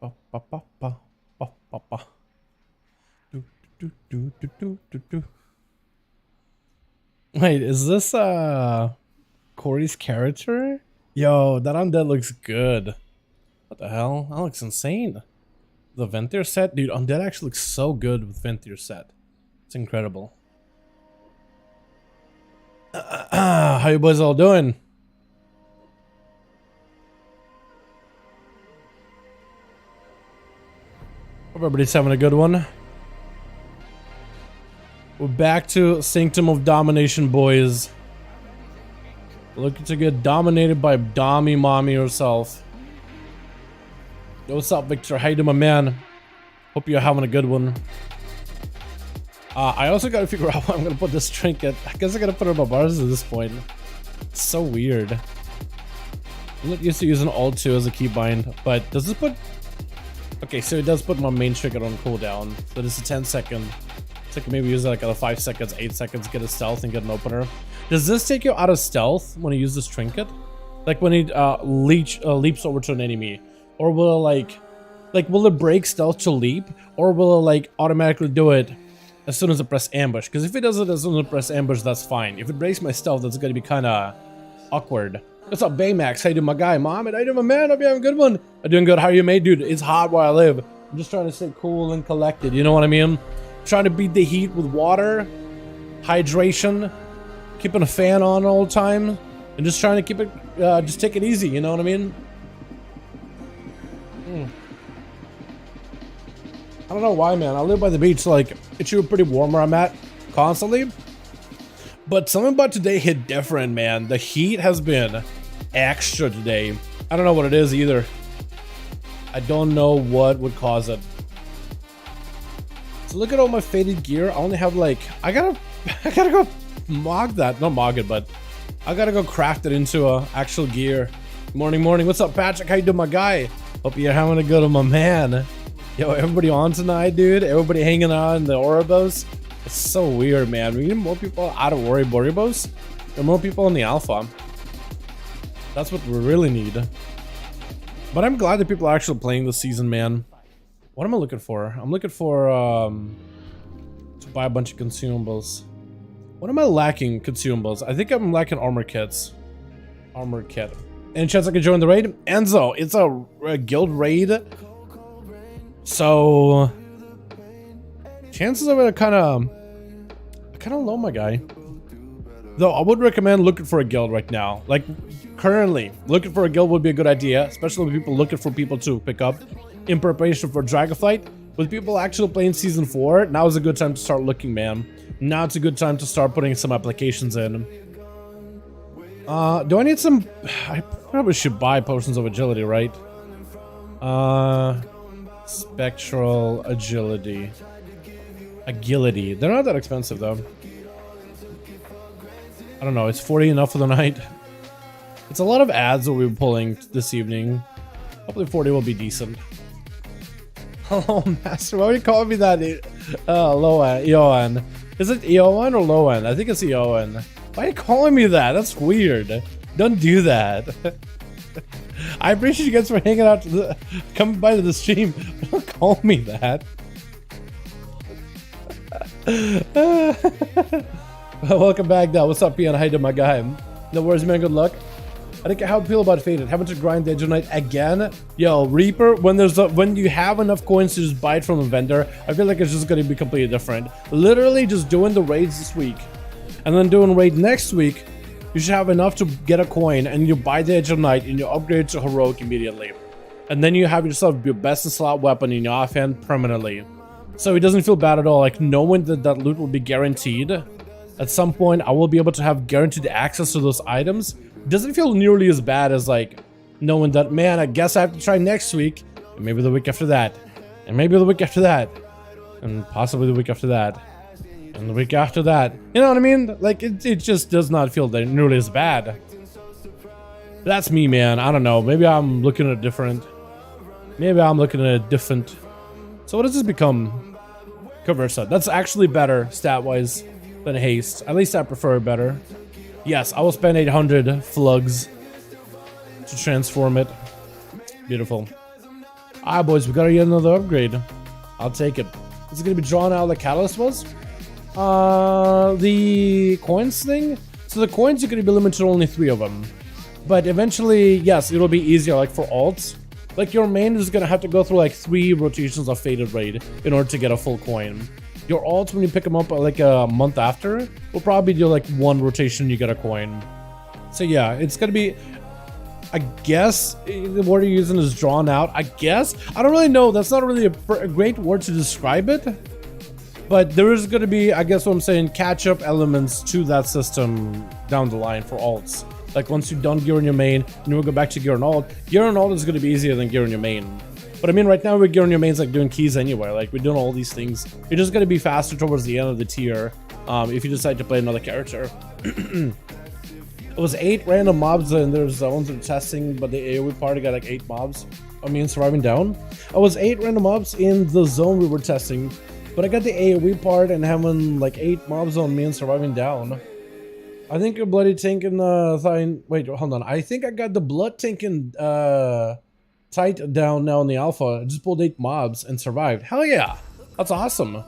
Ba, ba, ba, ba, ba, ba, ba. Do, do, do, do, do, do, do. Wait, is this Corey's character? Yo, that undead looks good. What the hell? That looks insane. The Ventier set? Dude, undead actually looks so good with Ventier set. It's incredible. How you boys all doing? Hope everybody's having a good one. We're back to Sanctum of Domination, boys. Looking to get dominated by Dommy Mommy herself. Yo, what's up, Victor? How you doing, my man? Hope you're having a good one. I also gotta figure out how I'm gonna put this trinket. I guess I gotta put it on my bars at this point. It's so weird. I'm not used to using Alt 2 as a keybind, but does this put... Okay, so it does put my main trinket on cooldown. So this is 10 second. So I can maybe use it like at 5 seconds, 8 seconds, get a stealth and get an opener. Does this take you out of stealth when you use this trinket? Like when it leaps over to an enemy? Or will it will it break stealth to leap? Or will it like automatically do it as soon as I press ambush? Because if it does it as soon as I press ambush, that's fine. If it breaks my stealth, that's gonna be kinda awkward. What's up, Baymax? How you doing, my guy? Mom, how you doing, my man? Hope you having a good one. I'm doing good. How are you, mate? Dude, it's hot where I live. I'm just trying to stay cool and collected. You know what I mean? Trying to beat the heat with water, hydration, keeping a fan on all the time, and just trying to keep it, just take it easy. You know what I mean? I don't know why, man. I live by the beach, like it's pretty warm where I'm at constantly. But something about today hit different, man. The heat has been extra today. I don't know what it is either. I don't know what would cause it. So look at all my faded gear. I only have like, I gotta go mog that. Not mog it, but I gotta go craft it into a actual gear. Morning. What's up, Patrick? How you doing, my guy? Hope you're having a good one, my man. Yo, everybody on tonight, dude. Everybody hanging out in the Orebos. It's so weird, man. We need more people out of Orebos. There are more people in the alpha. That's what we really need. But I'm glad that people are actually playing this season, man. What am I looking for? I'm looking for to buy a bunch of consumables. What am I lacking? Consumables. I think I'm lacking armor kits. Armor kit. Any chance I can join the raid? Enzo, it's a guild raid. So chances of it are kind of low, my guy. Though I would recommend looking for a guild right now. Like currently, looking for a guild would be a good idea, especially with people looking for people to pick up in preparation for Dragonflight. With people actually playing Season 4, now is a good time to start looking, man. Now it's a good time to start putting some applications in. Do I need some... I probably should buy Potions of Agility, right? Spectral Agility. They're not that expensive, though. I don't know, it's 40 enough for the night? It's a lot of ads that we'll be pulling this evening. Hopefully 40 will be decent. Hello, Master. Why are you calling me that? Loan. Eoan. Is it Eoan or Loan? I think it's Eoan. Why are you calling me that? That's weird. Don't do that. I appreciate you guys for hanging out, coming by to the stream, but don't call me that. Welcome back, though. What's up, Pian? How you doing, my guy? No worries, man. Good luck. I think how I feel about Fated. How much to grind the Edge of Night again? Yo, Reaper. When you have enough coins to just buy it from a vendor, I feel like it's just gonna be completely different. Literally, just doing the raids this week, and then doing raid next week. You should have enough to get a coin, and you buy the Edge of Night, and you upgrade to Heroic immediately. And then you have yourself your best in slot weapon in your offhand permanently. So it doesn't feel bad at all, like knowing that that loot will be guaranteed. At some point, I will be able to have guaranteed access to those items. It doesn't feel nearly as bad as like knowing that, man, I guess I have to try next week, and maybe the week after that, and maybe the week after that, and possibly the week after that. And the week after that, you know what I mean? Like, it just does not feel nearly as bad. That's me, man. I don't know. Maybe I'm looking at different. So what does this become? Conversa. That's actually better, stat-wise, than Haste. At least I prefer it better. Yes, I will spend 800 flugs to transform it. Beautiful. Alright, boys, we gotta get another upgrade. I'll take it. Is it gonna be drawn out like Catalyst was? The coins thing? So the coins are gonna be limited to only 3 of them. But eventually, yes, it'll be easier, like for alts. Like your main is gonna have to go through like 3 rotations of Fated Raid in order to get a full coin. Your alts, when you pick them up like a month after, will probably do like 1 rotation, you get a coin. So yeah, it's gonna be, I guess, the word you're using is drawn out, I guess. I don't really know, that's not really a great word to describe it. But there is gonna be, I guess what I'm saying, catch-up elements to that system down the line for alts. Like once you've done gear in your main, and you will go back to gear and alt. Gear and alt is gonna be easier than gear in your main. But I mean, right now we're gearing your mains like doing keys anyway. Like we're doing all these things. You're just gonna be faster towards the end of the tier if you decide to play another character. It was 8 random mobs and there's zones of testing, but the AoE party got like 8 mobs on me and surviving down. It was 8 random mobs in the zone we were testing, but I got the AoE part and having like 8 mobs on me and surviving down. I think you're bloody tanking wait, hold on. I think I got the blood tanking tight down now in the alpha. I just pulled 8 mobs and survived. Hell yeah, that's awesome.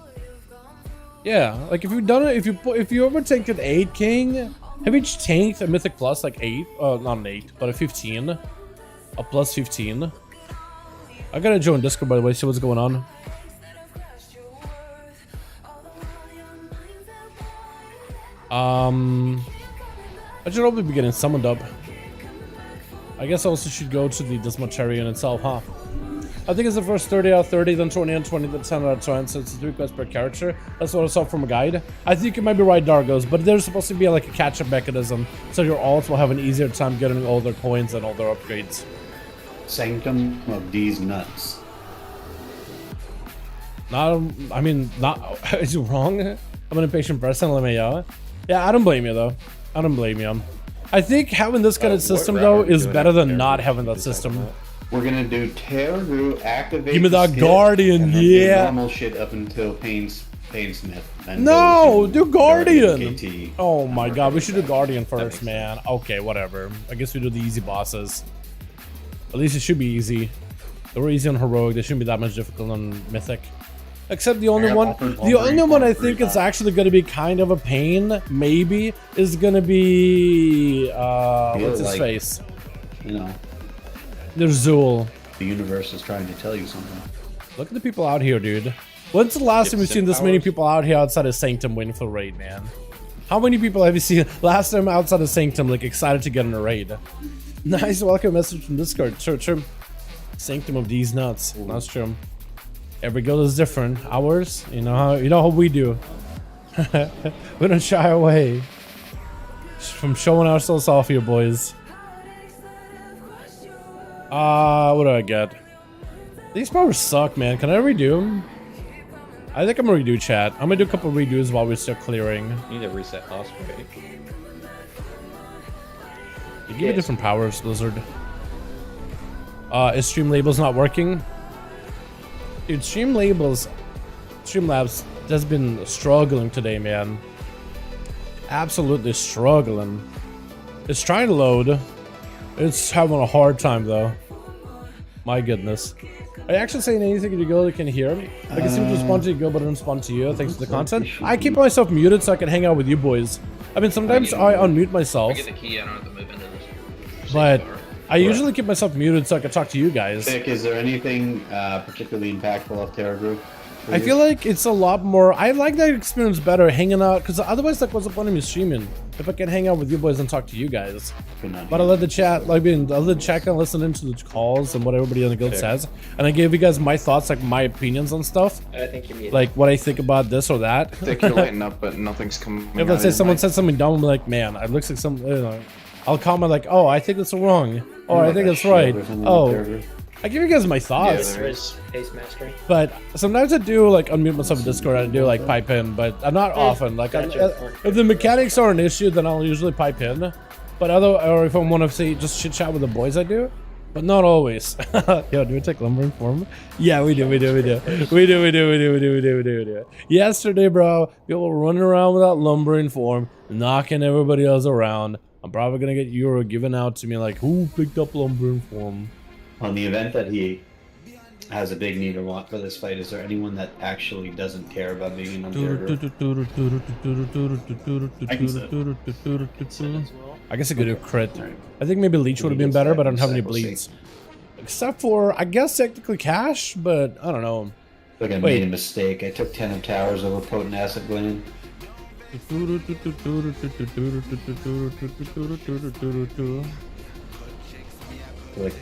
Yeah, like if you've done it, if you ever tanked an 8 king, have you tanked a mythic plus like 8? Not an 8, but a 15, a plus 15. I gotta join Discord by the way, see what's going on. I should probably be getting summoned up. I guess I also should go to the Dismotarian itself, huh? I think it's the first 30 out of 30, then 20 out of 20, then 10 out of 10, so it's 3 quests per character. That's what I saw from a guide. I think you might be right, Dargos, but there's supposed to be like a catch-up mechanism, so your alts will have an easier time getting all their coins and all their upgrades. Sanctum of these nuts. Not, I mean, not, is it wrong? I'm an impatient person, let me know. Yeah, I don't blame you though. I don't blame you. I think having this kind of system though is better than not having that system. We're gonna do Terror, activate. Give me that Guardian, yeah. Normal shit up until Painsmith. No, do Guardian. Oh my god, we should do Guardian first, man. Okay, whatever. I guess we do the easy bosses. At least it should be easy. They were easy on Heroic. They shouldn't be that much difficult on Mythic. Except the only one I think it's actually going to be kind of a pain, maybe, is going to be, what's his face? You know. There's Zool. The universe is trying to tell you something. Look at the people out here, dude. When's the last time we've seen this many people out here outside of Sanctum waiting for the raid, man? How many people have you seen last time outside of Sanctum, like, excited to get in a raid? Nice welcome message from Discord. True. Sanctum of these nuts. That's true. Every guild is different. Ours, you know how we do. We don't shy away from showing ourselves off here, boys. What do I get? These powers suck, man. Can I redo them? I think I'm gonna redo chat. I'm gonna do a couple redos while we're still clearing. You need to reset boss rate. You give me different powers, Blizzard. Is Streamlabs not working? Dude, Streamlabs has been struggling today, man. Absolutely struggling. It's trying to load. It's having a hard time, though. My goodness. Are you actually saying anything to go that can hear me? I can seem to respond to you, go, but I don't respond to you, thanks to the content. I keep myself muted so I can hang out with you boys. I mean, sometimes I unmute myself. I get the key, I don't have to move into this. But I usually keep myself muted so I can talk to you guys. Vic, is there anything particularly impactful of Terror Group? I feel like it's a lot more. I like that experience better hanging out, because otherwise, like, what's the point of me streaming if I can hang out with you boys and talk to you guys? But I let the chat, like, I let the chat kind of listen into the calls and what everybody in the guild says, and I gave you guys my thoughts, like my opinions on stuff. I think you're muted. Like what I think about this or that. I think you're lighting up, but nothing's coming. If let's say someone said something dumb, I'm like, man, it looks like some. You know, I'll comment like, oh, I think that's wrong. Oh, I think that's right. Oh. I give you guys my thoughts. Yeah, there is Pace Mastery. But sometimes I do like unmute myself in Discord and I do like pipe in, but not often. Like if the mechanics are an issue, then I'll usually pipe in. But or if I want to say just chit chat with the boys, I do. But not always. Yo, do we take lumbering form? Yeah, we do. Yesterday, bro, people were running around without lumbering form, knocking everybody else around. I'm probably gonna get Euro given out to me like, who picked up lumbering form? On the event that he has a big need or want for this fight. Is there anyone that actually doesn't care about being an observer? I guess I could do crit. I think maybe Leech would have been better, but I don't have any bleeds. Except for, I guess, technically Cash, but I don't know. Look, I made a mistake. I took 10 of towers over potent acid gland.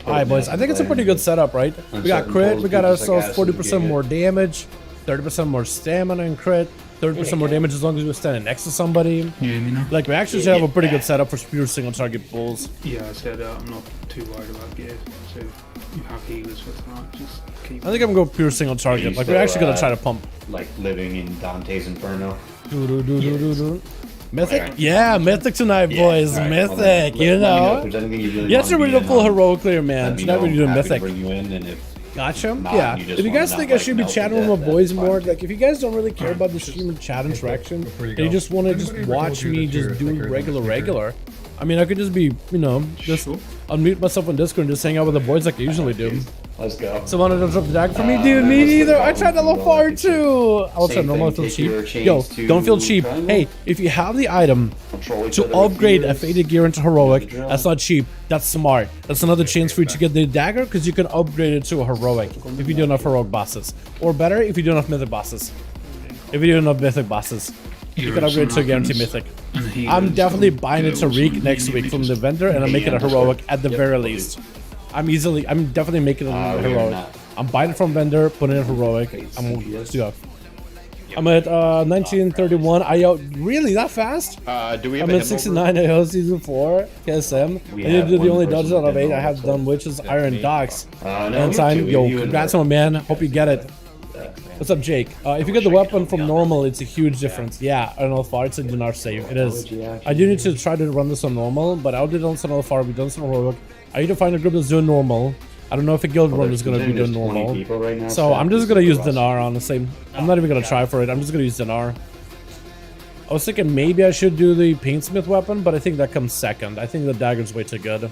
Alright, boys, I think it's a pretty good setup, right? We got crit, we got ourselves 40% more damage, 30% more stamina and crit, 30% more damage as long as we're standing next to somebody. You hear me now? Like, we actually should have a pretty good setup for pure single target pulls. Yeah, I said I'm not too worried about gear, so you have healers for tonight, just keep... I think I'm going to go pure single target. Like, we're actually going to try to pump. Like living in Dante's Inferno. Mythic? Yeah, Mythic tonight, boys. Mythic, you know. You have to read the full heroic clear, man. Tonight we're doing Mythic. Bring you in, and if Gotcha. not, Yeah. you just If you guys wanna think not, I should be melt to chatting with death, my boys that's more, fine. like if you guys don't really care about the stream and chat interaction, and you just want to just watch me just do regular, I mean, I could just be, you know, just unmute myself on Discord and just hang out with the boys like I usually do. Let's go. Someone to drop the dagger for me? Dude, me neither. I tried that low far too. I'll try normal, feel cheap. Yo, don't feel cheap. Hey, if you have the item to upgrade a faded gear into heroic, that's not cheap. That's smart. That's another chance for you to get the dagger because you can upgrade it to a heroic if you do enough heroic bosses. Or better, if you do enough mythic bosses. If you do enough mythic bosses, you can upgrade to a guaranteed mythic. I'm definitely buying it to Reek next week from the vendor and I'm making a heroic at the very least. I'm definitely making it a heroic. I'm buying it from vendor, putting it in heroic. I'm at 1931. Really that fast? Do we have I'm at 69 AO season 4 KSM. I need to do the only dungeon out of 8 I have done, which is Iron Docks. And time, yo, congrats on man. Hope you get it. What's up, Jake? If you get the weapon from normal, it's a huge difference. Yeah, I don't know if far it's a dinar save. It is. I do need to try to run this on normal, but I'll do it on some far. We've done some heroic. I need to find a group that's doing normal. I don't know if a guild run is going to be doing normal. So I'm just going to use dinar, honestly. I'm not even going to try for it. I'm just going to use dinar. I was thinking maybe I should do the paintsmith weapon, but I think that comes second. I think the dagger's way too good.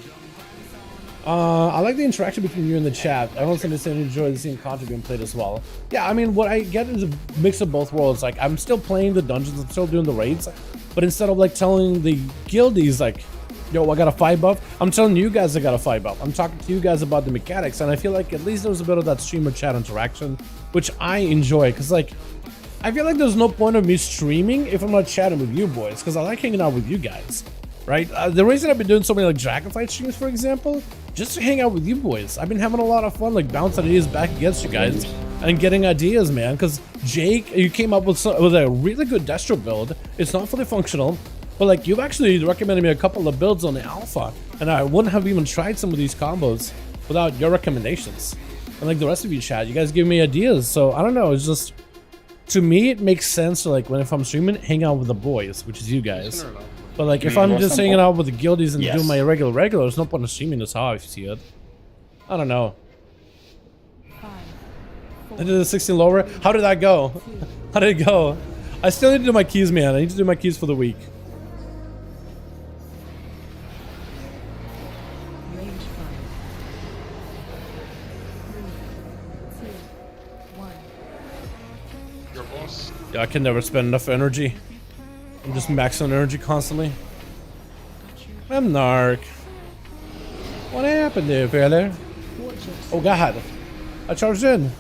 I like the interaction between you and the chat. I don't understand you enjoy seeing content being played as well. Yeah, I mean, what I get is a mix of both worlds. Like, I'm still playing the dungeons, I'm still doing the raids, but instead of like telling the guildies like, yo, I got a 5 buff, I'm telling you guys I got a 5 buff. I'm talking to you guys about the mechanics, and I feel like at least there's a bit of that streamer chat interaction, which I enjoy, because like, I feel like there's no point of me streaming if I'm not chatting with you boys, because I like hanging out with you guys. Right? The reason I've been doing so many like Dragonflight streams, for example, just to hang out with you boys. I've been having a lot of fun like bouncing ideas back against you guys and getting ideas, man. Because Jake, you came up with a really good Destro build. It's not fully functional, but like you've actually recommended me a couple of builds on the alpha, and I wouldn't have even tried some of these combos without your recommendations. And like the rest of you chat, you guys give me ideas. So I don't know. It's just, to me, it makes sense to like if I'm streaming, hang out with the boys, which is you guys. But like, if I'm just hanging out with the guildies and doing my regular, there's no point in streaming this how I see it. I don't know. I did the 16 lower. How did that go? How did it go? I still need to do my keys, man. I need to do my keys for the week. Yeah, I can never spend enough energy. I'm just maxing energy constantly. I'm Narc. What happened there, fella? Oh god. I charged in.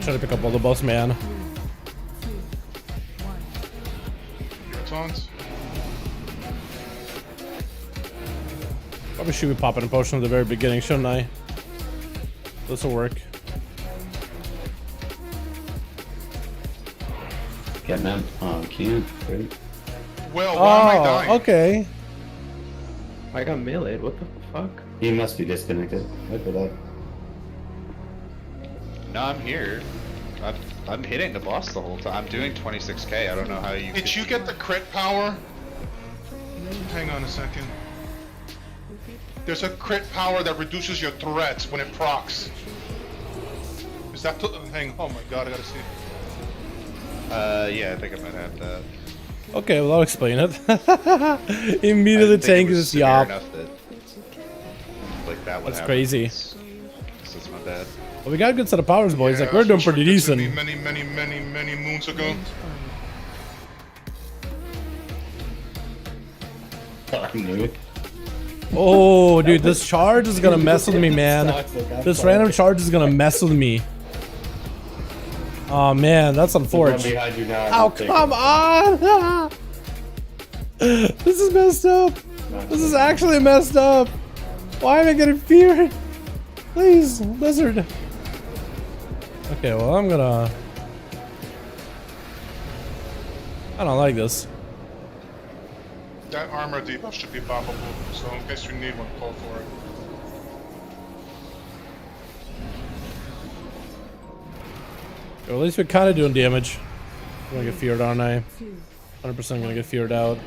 Try to pick up all the boss, man. Probably should be popping a potion at the very beginning, shouldn't I? This will work. Get man. Oh, can't. Great. Well, why am I dying? Okay. I got meleeed. What the fuck? He must be disconnected. Look at that. No, I'm here. I'm hitting the boss the whole time. I'm doing 26k. I don't know how you. Did you get the crit power? Hang on a second. There's a crit power that reduces your threats when it procs. Is that? Hang. Oh my god, I gotta see. Yeah, I think I might have that. Okay, well I'll explain it. Immediately tank is yop. Like that. That's crazy. This is my bad. Well, we got a good set of powers, boys. Yeah, Like we're doing that's what pretty you did to me decent. many moons ago. Oh, dude, this charge is gonna mess with me, man. This random charge is gonna mess with me. Oh man, that's unfortunate. Oh, come on! This is messed up. This is actually messed up. Why am I getting feared? Please, lizard. Okay, well, I'm gonna... I don't like this. That armor debuff should be boppable, so in case you need one, call for it. Well, at least we're kind of doing damage. I'm gonna get feared, aren't I? 100% gonna get feared out.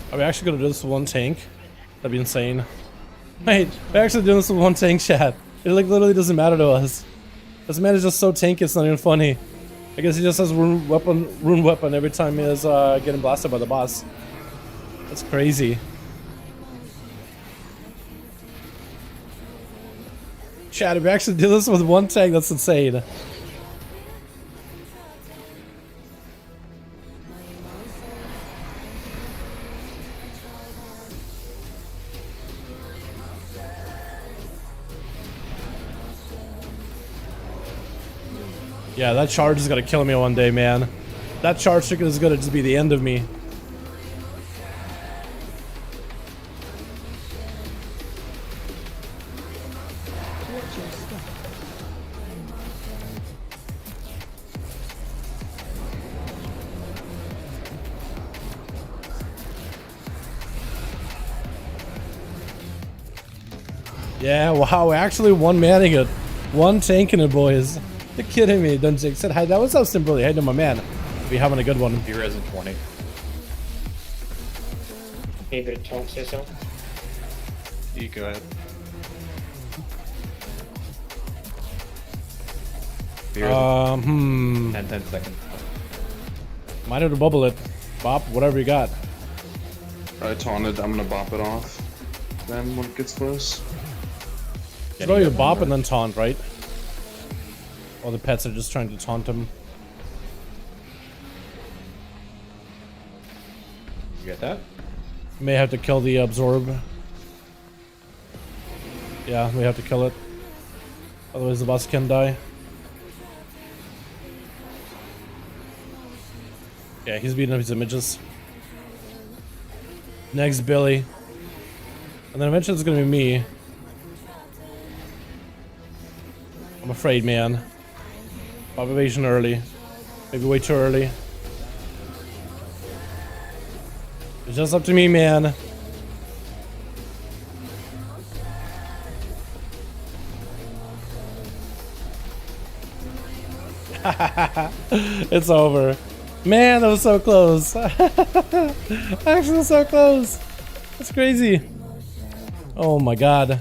Are we actually gonna do this with one tank? That'd be insane. Wait, we're actually doing this with one tank, chat. It like literally doesn't matter to us. This man is just so tanky, it's not even funny. I guess he just has rune weapon every time he is getting blasted by the boss. That's crazy. Chat, if we actually do this with one tank, that's insane. Yeah, that charge is gonna kill me one day, man. That charge trick is gonna just be the end of me. Yeah, wow, we're actually one-manning it. One tanking it, boys. You're kidding me, Dunjik said hi. That was so simple. Hey, to my man. Be having a good one. He res in 20. Maybe the tongue say so. You go ahead. 10 seconds. Might have to bubble it. Bop, whatever you got. I taunted, I'm gonna bop it off. Then when it gets close. Throw your bop and then taunt, right? All the pets are just trying to taunt him. You get that? May have to kill the absorb. Yeah, we have to kill it. Otherwise the boss can die. Yeah, he's beating up his images. Next, Billy. And then eventually it's gonna be me. I'm afraid, man. Pop evasion early. Maybe way too early. It's just up to me, man. It's over. Man, that was so close. Actually, so close. That's crazy. Oh my god.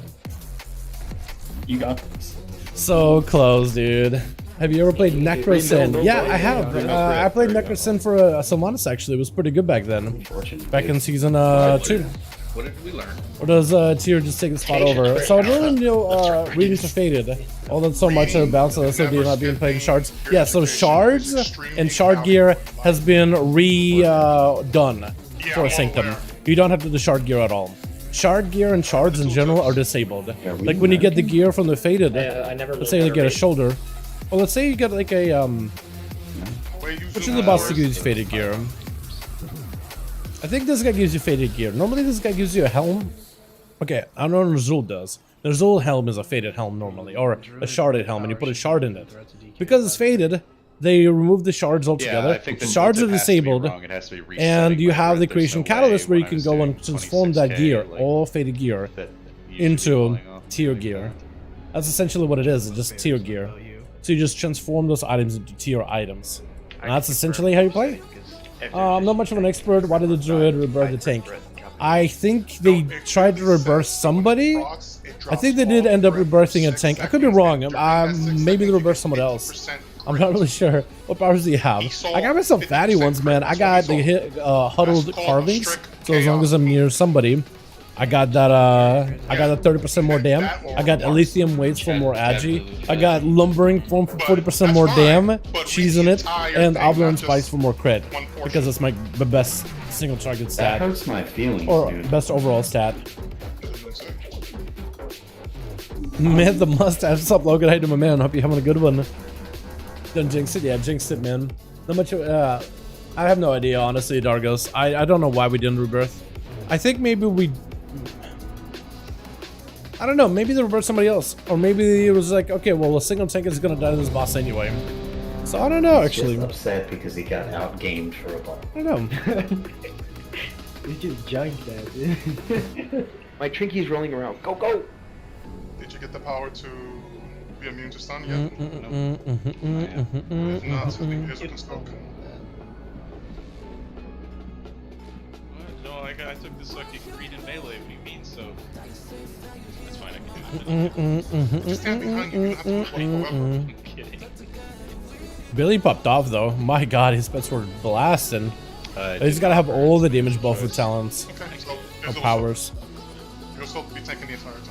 You got this. So close, dude. Have you ever played Necrosin? Yeah, I have. I played Necrosin for some months actually. It was pretty good back then. Back in season 2. What did we learn? Or does Tyr just take the spot over? So I really know reading to Fated. Although so much about so that's not being played in shards. Yeah, so shards and shard gear has been redone for Sanctum. You don't have to do shard gear at all. Shard gear and shards in general are disabled. Like when you get the gear from the Fated, let's say you get a shoulder. Well, let's say you get like a which is the boss that gives you Fated gear? I think this guy gives you Fated gear. Normally this guy gives you a helm. Okay, I don't know what Ner'zhul does. Ner'zhul helm is a Fated helm normally, or a sharded helm, and you put a shard in it. Because it's Fated, they removed the shards altogether. Yeah, I think the the shards are has to be disabled. wrong. It has to be resetting And you my have grid. the There's creation no catalyst way where you when I can was go doing and transform that 26K, gear, like, all faded gear, that usually be into falling off tier like gear. that. That's essentially what it is. It's just tier gear. So you just transform those items into tier items. And that's essentially how you play. I'm not much of an expert. Why did the druid rebirth the tank? I think they tried to rebirth somebody. I think they did end up rebirthing a tank. I could be wrong. Maybe they rebirthed someone else. I'm not really sure. What powers do you have? I got myself fatty ones, man. I got the huddled carvings. So as long as I'm near somebody, I got that 30% more dam. I got Elysium weights for more agi. I got lumbering form for 40% more dam, cheese in it, and Obleron spikes for more crit. Because it's the best single target That stat. hurts my feelings, Or dude. best overall stat. Man, the mustache. What's up, Logan? How you doing, my man? Hope you're having a good one. Done jinx it? Yeah, jinxed it, man. Not much. I have no idea, honestly, Dargos. I don't know why we didn't rebirth. I think maybe we... I don't know. Maybe they rebirthed somebody else. Or maybe it was like, okay, well, a single tank is going to die to this boss anyway. So I don't know, actually. Just upset because he got outgamed for a ball. I don't know. You just junked that, dude. My Trinky's rolling around. Go, go! Did you get the power to be immune to stun yet? If not, I think here's a can stoke. What? No, I took this fucking green and melee. What do you mean? So that's fine. I can do that. Just stand behind you. You don't have to look like whoever. I'm kidding. Billy popped off, though. My god, his spets were blasting. He's got to have all the damage buff with talents. Okay, so Or there's powers. You'll still be tanking the entire time.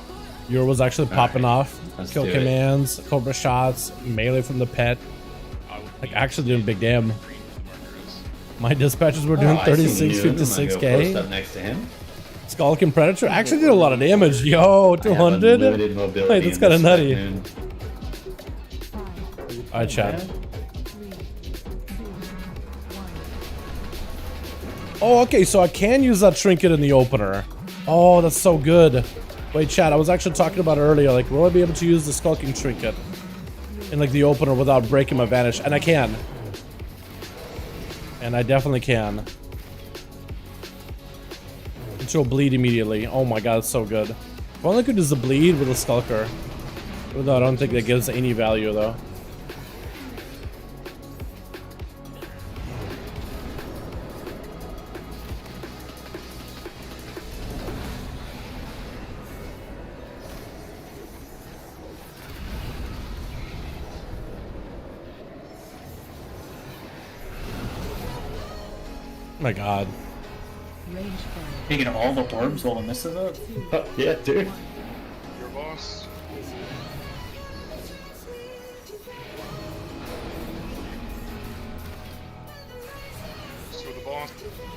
Your was actually popping off. Let's Kill do it. commands, cobra shots, melee from the pet. Like actually doing big damn. My dispatches were doing Oh, I see 36, you. I'm gonna go post 56k. up next to him. Skulking Predator actually did a lot of damage. Yo, I have 200. unlimited mobility Wait, that's in kind of this nutty. afternoon. Alright, chat. Oh, okay, so I can use that trinket in the opener. Oh, that's so good. Wait, chat, I was actually talking about it earlier. Like, will I be able to use the skulking trinket in like the opener without breaking my vanish? And I can. And I definitely can. And she'll bleed immediately. Oh my god, it's so good. If only I could use the bleed with a skulker. Although I don't think that gives any value though. My god. Taking all the orbs while the misses it? Yeah, dude. Your boss. So the boss.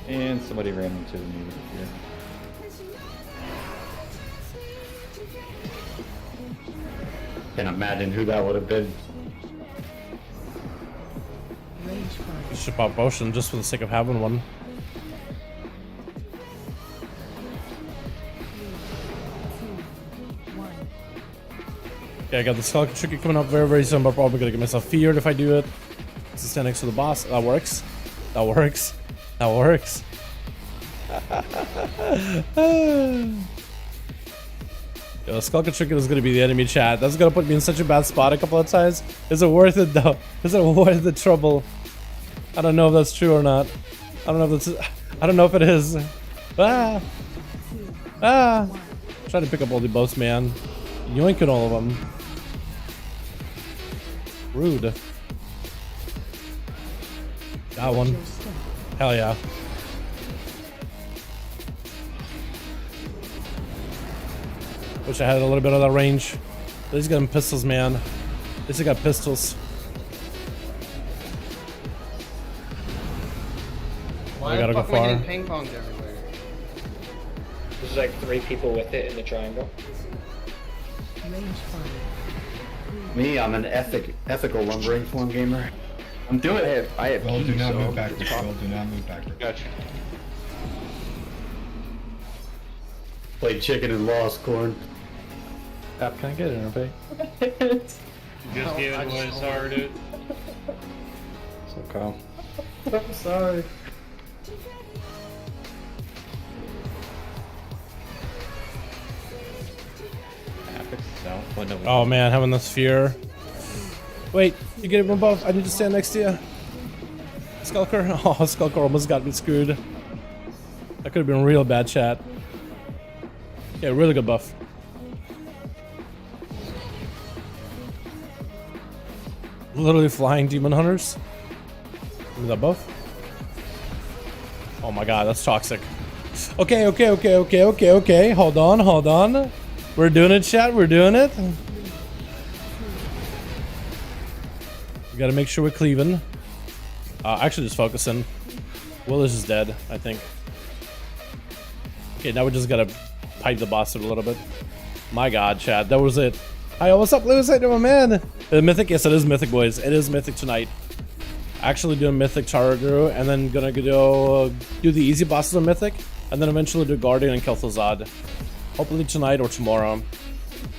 And somebody ran into me here. Can imagine who that would have been. You should pop potion just for the sake of having one. Okay, I got the skull tricky coming up very, very soon, but probably gonna get myself feared if I do it. This is stand next to the boss. That works. That works. That works. Yo, the Skull Tricket is gonna be the enemy, chat. That's gonna put me in such a bad spot a couple of times. Is it worth it though? Is it worth the trouble? I don't know if that's true or not. I don't know if that's. I don't know if it is. Ah! Ah! Try to pick up all the boats, man. Yoinking all of them. Rude. Got one. Hell yeah. Wish I had a little bit of that range. At least got them pistols, man. At least I got pistols. Why I gotta the go fuck am I far. getting ping ponged everywhere? There's like 3 people with it in the triangle. Me, I'm an ethical lumbering form gamer. I'm doing it. I have Well, do keys, not so move backwards. it's Well, do not move backwards. Gotcha. Played chicken and lost, corn. Can I get an interface? Just give it what it's hard, dude. So Kyle. I'm sorry. Epic South. What, no, Oh man, having the sphere. Wait, you get him above. I need to stand next to you. Skulker. Oh, Skulker almost got me screwed. That could have been real bad, chat. Yeah, really good buff. Literally flying demon hunters. Give me that buff. Oh my god, that's toxic. Okay. Hold on. We're doing it, chat. We're doing it. We gotta make sure we're cleaving. Actually, just focusing. Willis is dead, I think. Okay, now we just gotta pipe the boss a little bit. My god, chat, that was it. Hi, what's up, Lewis? How you doing, man? Mythic? Yes, it is Mythic, boys. It is Mythic tonight. Actually doing Mythic Charger, and then gonna go do the easy bosses of Mythic, and then eventually do Guardian and Kel'Thuzad. Hopefully tonight or tomorrow.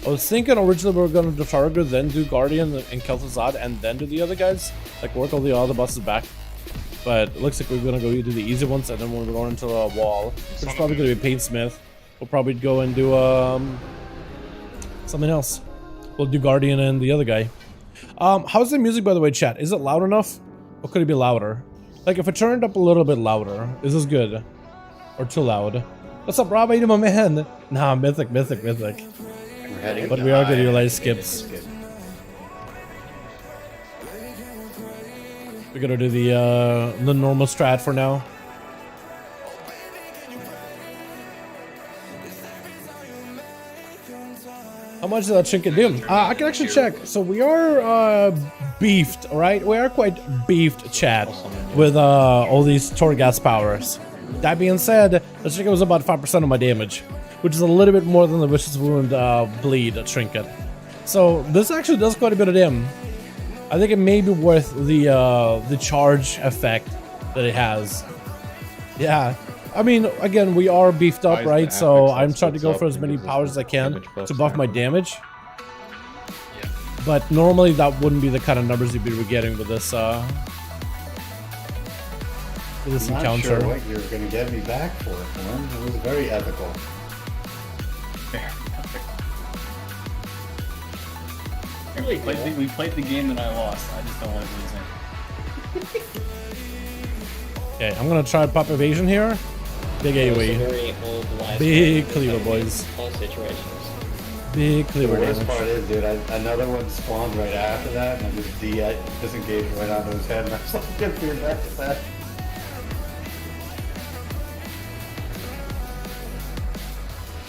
I was thinking originally we were gonna do Charger, then do Guardian and Kel'Thuzad, and then do the other guys. Like work all the other bosses back. But it looks like we're gonna go do the easy ones, and then we're going into a wall. It's probably gonna be Paintsmith. We'll probably go and do something else. We'll do Guardian and the other guy. How's the music, by the way, chat? Is it loud enough? Or could it be louder? Like, if it turned up a little bit louder, is this good? Or too loud? What's up, Rob? How you doing, my man? Nah, Mythic. We're heading But we are gonna utilize skips. We're gonna do the normal strat for now. How much does that trinket do? I can actually check. So we are beefed, alright? We are quite beefed, chat, with all these Torghast powers. That being said, the trinket was about 5% of my damage, which is a little bit more than the Vicious Wound bleed trinket. So this actually does quite a bit of damage. I think it may be worth the charge effect that it has. Yeah. I mean, again, we are beefed up, right? So I'm trying to go for as many powers as I can to buff my damage. But normally that wouldn't be the kind of numbers you'd be getting with this encounter. I'm not sure what you're going to get me back for, man. It was very ethical. We played the game that I lost. I just don't like losing. Okay, I'm gonna try pop evasion here. Big AoE. Big cleaver, boys. Big cleaver. The worst damage. part is, dude, another one spawned right after that, and I just disengaged right onto his head, and I was like, good for your back at that.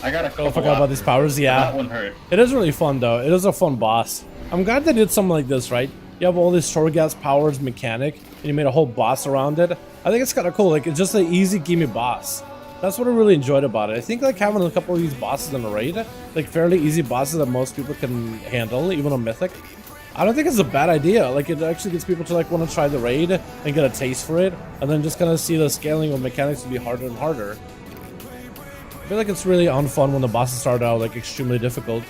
I got a couple. Oh, I forgot about these powers. Yeah, that one hurt. It is really fun though. It is a fun boss. I'm glad they did something like this, right? You have all this Torghast powers mechanic, and you made a whole boss around it. I think it's kind of cool. Like, it's just an easy gimme boss. That's what I really enjoyed about it. I think like having a couple of these bosses in a raid, like fairly easy bosses that most people can handle, even on Mythic. I don't think it's a bad idea. Like, it actually gets people to like want to try the raid and get a taste for it, and then just kind of see the scaling of mechanics to be harder and harder. I feel like it's really unfun when the bosses start out like extremely difficult.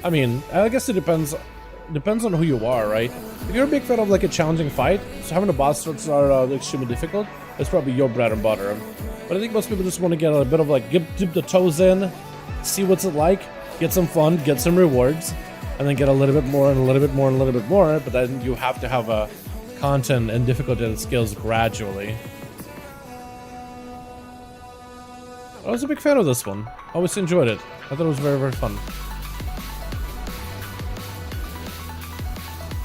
I mean, I guess it depends on who you are, right? If you're a big fan of like a challenging fight, so having a boss start out extremely difficult, it's probably your bread and butter. But I think most people just want to get a bit of like dip the toes in, see what's it like, get some fun, get some rewards, and then get a little bit more and a little bit more and a little bit more. But then you have to have a content and difficulty and skills gradually. I was a big fan of this one. Always enjoyed it. I thought it was very, very fun.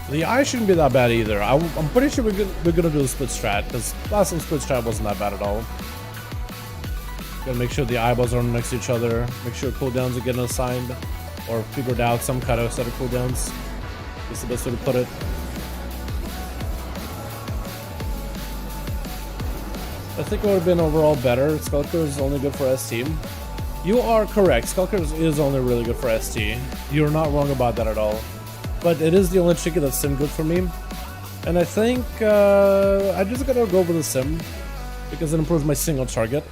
The eye shouldn't be that bad either. I'm pretty sure we're gonna do a split strat, because last time split strat wasn't that bad at all. Gotta make sure the eyeballs are next to each other, make sure cooldowns are getting assigned, or figured out some kind of set of cooldowns. That's the best way to put it. I think it would have been overall better. Skulker is only good for ST. You are correct. Skulker is only really good for ST. You're not wrong about that at all. But it is the only trinket that's sim good for me. And I think I just gotta go with the sim because it improves my single target.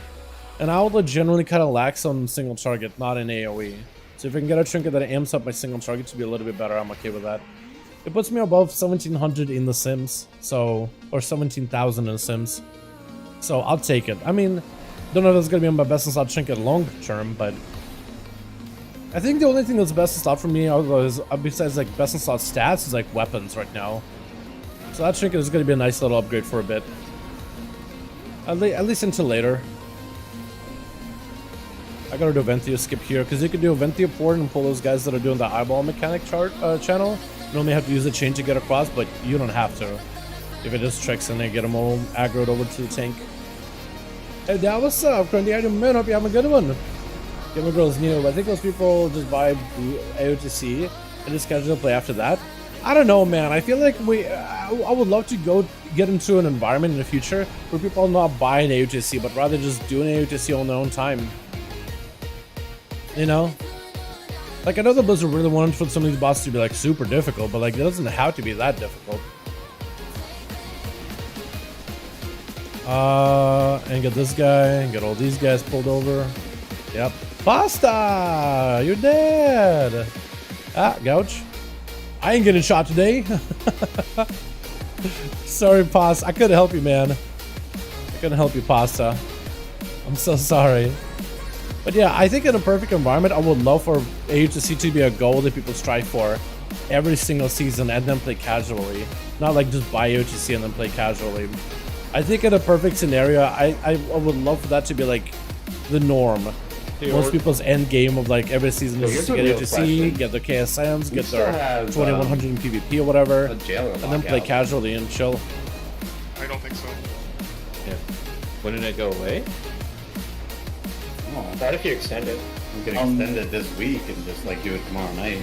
And I would generally kind of lax on single target, not in AoE. So if I can get a trinket that amps up my single target to be a little bit better, I'm okay with that. It puts me above 1700 in The Sims, so, or 17,000 in The Sims. So I'll take it. I mean, don't know if that's gonna be on my best in slot trinket long term, but I think the only thing that's best in slot for me, is, besides like best in slot stats, is like weapons right now. So that trinket is gonna be a nice little upgrade for a bit. At least until later. I gotta do a Venthia skip here, because you can do a Venthia port and pull those guys that are doing the eyeball mechanic channel. You only have to use the chain to get across, but you don't have to. If it just tricks and they get them all aggroed over to the tank. Hey, Dad, what's up? Grundy, how you doing, man? Hope you have a good one. Get my girls new. I think most people just buy AOTC and just casually play after that. I don't know, man. I feel like I would love to go get into an environment in the future where people are not buying AOTC, but rather just doing AOTC on their own time. You know? Like, I know the Blizzard really wanted for some of these bosses to be like super difficult, but like it doesn't have to be that difficult. And get this guy, and get all these guys pulled over. Yep. Pasta! You're dead! Ah, Gouch. I ain't getting shot today. Sorry, Pasta. I couldn't help you, man. I couldn't help you, Pasta. I'm so sorry. But yeah, I think in a perfect environment, I would love for AOTC to be a goal that people strive for every single season and then play casually. Not like just buy AOTC and then play casually. I think in a perfect scenario, I would love for that to be like the norm. Most people's end game of like every season is to get AOTC, get their KSMs, get their 2100 in PvP or whatever, and then play casually and chill. I don't think so. Yeah. Wouldn't it go away? What if you extend it? We can extend it this week and just like do it tomorrow night.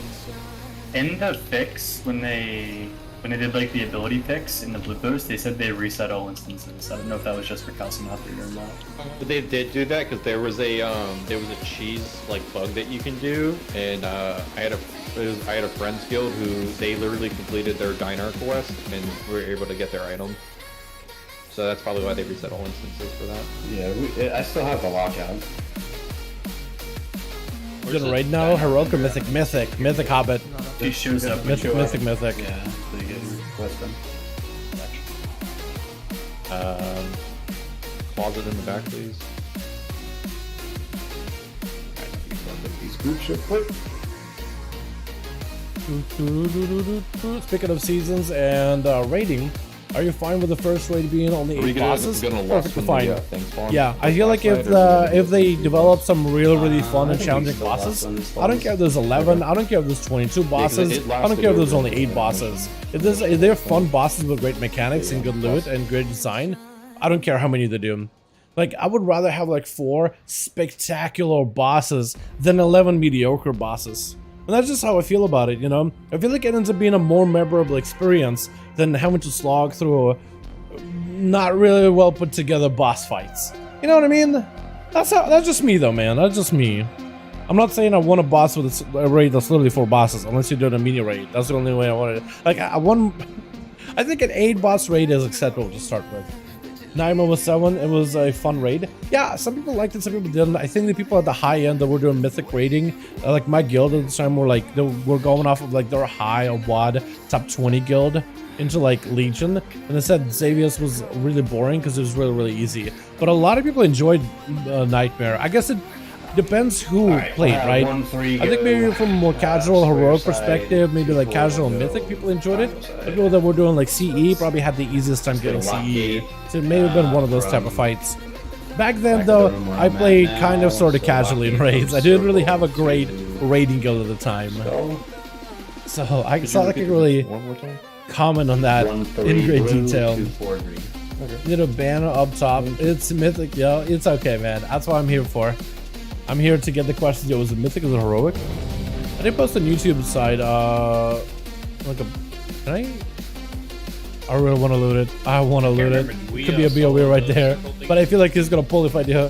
In the fix, when they did like the ability fix in the blue post, they said they reset all instances. I don't know if that was just for Calcium Upgrade or not. But they did do that because there was a cheese like bug that you can do, and I had a friends guild who they literally completed their Dinar quest and were able to get their item. So that's probably why they reset all instances for that. Yeah, I still have the lockout. We're gonna right now, heroic or mythic? Mythic Hobbit. He shows up. Mythic. Yeah, so you get your request then. Closet in the back, please. These groups are quick. Speaking of seasons and rating, are you fine with the first raid being only 8 bosses? Perfectly fine. Yeah, I feel like if they develop some really fun and challenging bosses, I don't care if there's 11, I don't care if there's 22 bosses, I don't care if there's only 8 bosses. If they're fun bosses with great mechanics and good loot and great design, I don't care how many they do. Like, I would rather have like 4 spectacular bosses than 11 mediocre bosses. And that's just how I feel about it, you know? I feel like it ends up being a more memorable experience than having to slog through not really well put together boss fights. You know what I mean? That's just me though, man. That's just me. I'm not saying I want a boss with a raid that's literally 4 bosses, unless you're doing a mini raid. That's the only way I want it. Like, I think an 8 boss raid is acceptable to start with. Naima was 7, it was a fun raid. Yeah, some people liked it, some people didn't. I think the people at the high end that were doing mythic raiding, like my guild at the time were like, they were going off of like their high or WAD top 20 guild into like Legion. And they said Xavius was really boring because it was really easy. But a lot of people enjoyed Nightmare. I guess it depends who played, right? I think maybe from a more casual heroic perspective, maybe like casual mythic, people enjoyed it. The people that were doing like CE probably had the easiest time getting CE. So it may have been one of those type of fights. Back then though, I played kind of sort of casually in raids. I didn't really have a great raiding guild at the time. So I thought I could really comment on that in great detail. Need a banner up top. It's mythic, yo. It's okay, man. That's what I'm here for. I'm here to get the questions. Yo, was it mythic or was it heroic? I did post on YouTube side. Can I really want to loot it. I want to loot it. Could be a BOE right there, but I feel like he's gonna pull if I do.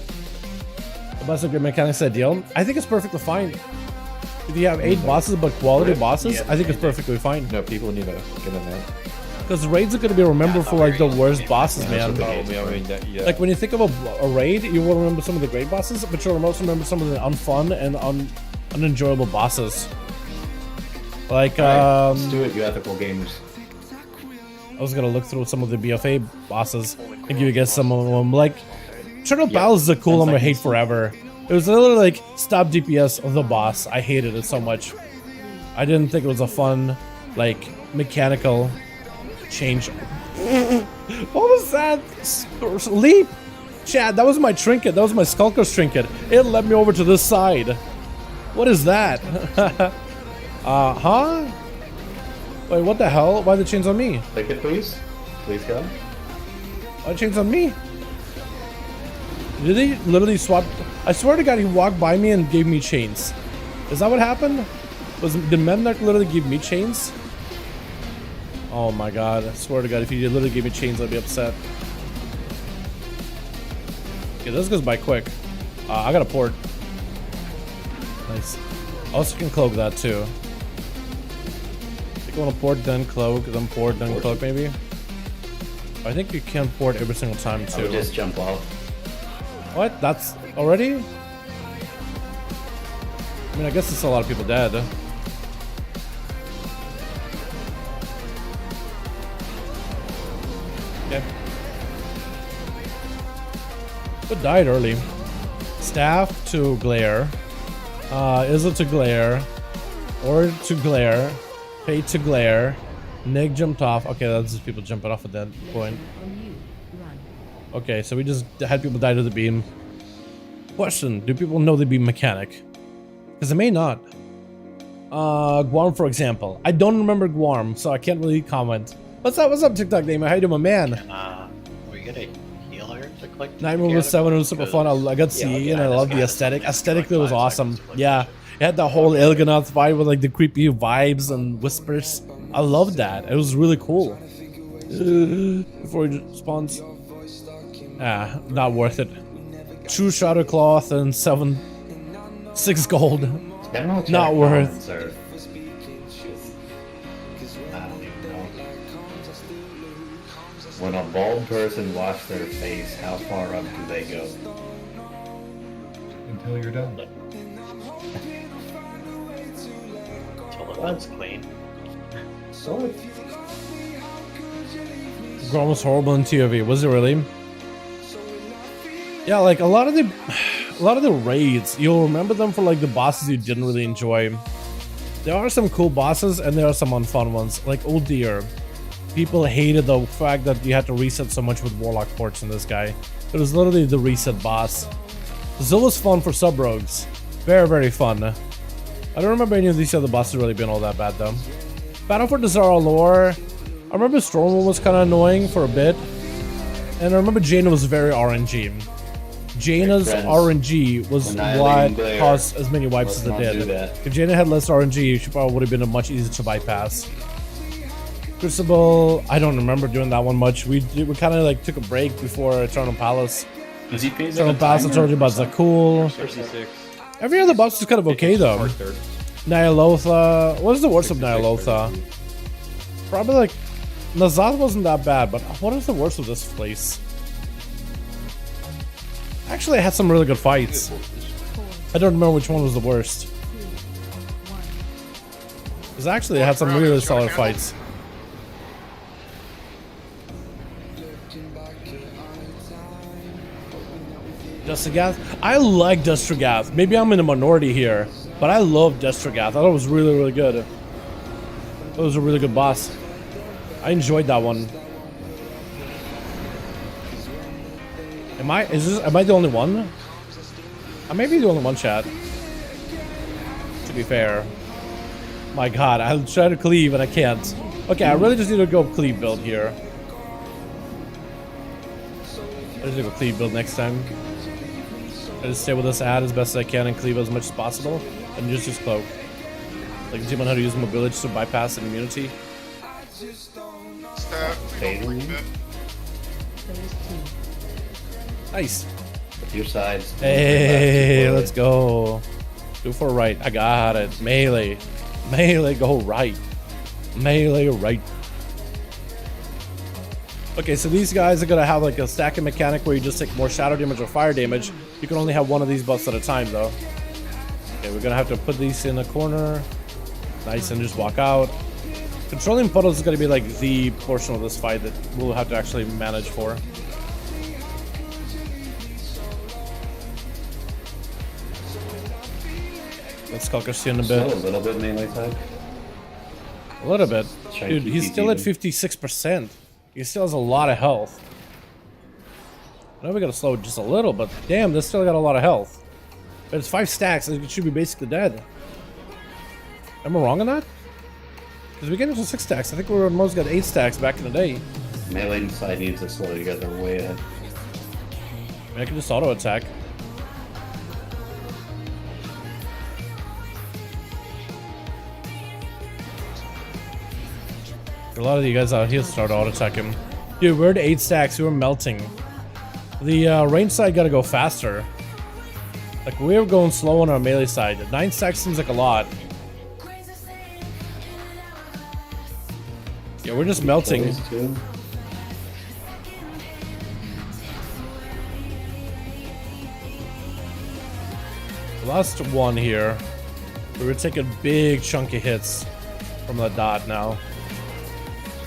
The best of good mechanics ideal. I think it's perfectly fine. If you have 8 bosses but quality bosses, I think it's perfectly fine. No, people need to get in there. Because raids are going to be remembered for like the worst bosses, man. Like when you think of a raid, you will remember some of the great bosses, but you'll also remember some of the unfun and unenjoyable bosses. Like, Let's do it, you ethical gamers. I was gonna look through some of the BFA bosses and give you guys some of them. Like, Turtle Palace is a cool one I hate forever. It was literally like stop DPS of the boss. I hated it so much. I didn't think it was a fun, like, mechanical change. What was that? Leap! Chad, that was my trinket. That was my Skulker's trinket. It led me over to this side. What is that? Huh? Wait, what the hell? Why the chains on me? Take it, please. Please go. Why the chains on me? Did he literally swap? I swear to God, he walked by me and gave me chains. Is that what happened? Did Memnarch literally give me chains? Oh my God! I swear to God, if he literally gave me chains, I'd be upset. Okay, this goes by quick. I got a port. Nice. I also can cloak that too. I think I want to port, then cloak, then port, then cloak, maybe. I think you can port every single time too. I would just jump off. What? That's already? I mean, I guess it's a lot of people dead. Okay. But died early. Staff to glare. Is it to glare? Or to glare. Pay to glare. Nig jumped off. Okay, that's just people jumping off at that point. Okay, so we just had people die to the beam. Question, do people know the beam mechanic? Because they may not. Guarm, for example. I don't remember Guarm, so I can't really comment. What's up, TikTok name? How you doing, my man? We get a healer to collect. Nightmare was 7, it was super fun. I got CE and I love the aesthetic. Aesthetically, it was awesome. Yeah, it had the whole Ilganoth vibe with like the creepy vibes and whispers. I loved that. It was really cool. Before he spawns. Ah, not worth it. 2 shadow cloth and 6 gold. Not worth. I don't even know. When a bald person washes their face, how far up do they go? Until you're done. Until the one's clean. So Grom was horrible in TOV. Was it really? Yeah, like a lot of the raids, you'll remember them for like the bosses you didn't really enjoy. There are some cool bosses and there are some unfun ones, like Oh Dear. People hated the fact that you had to reset so much with Warlock ports in this guy. It was literally the reset boss. Zil was fun for sub-rogues. Very, very fun. I don't remember any of these other bosses really being all that bad though. Battle for the Zara lore. I remember Stormwind was kind of annoying for a bit. And I remember Jaina was very RNG. Jaina's RNG was what caused as many wipes as it did. If Jaina had less RNG, she probably would have been much easier to bypass. Crucible, I don't remember doing that one much. We kind of like took a break before Eternal Palace. Does he phase Eternal Palace, I told you about Zakul. 36. Every other boss is kind of okay though. Nyalotha, what is the worst of Nyalotha? Probably like, Nazath wasn't that bad, but what is the worst of this place? Actually, I had some really good fights. I don't remember which one was the worst. Because actually, I had some really solid fights. Dustragath? I like Dustragath. Maybe I'm in a minority here, but I love Dustragath. I thought it was really, really good. It was a really good boss. I enjoyed that one. Am I the only one? I may be the only one, chat. To be fair. My God, I'll try to cleave and I can't. Okay, I really just need to go cleave build here. I just need to go cleave build next time. I just stay with this ad as best as I can and cleave as much as possible. And just use cloak. Like, do you know how to use mobility to bypass immunity? Nice. Your sides. Hey, let's go. Do for right. I got it. Melee. Melee, go right. Melee, right. Okay, so these guys are gonna have like a stacking mechanic where you just take more shadow damage or fire damage. You can only have one of these buffs at a time though. Okay, we're gonna have to put these in a corner. Nice, and just walk out. Controlling puddles is going to be like the portion of this fight that we'll have to actually manage for. Let's Skulker in a bit. A little bit melee side. A little bit. Try Dude, to he's keep still at even. 56%. He still has a lot of health. I know we gotta slow it just a little, but damn, this still got a lot of health. But it's 5 stacks, it should be basically dead. Am I wrong on that? Because we get into 6 stacks. I think we were most got 8 stacks back in the day. Melee side needs to slow. You guys are way ahead. I can just auto attack. A lot of you guys out here start auto attacking. Dude, we're at 8 stacks. We were melting. The range side gotta go faster. Like, we were going slow on our melee side. 9 stacks seems like a lot. Yeah, we're just melting. Last one here. We were taking big chunky hits from the dot now.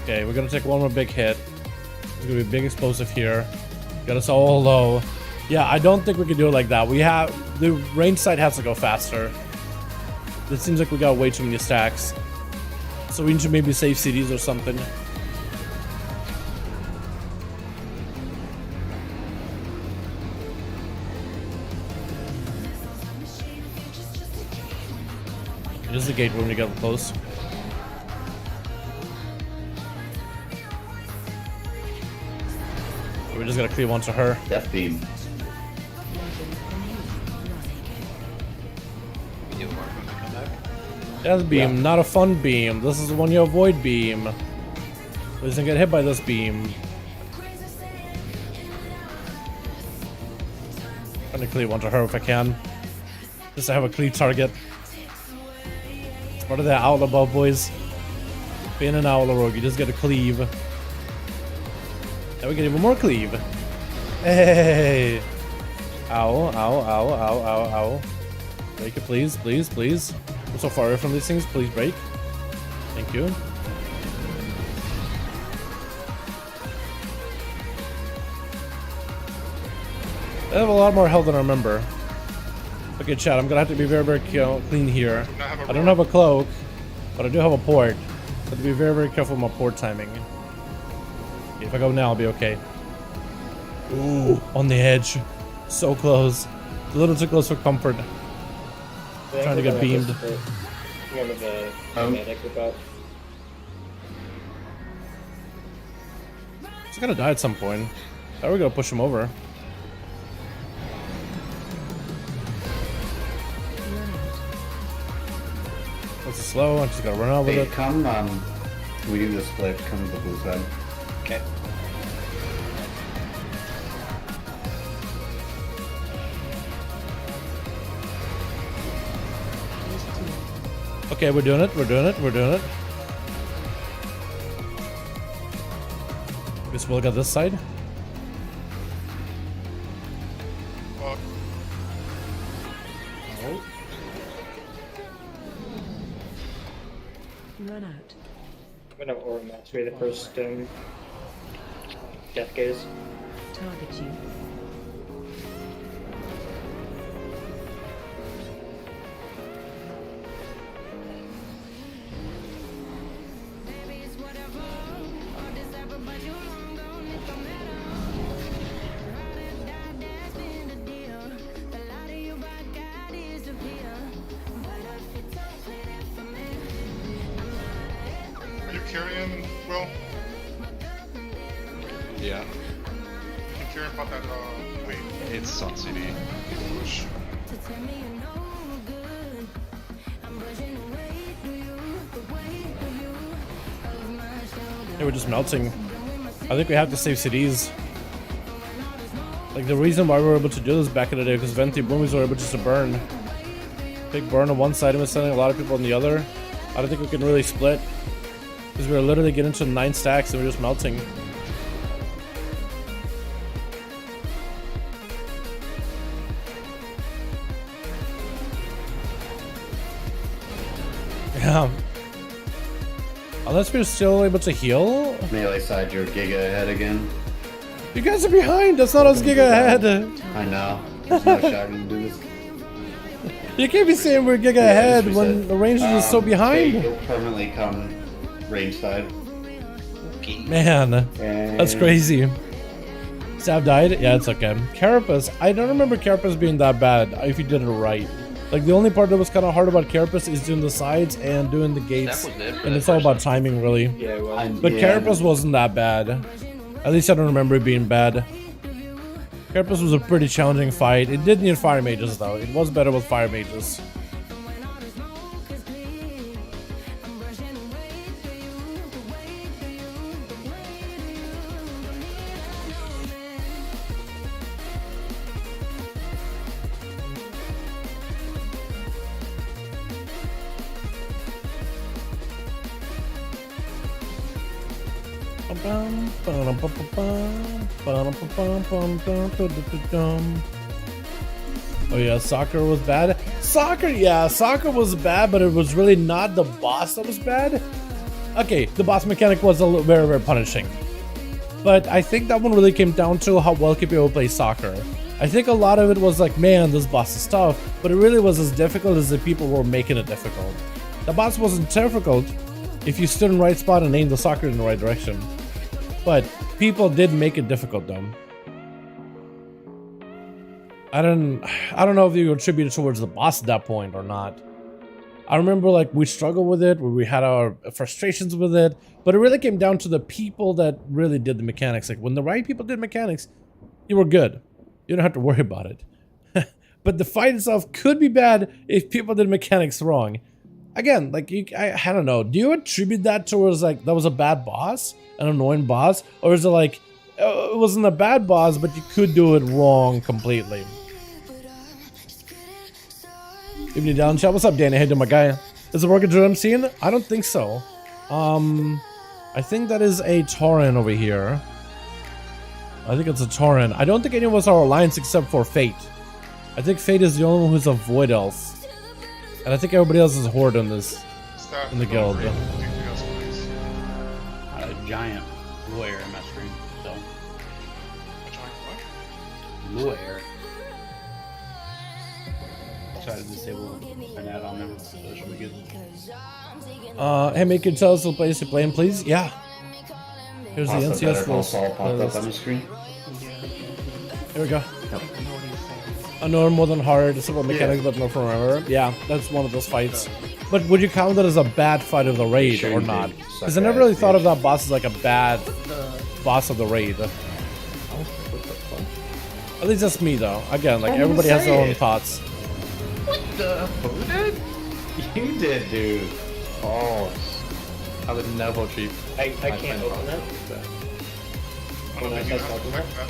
Okay, we're gonna take one more big hit. It's gonna be a big explosive here. Got us all low. Yeah, I don't think we can do it like that. We have the range side has to go faster. It seems like we got way too many stacks. So we need to maybe save CDs or something. Here's the gate when we get close. We just gotta cleave onto her. Death beam. Death beam, not a fun beam. This is the one you avoid beam. Please don't get hit by this beam. I'm gonna cleave onto her if I can. Just to have a cleave target. It's part of the owl above, boys. Being an owl rogue, you just gotta cleave. Now we get even more cleave. Hey! Ow, ow, ow, ow, ow, ow. Break it, please, please, please. I'm so far away from these things, please break. Thank you. I have a lot more health than I remember. Okay, chat, I'm gonna have to be very, very clean here. I don't have a cloak, but I do have a port. I have to be very, very careful with my port timing. If I go now, I'll be okay. Ooh, on the edge. So close. A little too close for comfort. Trying to get beamed. One of the medic about. He's gonna die at some point. How are we gonna push him over? That's slow. I just gotta run out with Hey, it. come, we do the split. Come to the blue side. Okay. Okay, we're doing it. We're doing it. We're doing it. Guess we'll get this side. Run out. I'm gonna aura mastery the first death gaze. Target you. Are you carrying, Will? Yeah, You carrying about that, wait. it's on CD. Push. Yeah, we're just melting. I think we have to save CDs. Like, the reason why we were able to do this back in the day because Venti Boomies were able just to burn. Big burn on one side and was sending a lot of people on the other. I don't think we can really split. Because we were literally getting to 9 stacks and we're just melting. Yeah, Unless we're still able to heal. Melee side, you're giga ahead again. You guys are behind. That's not us giga ahead. I know. There's no shot you can do this. You can't be saying we're giga ahead when the Rangers are so behind. You'll permanently come range side. Man, that's crazy. Sav died? Yeah, it's okay. Carapace, I don't remember Carapace being that bad if you did it right. Like, the only part that was kind of hard about Carapace is doing the sides and doing the gates. And it's all about timing, really. Yeah, it was. But Carapace wasn't that bad. At least I don't remember it being bad. Carapace was a pretty challenging fight. It did need fire mages, though. It was better with fire mages. Oh yeah, soccer was bad. Soccer was bad, but it was really not the boss that was bad. Okay, the boss mechanic was very, very punishing. But I think that one really came down to how well people play soccer. I think a lot of it was like, man, this boss is tough, but it really was as difficult as the people were making it difficult. The boss wasn't difficult if you stood in the right spot and aimed the soccer in the right direction. But people did make it difficult though. I don't know if you attribute it towards the boss at that point or not. I remember like we struggled with it, we had our frustrations with it, but it really came down to the people that really did the mechanics. Like when the right people did mechanics, you were good. You don't have to worry about it. But the fight itself could be bad if people did mechanics wrong. Again, like I don't know. Do you attribute that towards like that was a bad boss, an annoying boss, or is it like it wasn't a bad boss, but you could do it wrong completely? Evening down chat. What's up, Danny? Hey, my guy. Is it working through I'm seeing? I don't think so. I think that is a Tauren over here. I think it's a Tauren. I don't think any of us are alliance except for Fate. I think Fate is the only one who's a Void Elf. And I think everybody else is Horde in this, in the guild. A giant lawyer in my stream, so. A giant what? Lawyer. I'll try to disable an add-on there, so it should be good. Hey, make you tell us the place you're playing, please? Yeah. Here's the Also, NCS Better Call list. Saul popped up on the screen. Here we go. Yep. I know more than hard. It's about mechanics, but not forever. Yeah, that's one of those fights. But would you count that as a bad fight of the raid or not? Because I never really thought of that boss as like a bad boss of the raid. At least that's me, though. Again, like everybody has their own thoughts. What the? Who did? You did, dude. Oh, I would never cheat. I can't open that. I don't think you have to connect that.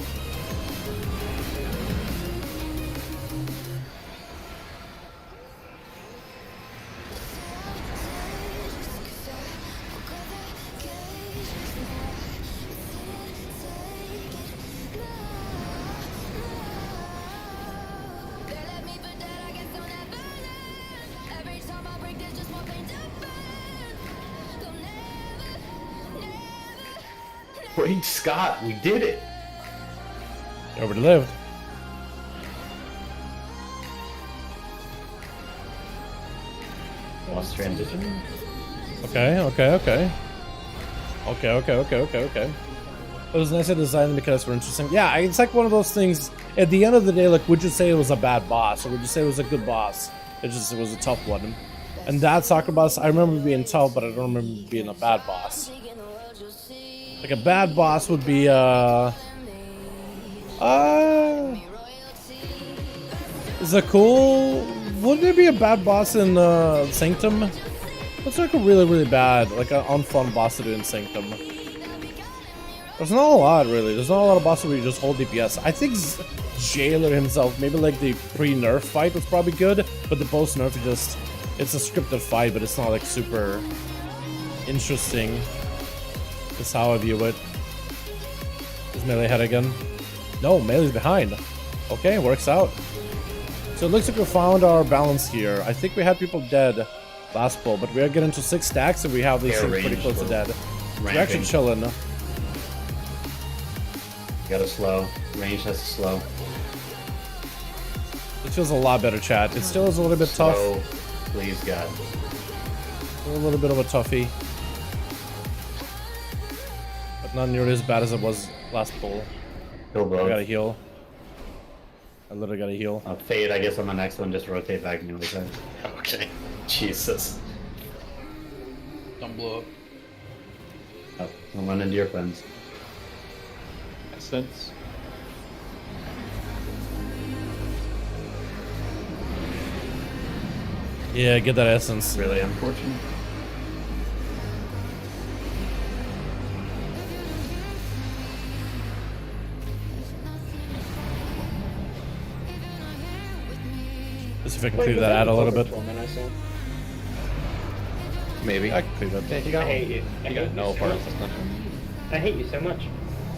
Wait, Scott, we did it. Nobody lived. Lost transition. Okay. It was nice to design the mechanics were interesting. Yeah, it's like one of those things. At the end of the day, like, would you say it was a bad boss, or would you say it was a good boss? It was a tough one. And that soccer boss, I remember being tough, but I don't remember being a bad boss. Like a bad boss would be is it cool? Would there be a bad boss in Sanctum? What's like a really bad, like an unfun boss to do in Sanctum? There's not a lot really. There's not a lot of bosses where you just hold DPS. I think Jailer himself, maybe like the pre-nerf fight was probably good, but the post-nerf it's a scripted fight, but it's not like super interesting. That's how I view it. Is Melee ahead again? No, Melee's behind. Okay, works out. So it looks like we found our balance here. I think we had people dead. last pull, but we are getting to 6 stacks and we have these Yeah, things pretty range close to for dead. We're actually ramping. chilling. Gotta slow. Range has to slow. It feels a lot better, chat. It still is a little bit tough. Slow, please God. A little bit of a toughie. But not nearly as bad as it was last pull. Kill I both. gotta heal. I literally gotta heal. Fade, I guess on the next one, just rotate back and the other side. Okay. Jesus. Don't blow up. Oh, I'm running to your friends. Essence. Yeah, get that essence. Really unfortunate. Just if I can clear that out a little bit. Maybe. I can clear that. I hate you. I You hate got you no so parts. much. I hate you so much.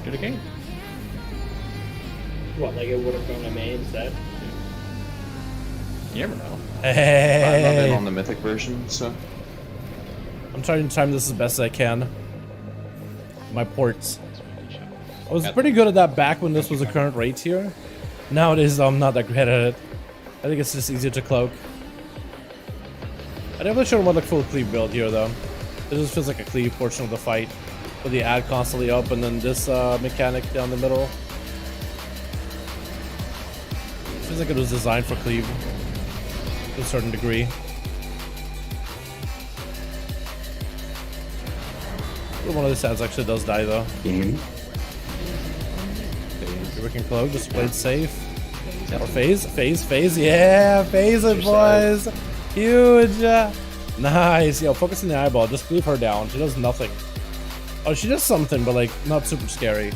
Do the king. What, like it would have gone to me instead? You never know. I'm not in Hey, on the mythic version, so I'm trying to time this as best as I can. My ports. I was pretty good at that back when this was a current rate here. Nowadays, I'm not that great at it. I think it's just easier to cloak. I definitely shouldn't want a full cleave build here, though. It just feels like a cleave portion of the fight. With the ad constantly up and then this mechanic down the middle. Feels like it was designed for cleave. To a certain degree. One of the ads actually does die, though. Game. We can cloak, just play it safe. Or phase, yeah, phase it, boys. Huge. Nice. Yo, focus on the eyeball. Just leave her down. She does nothing. Oh, she does something, but like not super scary.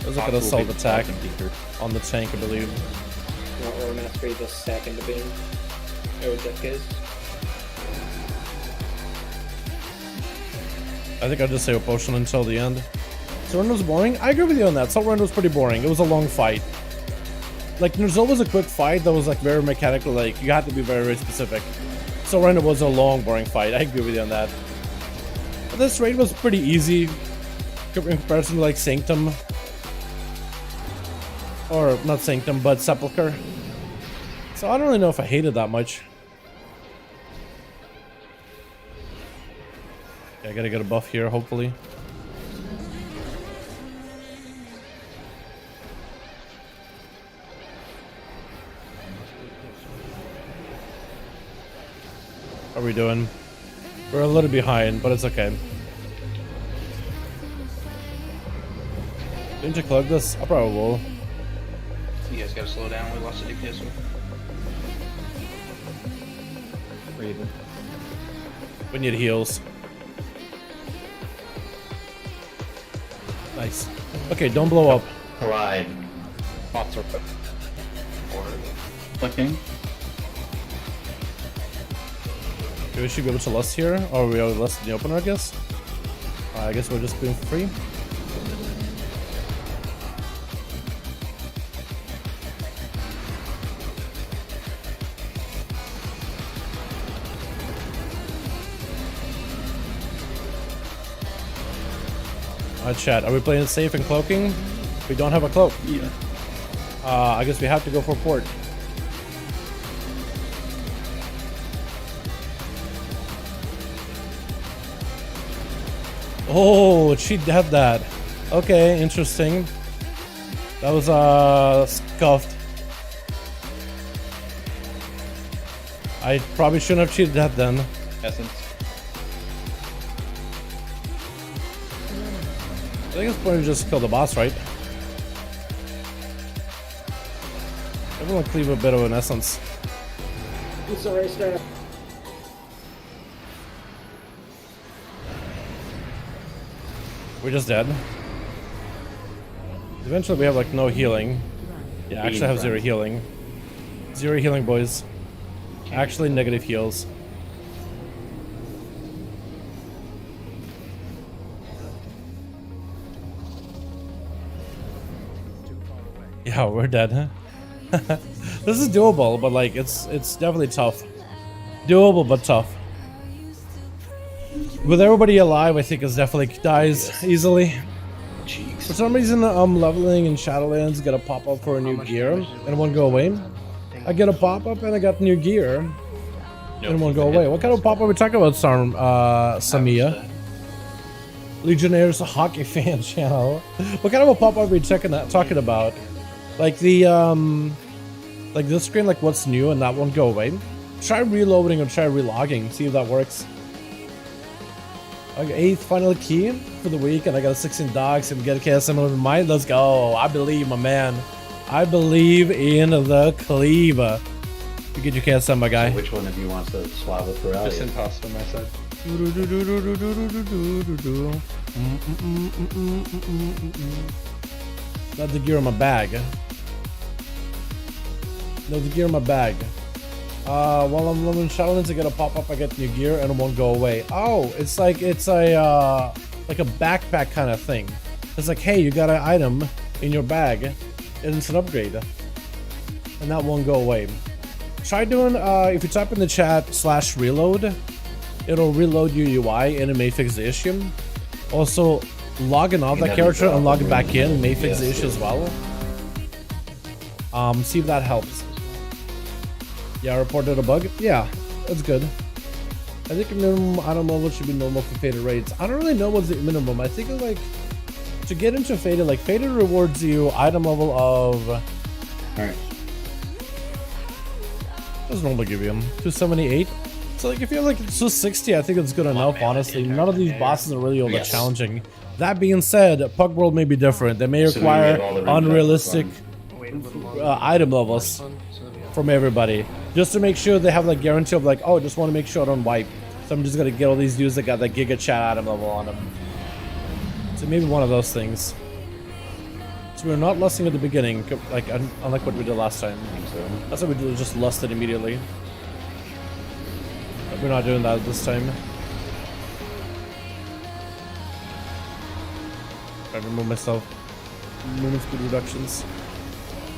There's like an assault attack on the tank, I believe. Not or mastery the second beam. Oh, that is. I think I'll just save a potion until the end. Surrender was boring? I agree with you on that. Surrender was pretty boring. It was a long fight. Like, there's always a quick fight that was like very mechanical, like you had to be very, very specific. Surrender was a long, boring fight. I agree with you on that. But this raid was pretty easy in comparison to like SANCTUM. Or not SANCTUM, but Sepulchre. So I don't really know if I hated that much. I gotta get a buff here, hopefully. How are we doing? We're a little behind, but it's okay. Didn't you clog this? I probably will. You guys gotta slow down. We lost the DPS. Raven. We need heals. Nice. Okay, don't blow up. Collide. Bots are Clicking. Okay, we should be able to lust here, or we are lust in the opener, I guess. I guess we're just doing free. Alright, chat. Are we playing it safe and cloaking? We don't have a cloak. Yeah. I guess we have to go for port. Oh, she had that. Okay, interesting. That was scuffed. I probably shouldn't have cheated that then. essence. I think it's point to just kill the boss, right? Everyone cleave a bit of an essence. Sorry, sir. We're just dead. Eventually we have like no healing. Yeah, actually I have zero healing. Zero healing, boys. Actually negative heals. Yeah, we're dead, huh? This is doable, but like it's definitely tough. Doable, but tough. With everybody alive, I think it definitely dies easily. For some reason, I'm leveling in Shadowlands, get a pop-up for a new gear, and it won't go away. I get a pop-up and I got new gear, and it won't go away. What kind of pop-up are we talking about, Samia? Legionnaires Hockey Fan Channel. What kind of a pop-up are we talking about? Like the, like this screen, like what's new, and that won't go away? Try reloading or try relogging, see if that works. I got 8th final key for the week, and I got a 16 dogs and get a KSM over mine. Let's go. I believe, my man. I believe in the cleaver. You get your KSM, my guy. So which one of you wants to swap with Ferrari? Just imposter, my side. Not the gear in my bag. No, the gear in my bag. While I'm living in Shadowlands, I get a pop-up, I get new gear, and it won't go away. Oh, it's a backpack kind of thing. It's like, hey, you got an item in your bag, and it's an upgrade. And that won't go away. Try doing, if you type in the chat /reload, it'll reload your UI, and it may fix the issue. Also, logging off that character and logging back in may fix the issue as well. See if that helps. Yeah, I reported a bug. Yeah, that's good. I think minimum item level should be normal for faded raids. I don't really know what's the minimum. I think like to get into faded, like faded rewards you item level of. All right. What does normally give you? 278. So like if you're like 260, I think it's good enough. Honestly, none of these bosses are really all that challenging. That being said, Pug World may be different. They may require unrealistic item levels from everybody, just to make sure they have like guarantee of like, oh, just want to make sure I don't wipe, so I'm just gonna get all these dudes that got that Giga Chat item level on them. So maybe one of those things. So we're not lusting at the beginning, like unlike what we did last time. That's what we did, just lusted immediately. But we're not doing that this time. I remove myself. Movement speed reductions,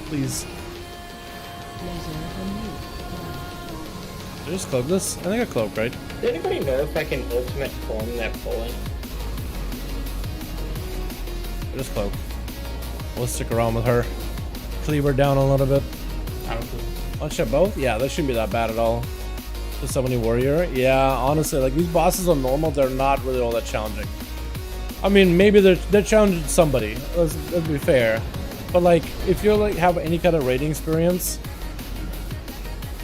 please. Did I just cloak this? I think I cloaked, right? Does anybody know if I can ultimate form that pulling? I just cloak. We'll stick around with her. Cleaver down a little bit. I'll check both? Yeah, that shouldn't be that bad at all. The Summoning Warrior? Yeah, honestly, like these bosses on normal, they're not really all that challenging. I mean, maybe they're challenging somebody. Let's be fair. But like, if you like have any kind of raiding experience,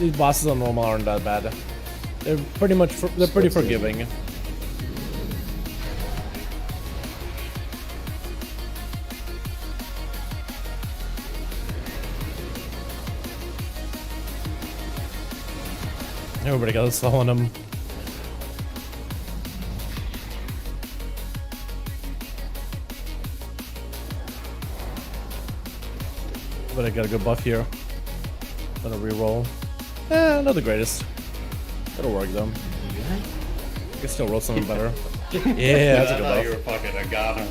these bosses on normal aren't that bad. They're pretty much they're pretty forgiving. Everybody got slow on them. But I got a good buff here. Gonna reroll. Not the greatest. It'll work though. I can still roll something better. Yeah, that's a good buff. You were fucking a goner.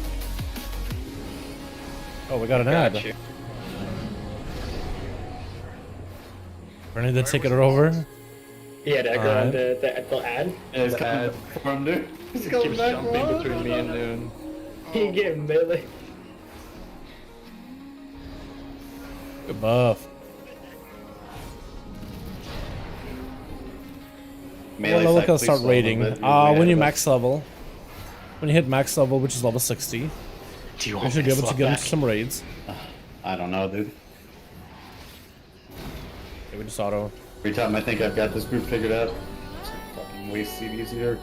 Oh, we got an ad. Ready to take it over? Yeah, did I go on the ad? Yeah, it's coming from dude. He's keeps jumping between me and Noon. He get melee. Good buff. What level can I start raiding? When you max level. When you hit max level, which is level 60. Do you you should be able to get into some raids. I don't know, dude. Okay, we just auto. Every time I think I've got this group figured out, fucking waste CDs here.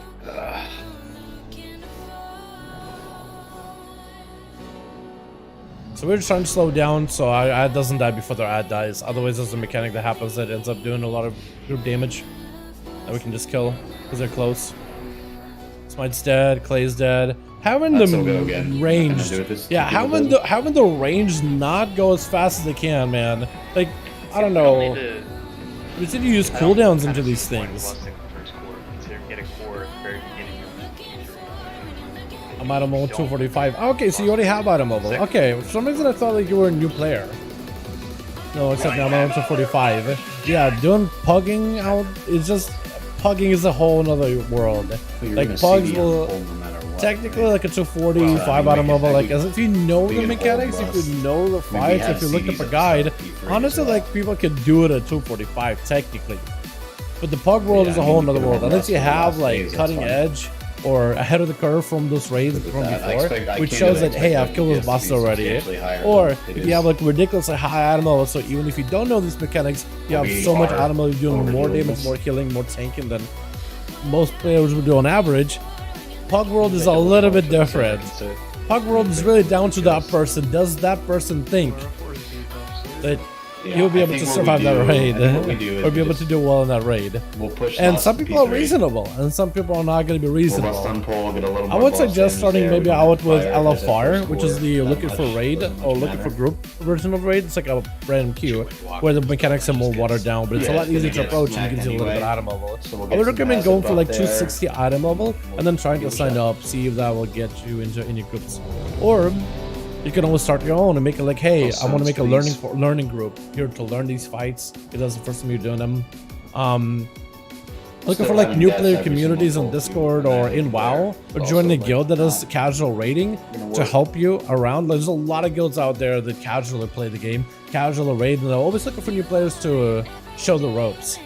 So we're just trying to slow down so our ad doesn't die before their ad dies. Otherwise, there's a mechanic that happens that ends up doing a lot of group damage that we can just kill because they're close. Smite's dead, Clay's dead. Having the range, yeah, having the range not go as fast as they can, man. Like, I don't know. We need to use cooldowns into these things. I'm item level 245. Okay, so you already have item level. Okay, for some reason I thought like you were a new player. No, except now I'm item 245. Yeah, doing pugging out is just pugging is a whole nother world. You're Like gonna pugs see me on will hold no matter what, technically right? like it's a 45 Well, I item mean, level. we like can- as if you know we the can mechanics, hold if bus. you know the I mean, we fights, have if you look up CDs a and guide, stuff, E3 honestly as well. like people could do it at 245 technically. But the pug world Yeah, is a I whole mean, nother you can world. hold Unless you bus for the have last like days, that's cutting fine. edge or ahead of the curve from those raids from I before, expect- I which can't shows really that hey, expect I've killed this FPS boss to be already. substantially higher Or than it if is. you have like ridiculously high item level, so even if you don't know these mechanics, you have We so much are item level, you're doing more overdoing damage, this. more healing, more tanking than most players would do on average. Pug world is a little bit different. Pug world is really down to that person. Does that person think that you'll be I able think to what survive we that do- raid, I think what we do is or be we able just- to do well in that raid? We'll push And lots some to people are P3. reasonable, and some people are not going to be We'll reasonable. rest on pull, get a little I more would boss suggest damage starting there, maybe we out can with fire LFR, that which is the score looking that for much, raid doesn't or much looking for matter. group version of raid. It's like a random queue where the mechanics are more watered down, but it's a Yeah, lot it's gonna easier to get approach and smacked gives you a little bit anyway. item level. So we'll I get would some recommend passive going for up like there. 260 item level and then trying to give it a sign shot. up, see if that will get you into any groups. Or you can always start your own and make it like, hey, I want to make a learning group here to learn these fights. If that's the first time you're doing them. Looking for like new player communities on Discord or in WoW, or joining a guild that does casual raiding to help you around. There's a lot of guilds out there that casually play the game, casual raid, and they're always looking for new players to show the ropes.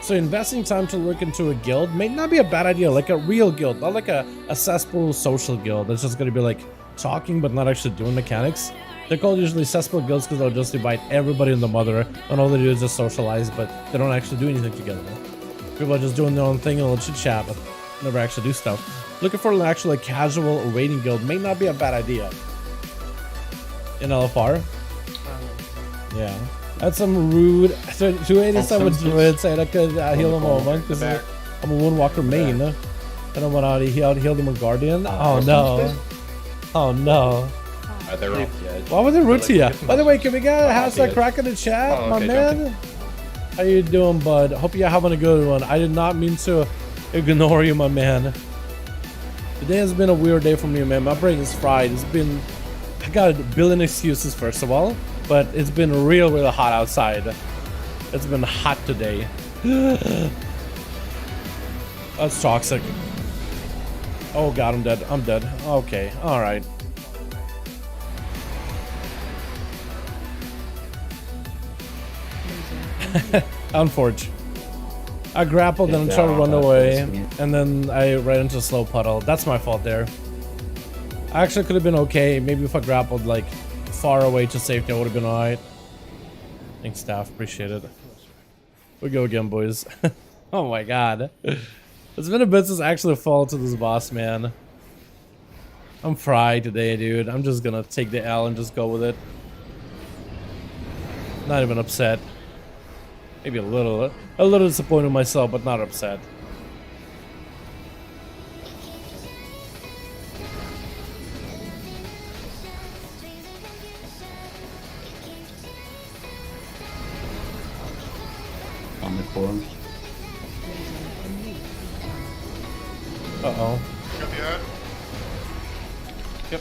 So investing time to look into a guild may not be a bad idea, like a real guild, not like a cesspool social guild that's just going to be like talking but not actually doing mechanics. They're called usually cesspool guilds because they'll just invite everybody in the mother, and all they do is just socialize, but they don't actually do anything together. People are just doing their own thing and they'll chit chat, but never actually do stuff. Looking for an actual like, casual raiding guild may not be a bad idea. In LFR. Yeah. That's some rude 287 druid saying I could heal him all monk because I'm a Moonwalker main. I don't want to heal him a guardian. Oh no. Oh no. They're off the edge. Why was it rude to you? By the way, can we get a hashtag crack in the chat, Oh, my okay, man? How you doing, bud? Hope you're having a good one. I did not mean to ignore you, my man. Today has been a weird day for me, man. My brain is fried. I got a billion excuses, first of all, but it's been real hot outside. It's been hot today. That's toxic. Oh god, I'm dead. I'm dead. Okay, alright. Unforge. I grappled and tried to run away, and then I ran into a slow puddle. That's my fault there. I actually could have been okay. Maybe if I grappled like far away to safety, I would have been alright. Thanks, staff. Appreciate it. We go again, boys. Oh my god. It's been a bit since I actually fall to this boss, man. I'm fried today, dude. I'm just gonna take the L and just go with it. Not even upset. Maybe a little disappointed in myself, but not upset. On the forums. Uh-oh. Got the ad? Yep.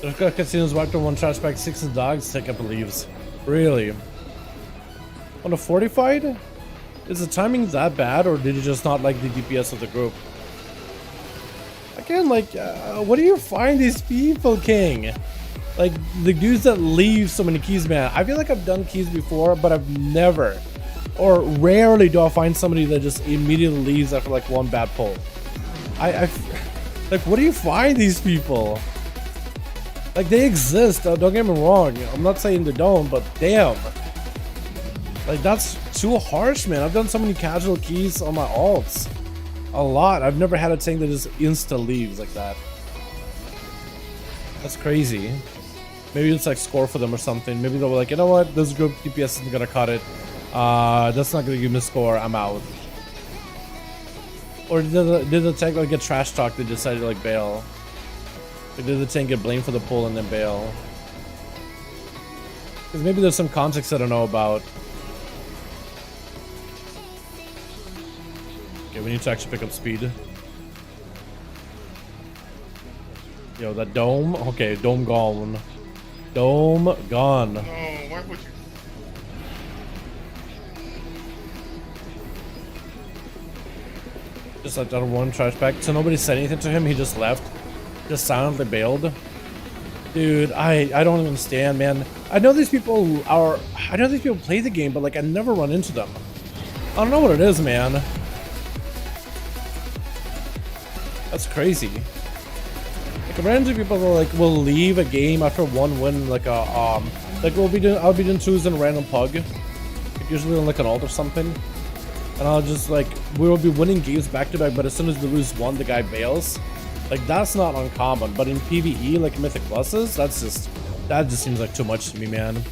There's casinos wiped on one trash bag, 6 and dogs, take up and leaves. Really? On a fortified? Is the timing that bad, or did you just not like the DPS of the group? Again, like, what do you find these people, King? Like, the dudes that leave so many keys, man. I feel like I've done keys before, but I've never, or rarely do I find somebody that just immediately leaves after, like, one bad pull. Like, what do you find these people? Like, they exist, don't get me wrong. I'm not saying they don't, but damn. Like, that's too harsh, man. I've done so many casual keys on my alts. A lot. I've never had a tank that just insta leaves like that. That's crazy. Maybe it's like score for them or something. Maybe they'll be like, you know what? This group DPS isn't gonna cut it. That's not gonna give me a score. I'm out. Or did the tank like get trash talked? They decided to like bail. Or did the tank get blamed for the pull and then bail? Because maybe there's some context I don't know about. Okay, we need to actually pick up speed. Yo, that dome? Okay, dome gone. Dome gone. No, why would you? Just let that one trash bag. So nobody said anything to him. He just left. Just silently bailed. Dude, I don't understand, man. I know these people play the game, but like I never run into them. I don't know what it is, man. That's crazy. Like random people will leave a game after one win, like a like I'll be doing twos in a random pug, like usually on like an alt or something, and I'll just like we will be winning games back to back, but as soon as we lose one, the guy bails. Like that's not uncommon, but in PvE, like Mythic Pluses, that just seems like too much to me, man.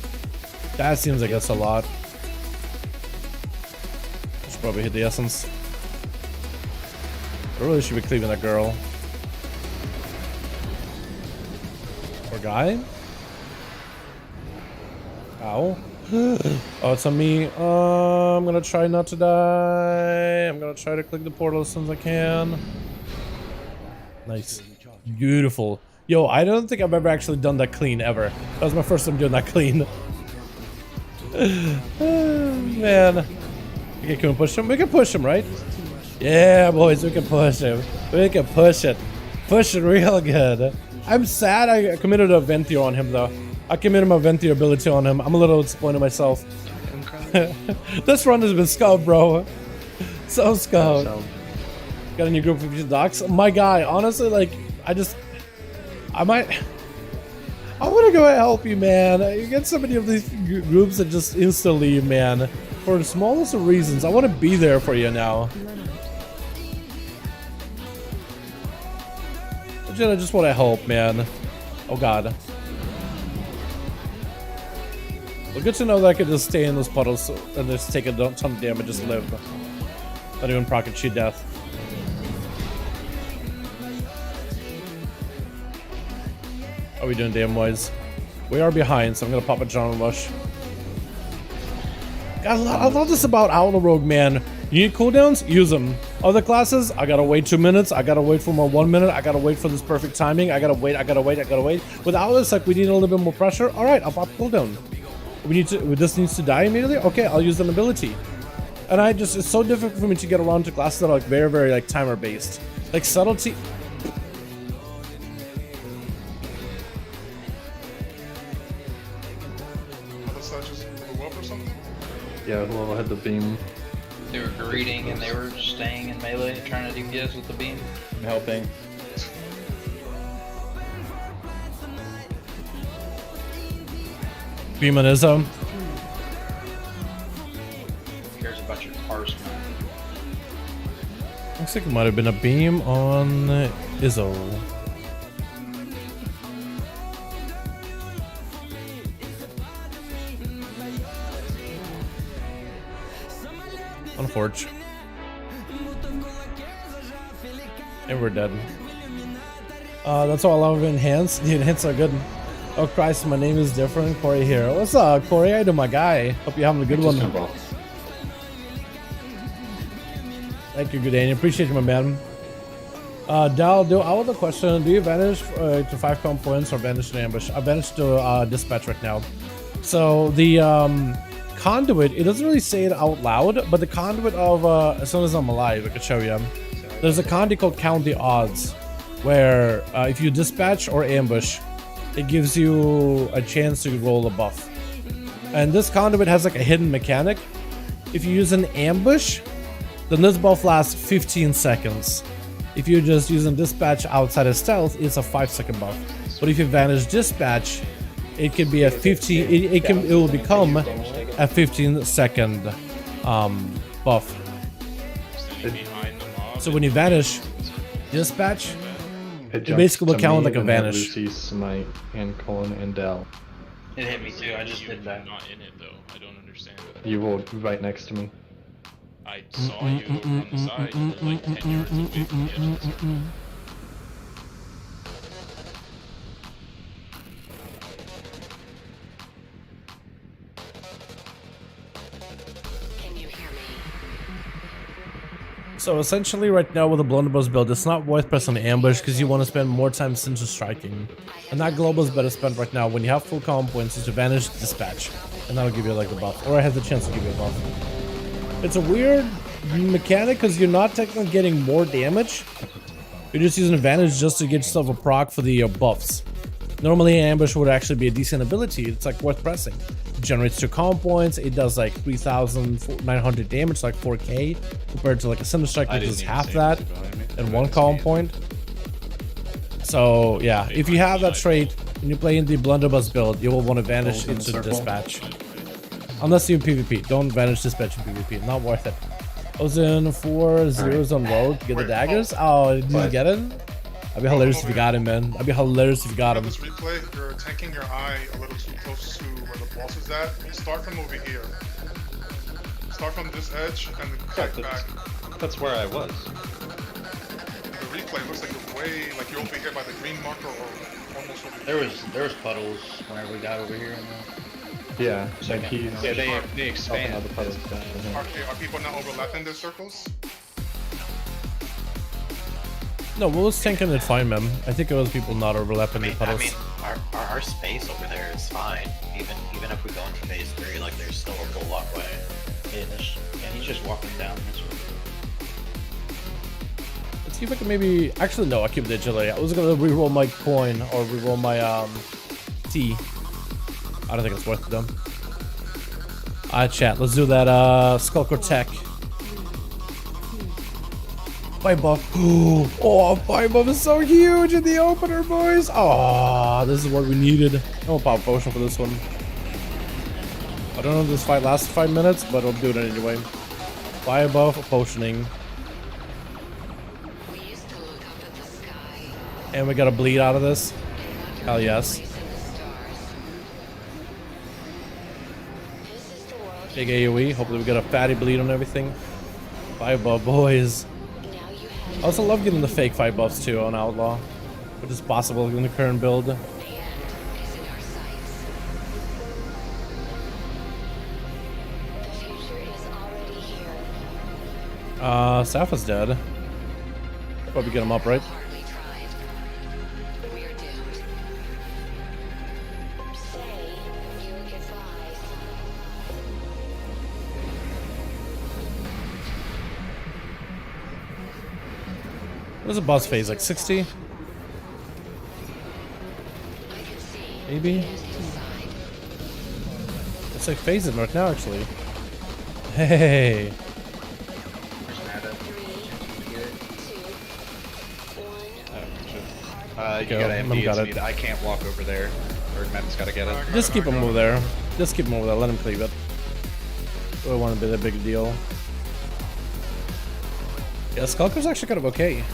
That seems like that's a lot. I should probably hit the essence. I really should be cleaving that girl. Or guy? Ow. Oh, it's on me. I'm gonna try not to die. I'm gonna try to click the portal as soon as I can. Nice. Beautiful. Yo, I don't think I've ever actually done that clean ever. That was my first time doing that clean. Man. Okay, can we push him? We can push him, right? Yeah, boys, we can push him. We can push it. Push it real good. I'm sad I committed a Venthyr on him, though. I committed my Venthyr ability on him. I'm a little disappointed in myself. This run has been scuffed, bro. So scuffed. Got a new group of docs. My guy, honestly, like, I want to go help you, man. You get so many of these groups that just insta leave, man. For the smallest of reasons. I want to be there for you now. I just want to help, man. Oh, God. Well, good to know that I could just stay in those puddles and just take a ton of damage, just live. Not even proc and cheat death. How are we doing damage-wise? We are behind, so I'm gonna pop a John Rush. God, I love this about Outlaw Rogue, man. You need cooldowns? Use them. Other classes, I gotta wait 2 minutes. I gotta wait for my 1 minute. I gotta wait for this perfect timing. I gotta wait. With Outlaws, like we need a little bit more pressure. All right, I'll pop cooldown. This needs to die immediately. Okay, I'll use an ability. And it's so difficult for me to get around to classes that are like very, very like timer based. Like subtlety. Yeah, whoever had the beam. They were greeting and they were staying in melee, trying to DPS with the beam. I'm helping. Beam on Izzo. Who cares about your parse, man? Looks like it might have been a beam on Izzo. On Forge. And we're dead. That's all I love enhance. The enhance are good. Oh Christ, my name is different. Corey here. What's up, Corey? How you doing, my guy? Hope you're having a good one. Thank you, good day. Appreciate you, my man. Dal, I have a question. Do you vanish to 5 comp points or vanish to ambush? I vanish to dispatch right now. So the conduit, it doesn't really say it out loud, but the conduit of as soon as I'm alive, I could show you. There's a conduit called Count the Odds, where if you dispatch or ambush, it gives you a chance to roll a buff. And this conduit has like a hidden mechanic. If you use an ambush, then this buff lasts 15 seconds. If you're just using dispatch outside of stealth, it's a 5-second buff. But if you vanish dispatch, it can be a 15. It will become a 15-second buff. So when you vanish dispatch, it basically will count like a vanish. Lucy, Smite, and Colin, and Dal. It hit me too, I just did that. Not in it though, I don't understand. You were right next to me. I saw you on the side, you were like 10 yards away from the edge of the circle. So essentially right now with the blunderbuss build, it's not worth pressing ambush because you want to spend more time sensor striking. And that global is better spent right now when you have full comm points to vanish dispatch. And that'll give you like a buff. Or it has the chance to give you a buff. It's a weird mechanic because you're not technically getting more damage. You're just using advantage just to get yourself a proc for the buffs. Normally ambush would actually be a decent ability. It's like worth pressing. It generates 2 comm points. It does like 3,900 damage, like 4k, compared to like a Cinder Strike that does half that and 1 comm point. So yeah, if you have that trait and you play in the blunderbuss build, you will want to vanish into dispatch. Unless you PvP, don't vanish dispatch in PvP. Not worth it. I was in 4 zeros on road to get the daggers. Oh, did you get it? That'd be hilarious if you got him, man. That'd be hilarious if you got him. This replay, you're tanking your eye a little too close to where the boss is at. Start from over here. Start from this edge and then cut back. That's where I was. The replay looks like you're way, like you're over here by the green marker or almost over here. There was puddles whenever we got over here. Yeah. Yeah, they expand. Are people not overlapping their circles? No, we was tanking it fine, man. I think it was people not overlapping the puddles. I mean, our space over there is fine. Even if we go into phase 3, like there's still a full walkway. And he's just walking down this way. Let's see if I can maybe... Actually, no, I keep the agility. I was gonna reroll my coin or reroll my T. I don't think it's worth it though. Alright, chat. Let's do that Skulker Tech. Fight buff. Oh, fight buff is so huge in the opener, boys. Oh, this is what we needed. I'm gonna pop a potion for this one. I don't know if this fight lasts 5 minutes, but I'll do it anyway. Fire buff, potioning. And we got a bleed out of this. Hell yes. Big AoE. Hopefully we get a fatty bleed on everything. Fire buff, boys. I also love getting the fake fight buffs too on Outlaw, which is possible in the current build. Saf is dead. Probably get him up, right? What's the boss phase, like 60? Maybe? It's like phasing right now, actually. Hey! You gotta MD, I can't walk over there. Or Matt's gotta get it. Just keep him over there. Just keep him over there. Let him cleave it. I don't want to be that big a deal. Yeah, Skulker's actually kind of okay.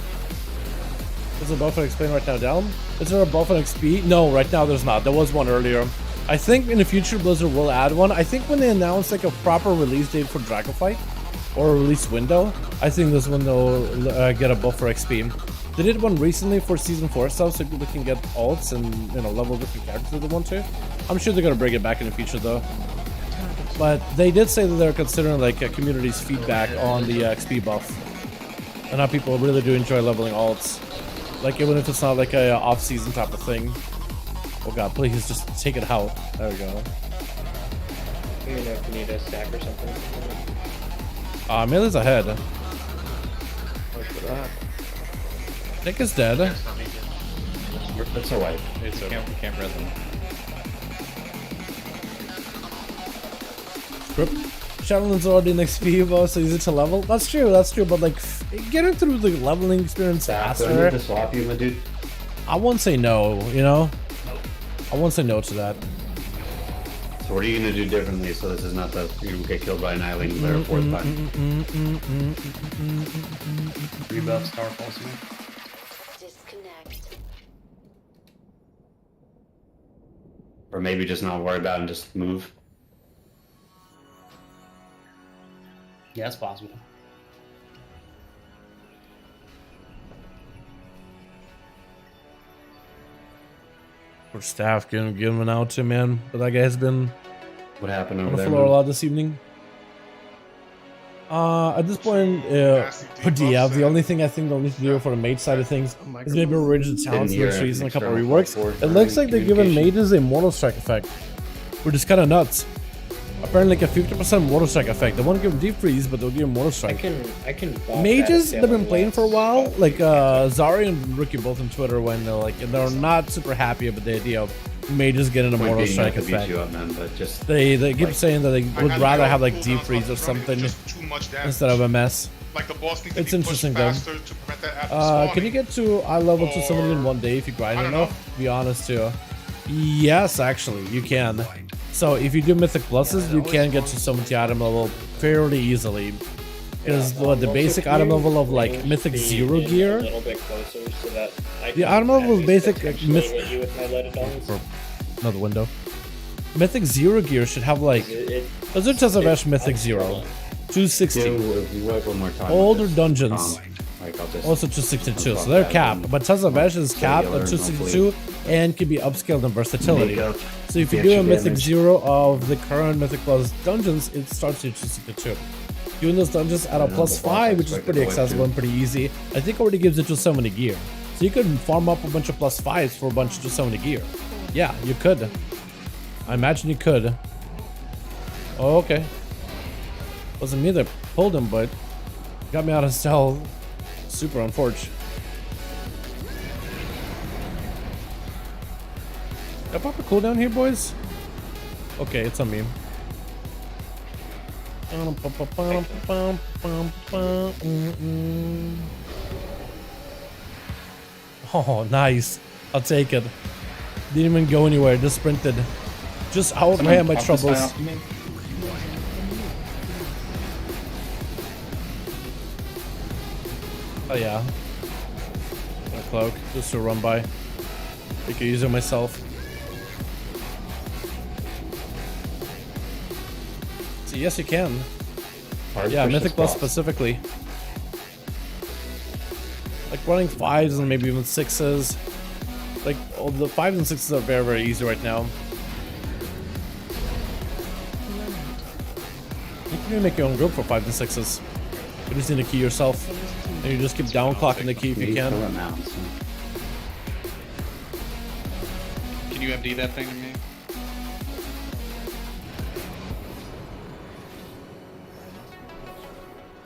Is there a buff on XP right now down? Is there a buff on XP? No, right now there's not. There was one earlier. I think in the future Blizzard will add one. I think when they announce like a proper release date for Dragonflight or a release window, I think this one they'll get a buff for XP. They did one recently for Season 4 stuff so people can get alts and, you know, level different characters if they want to. I'm sure they're gonna bring it back in the future though. But they did say that they're considering like a community's feedback on the XP buff. And how people really do enjoy leveling alts. Like even if it's not like a off-season type of thing. Oh god, please just take it out. There we go. You know if you need a stack or something. Melee's ahead. Look for that. Nick is dead. It's a wipe. It's okay. We can't res him. Shadowlands already in XP, but so easy to level. That's true, but like getting through the leveling experience faster. Do I need to swap you, my dude? I won't say no, you know? I won't say no to that. So what are you gonna do differently so this is not that you don't get killed by an island player a fourth time? Rebuff Starfall Smith. Or maybe just not worry about it and just move. Yeah, it's possible. Poor staff giving out to man, but that guy's been what happened on over the there floor a lot this evening. At this point, for DF, the only thing I think they'll need to do for the mage side of things is maybe arrange the talents and the trees and a couple of reworks. It looks like they're giving mages a mortal strike effect, which is kind of nuts. Apparently like a 50% mortal strike effect. They won't give them deep freeze, but they'll give them mortal strike. I can Mages, they've been playing for a while. Like Zari and Rookie both on Twitter when they're like, they're not super happy about the idea of mages getting a mortal strike effect. They keep saying that they would rather have like deep freeze or something instead of MS. Like the boss needs It's to be pushed interesting though. faster to prevent that after spawning. Can you get to eye level to someone in one day if you grind enough? To be honest too. Yes, actually, you can. So if you do mythic pluses, you can get to summon to item level fairly easily. Because the basic item level of like mythic 0 gear. A little bit closer so that I The item level of basic mythic you with my lead addons. Another window. Mythic 0 gear should have like Azutas of Ash mythic 0. 260. Older dungeons. Also 262, so they're capped. But Taz of Ash is capped at 262 and can be upscaled in versatility. So if you do a Mythic 0 of the current Mythic Plus dungeons, it starts at 262. Doing those dungeons at a +5, which is pretty accessible and pretty easy, I think already gives it just so many gear. So you could farm up a bunch of +5s for a bunch of just so many gear. Yeah, you could. I imagine you could. Oh, okay. Wasn't me that pulled him, but got me out of cell. Super unfortunate. Did I pop a cooldown here, boys? Okay, it's on me. Oh, nice. I'll take it. Didn't even go anywhere, just sprinted. Just outran my troubles. Oh yeah. A cloak, just to run by. I could use it myself. So yes, you can. Yeah, Mythic Plus specifically. Like running 5s and maybe even 6s. Like, all the 5s and 6s are very, very easy right now. You can even make your own group for 5s and 6s. You just need to key yourself. And you just keep downclocking the key if you can. Can you MD that thing to me?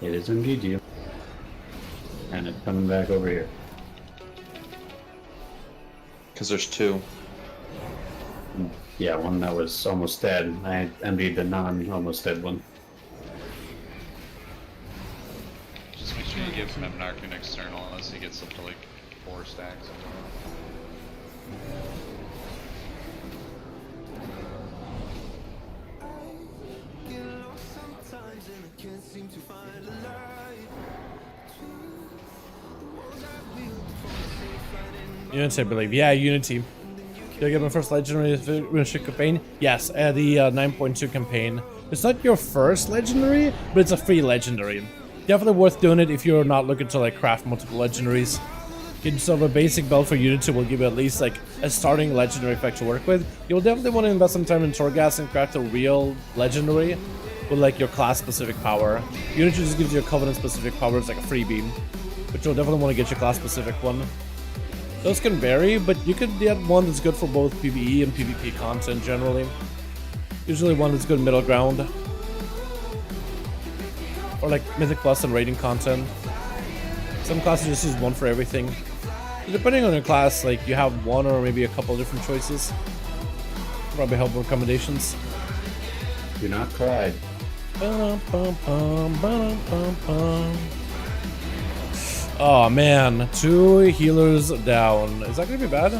It is indeed you. And it's coming back over here. Because there's two. Yeah, one that was almost dead. I envied the non-almost dead one. Just make sure you give Memnarch an external unless he gets up to like 4 stacks. Unity, I believe. Yeah, Unity. Did I get my first legendary campaign? Yes, the 9.2 campaign. It's not your first legendary, but it's a free legendary. Definitely worth doing it if you're not looking to like craft multiple legendaries. Getting yourself a basic build for Unity will give you at least like a starting legendary effect to work with. You'll definitely want to invest some time in Torghast and craft a real legendary with like your class specific power. Unity just gives you a Covenant specific power as like a freebie, but you'll definitely want to get your class specific one. Those can vary, but you could get one that's good for both PvE and PvP content generally. Usually one that's good middle ground. Or like Mythic Plus and raiding content. Some classes just use one for everything. Depending on your class, like you have one or maybe a couple different choices. Probably helpful recommendations. Do not cry. Oh man, 2 healers down. Is that gonna be bad?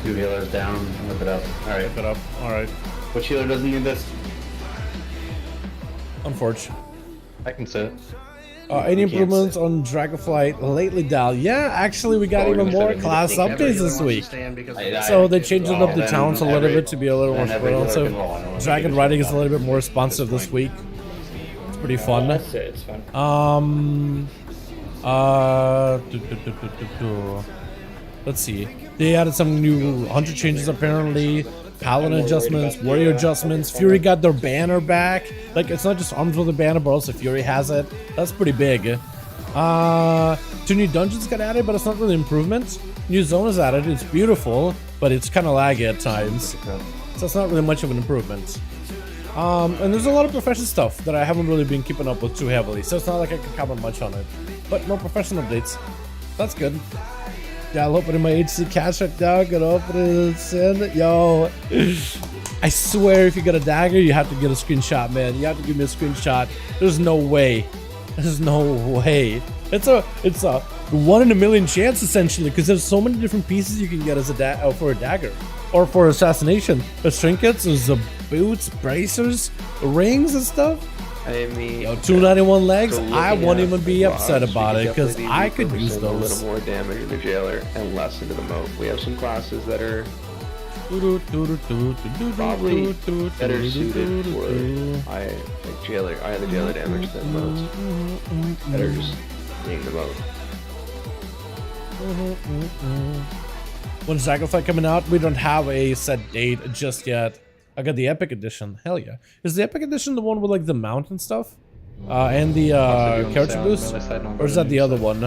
2 healers down, whip it up. Alright. Whip it up, alright. Which healer doesn't need this? Unfortunate. I can sit. Any improvements on Dragonflight lately, Dal? Yeah, actually we got even more class updates this week. So they changed up the talents a little bit to be a little more responsive. Dragon riding is a little bit more responsive this week. It's pretty fun. It's fun. Let's see. They added some new hunter changes apparently. Paladin I'm more worried adjustments, about the, warrior adjustments. other Fury format. got their banner back. Like, it's not just arms with a banner, but also Fury has it. That's pretty big. 2 new dungeons got added, but it's not really improvements. New zone is added. It's beautiful, but it's kind of laggy at times. So it's not really much of an improvement. And there's a lot of profession stuff that I haven't really been keeping up with too heavily, so it's not like I can comment much on it. But more professional updates. That's good. Yeah, I'll open in my HC cash right now. Gonna open it in. Yo, I swear if you get a dagger, you have to get a screenshot, man. You have to give me a screenshot. There's no way. There's no way. It's a 1 in a million chance essentially, because there's so many different pieces you can get as a for a dagger or for assassination. There's trinkets, there's boots, bracers, rings and stuff. I mean, Yo, 291 legs. so I looking won't at even be the upset logs, about we it could because definitely I be could use repurposing those. a little more damage in the jailer and less into the moat. We have some classes that are probably better suited for like jailer, either jailer damage than moats. Better just being the moat. When's Sacrifice coming out? We don't have a set date just yet. I got the Epic Edition. Hell yeah. Is the Epic Edition the one with like the mount and stuff? And the character boost? Or is that the other one?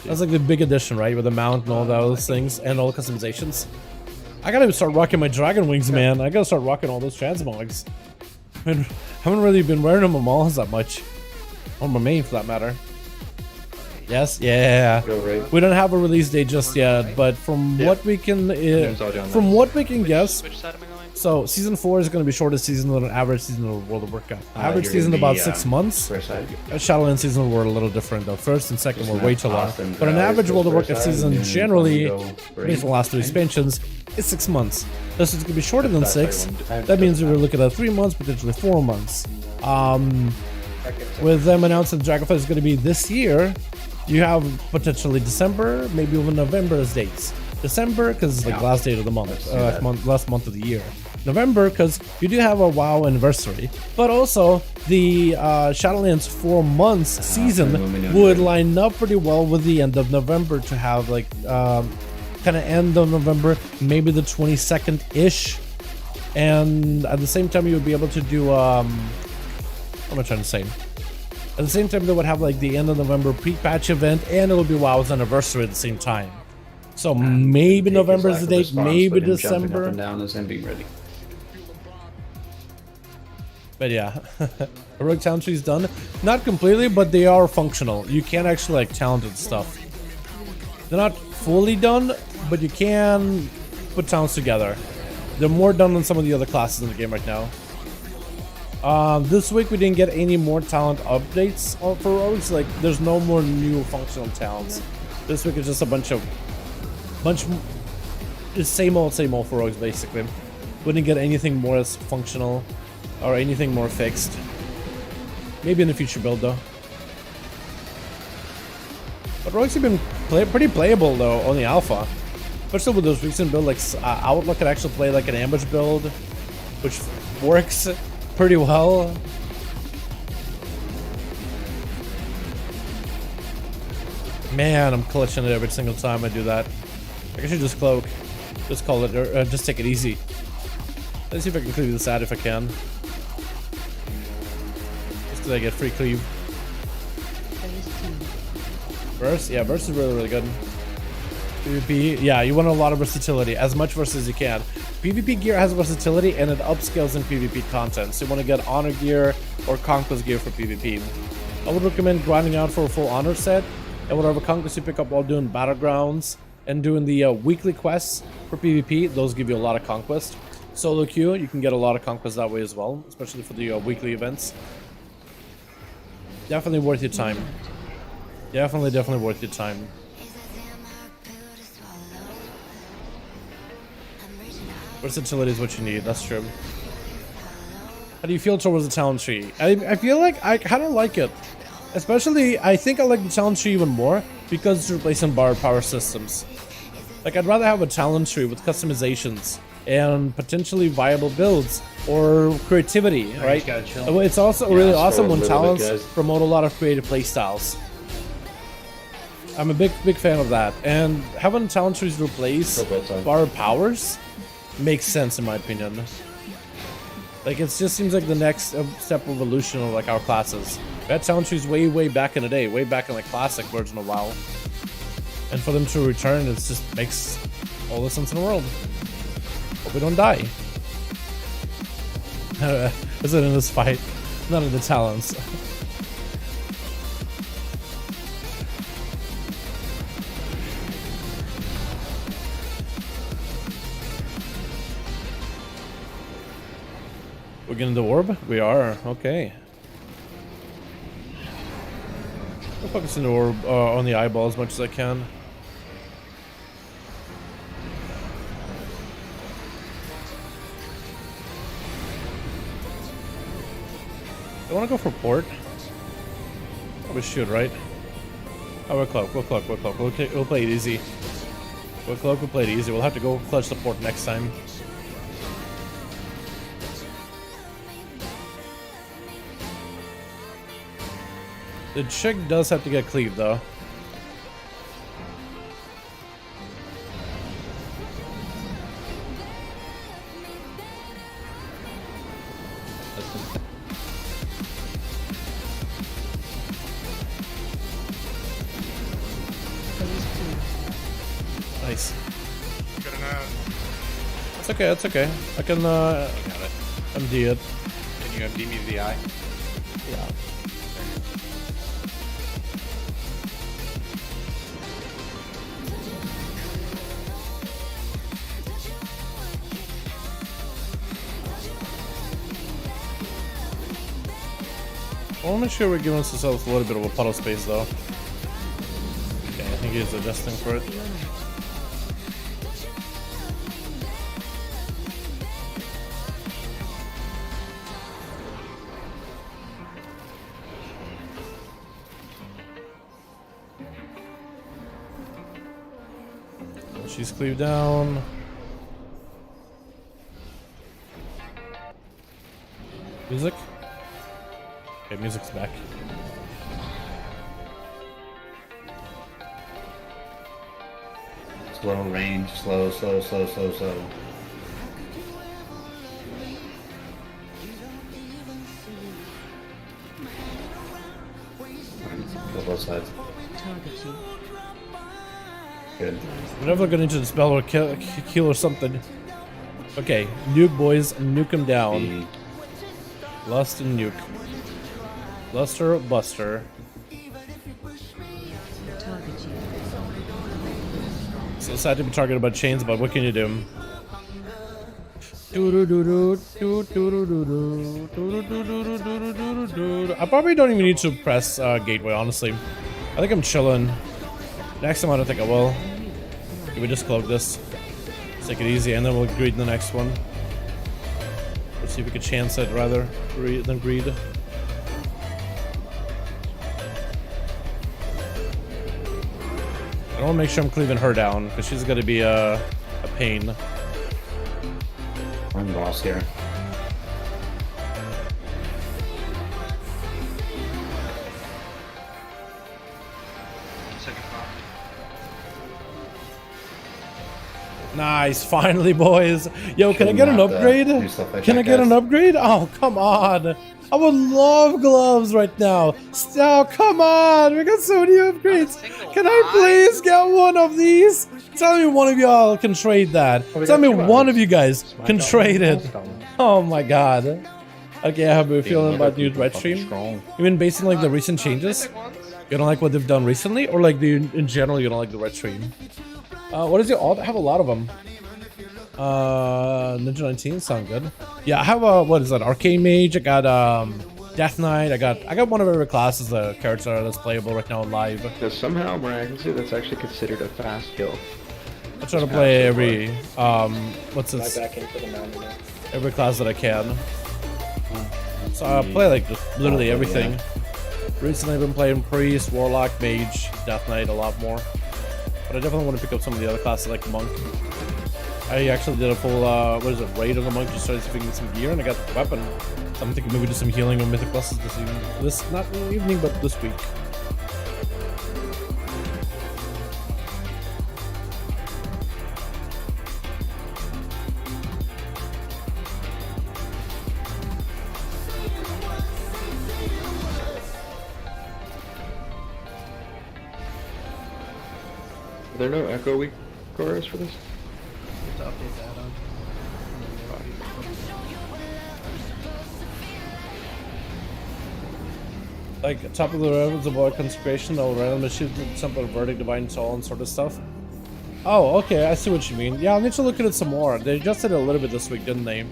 That's like the big edition, right? With the mount and all those things and all the customizations. I gotta start rocking my dragon wings, man. I gotta start rocking all those transmogs. I mean, haven't really been wearing them on malls that much. On my main for that matter. Yes, yeah. We don't have a release date just yet, but from what we can guess, so season 4 is going to be shortest season than an average season of World of Warcraft. Average season about 6 months. Shadowlands season were a little different though. First and second were way too long. But an average World of Warcraft season generally, based on the last 3 expansions, is 6 months. This is going to be shorter than 6. That means we're looking at 3 months, potentially 4 months. With them announcing Dragonflight is going to be this year. You have potentially December, maybe even November as dates. December, because it's like last date of the month, last month of the year. November, because you do have a WoW anniversary. But also, the Shadowlands 4 months season would line up pretty well with the end of November to have like, kind of end of November, maybe the 22nd-ish. And at the same time, you would be able to do, what am I trying to say? At the same time, they would have like the end of November pre-patch event, and it'll be WoW's anniversary at the same time. So maybe November is the date, maybe December. Up and down as him being ready. But yeah, Heroic Talent Tree's done. Not completely, but they are functional. You can actually like talented stuff. They're not fully done, but you can put talents together. They're more done than some of the other classes in the game right now. This week we didn't get any more talent updates for rogues. Like, there's no more new functional talents. This week is just a bunch same old for rogues basically. We didn't get anything more as functional or anything more fixed. Maybe in the future build though. But rogues have been pretty playable though on the alpha. Especially with those recent builds, like Outlook could actually play like an ambush build, which works pretty well. Man, I'm clutching it every single time I do that. I should just cloak. Just call it, or just take it easy. Let's see if I can cleave this out if I can. Just did I get free cleave? Burst? Yeah, burst is really, really good. PvP, yeah, you want a lot of versatility, as much versus as you can. PvP gear has versatility and it upscales in PvP content, so you want to get honor gear or conquest gear for PvP. I would recommend grinding out for a full honor set, and whatever conquest you pick up while doing battlegrounds and doing the weekly quests for PvP, those give you a lot of conquest. Solo queue, you can get a lot of conquest that way as well, especially for the weekly events. Definitely worth your time. Definitely worth your time. Versatility is what you need, that's true. How do you feel towards the talent tree? I feel like I kind of like it. Especially, I think I like the talent tree even more because it's replacing borrowed power systems. Like, I'd rather have a talent tree with customizations and potentially viable builds or creativity, right? It's also really awesome when talents promote a lot of creative playstyles. I'm a big fan of that. And having talent trees replace borrowed powers makes sense in my opinion. Like, it just seems like the next step of evolution of like our classes. We had sound trees way back in the day, way back in the classic version of WoW. And for them to return, it just makes all the sense in the world. Hope we don't die. Is it in this fight? Not in the talents. We're getting the orb? We are. Okay. I'll focus on the orb on the eyeball as much as I can. I want to go for port. Probably should, right? Oh, we'll cloak. We'll play it easy. We'll cloak, we'll play it easy. We'll have to go clutch the port next time. The chick does have to get cleaved, though. Nice. Got an ad. That's okay, that's okay. I can, MD it. Can you MD me the eye? Yeah. I want to make sure we're giving ourselves a little bit of a puddle space, though. Okay, I think he's adjusting for it. She's cleaved down. Music? Okay, music's back. Slow range, slow. Go both sides. Good. We're never gonna into the spell or kill or something. Okay, nuke boys, nuke him down. Lust and nuke. Luster, Buster. So sad to be targeted by chains, but what can you do? I probably don't even need to press gateway, honestly. I think I'm chilling. Next time I don't think I will. Can we just cloak this? Let's take it easy and then we'll greed the next one. Let's see if we can chance it rather than greed. I want to make sure I'm cleaving her down because she's going to be a pain. I'm boss here. Nice, finally, boys. Yo, can I get an upgrade? Can I get an upgrade? Oh, come on. I would love gloves right now. Oh, come on. We got so many upgrades. Can I please get one of these? Tell me one of y'all can trade that. Tell me one of you guys can trade it. Oh my god. Okay, how are we feeling about new red stream? You mean based on like the recent changes? You don't like what they've done recently? Or like in general you don't like the red stream? What is your alt? I have a lot of them. Ninja 19 sound good. Yeah, I have what is that? Arcane Mage. I got Death Knight. I got one of every class as a character that's playable right now live. There's somehow miraculously that's actually considered a fast kill. I try to play every what's this? Back in for the mountain now. Every class that I can. So I play like just literally everything. Recently I've been playing Priest, Warlock, Mage, Death Knight a lot more. But I definitely want to pick up some of the other classes like Monk. I actually did a full, raid on the Monk, just started picking some gear, and I got the weapon. So I'm thinking maybe do some healing on Mythic Pluses this evening. Not in the evening, but this week. there no echo weak chorus for this? To update the add-on. Like, top of the levels avoid consecration, they'll randomly shoot something verdict, divine soul, and sort of stuff. Oh, okay, I see what you mean. Yeah, I'll need to look at it some more. They just did it a little bit this week, didn't they?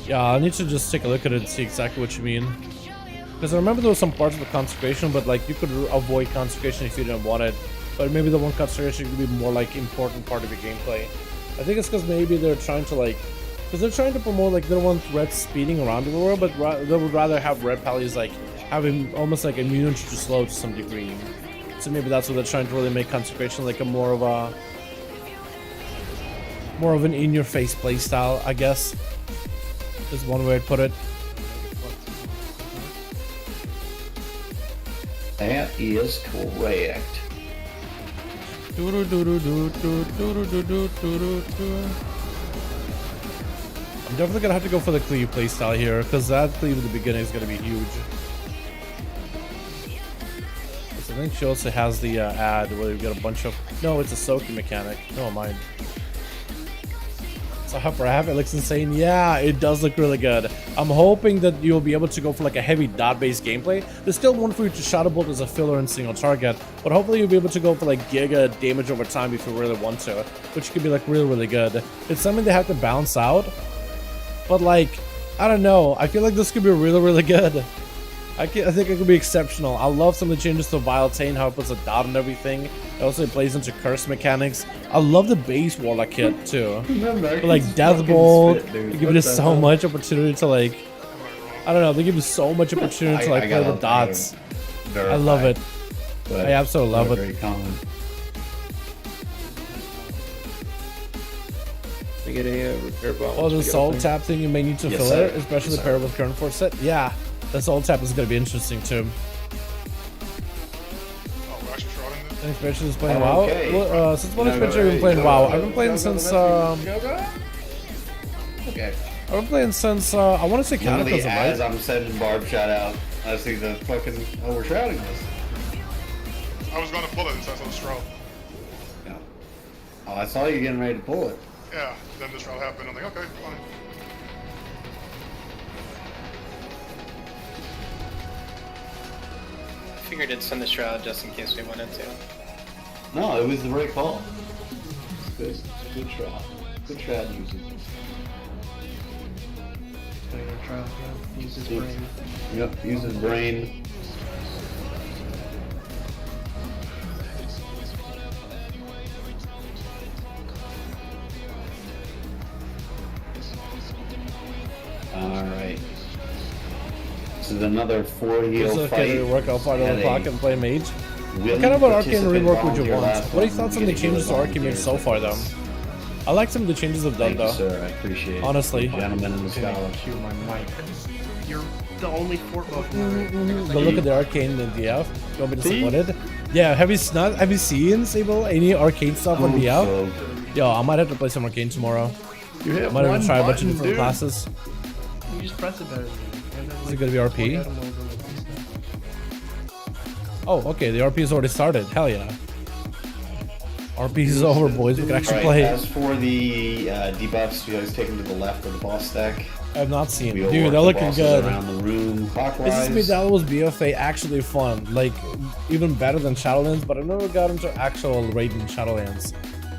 Yeah, I need to just take a look at it and see exactly what you mean. Because I remember there were some parts of the consecration, but like you could avoid consecration if you didn't want it. But maybe the one consecration could be more like important part of your gameplay. I think it's because maybe they're trying to like, because they're trying to promote like they don't want red speeding around the world, but they would rather have red pallies like having almost like immune to slow to some degree. So maybe that's what they're trying to really make consecration like a more of an in-your-face playstyle, I guess. Is one way to put it. That is correct. I'm definitely gonna have to go for the cleave playstyle here, because that cleave at the beginning is gonna be huge. I think she also has the ad where you get a bunch of. No, it's a soaking mechanic. No, mine. So Half, it looks insane. Yeah, it does look really good. I'm hoping that you'll be able to go for like a heavy dot-based gameplay. There's still one for you to Shadow Bolt as a filler and single target, but hopefully you'll be able to go for like giga damage over time if you really want to, which could be like really good. It's something they have to balance out, but like, I don't know. I feel like this could be really good. I think it could be exceptional. I love some of the changes to Viletane, how it puts a dot on everything. It also plays into curse mechanics. I love the base Warlock kit too. But like Death Bolt, they give you so much opportunity to like, I don't know, they give you so much opportunity to like play the dots. I love it. I absolutely love it. Very common. They get a repair bomb. Oh, the soul tap thing you may need to fill it, especially yes, paired with current force set. Yeah, the soul tap is going to be interesting too. Expansion is playing WoW. Well, since one expansion I've been playing WoW. I've been playing since Okay. I've been playing since I want to say Cataclysm, right? As I'm sending Barb shout out, I see the fucking overshrouding this. I was gonna pull it since I was Shroud. Yeah. Oh, I saw you getting ready to pull it. Yeah, then the Shroud happened. I'm like, okay, fine. I figured I'd send the Shroud just in case we wanted to. No, it was the right call. It's good Shroud. Good Shroud usage. Use his brain. Yep, use his brain. Alright. This is another 4-heal fight. Okay, work out part of the clock and play mage. What kind of an arcane rework would you want? What are your thoughts on the changes to arcane mage so far though? I like some of the changes they've done though. Thank you, sir. I appreciate it. Honestly. Gentlemen in the scholar. Cue my mic. You're the only fort But look at the arcane in DF. You want me to support it? Yeah, have you seen Sable any arcane stuff on DF? Yo, I might have to play some arcane tomorrow. I might have to try a bunch of different classes. You just press it better than me. Is it gonna be RP? Oh, okay, the RP is already started. Hell yeah. RP is over, boys. We can actually play. As for the debuffs, you guys take them to the left of the boss stack. I have not seen it. Dude, they're looking good. Around the room clockwise. This has made Dallas BFA actually fun. Like, even better than Shadowlands, but I never got into actual raiding Shadowlands.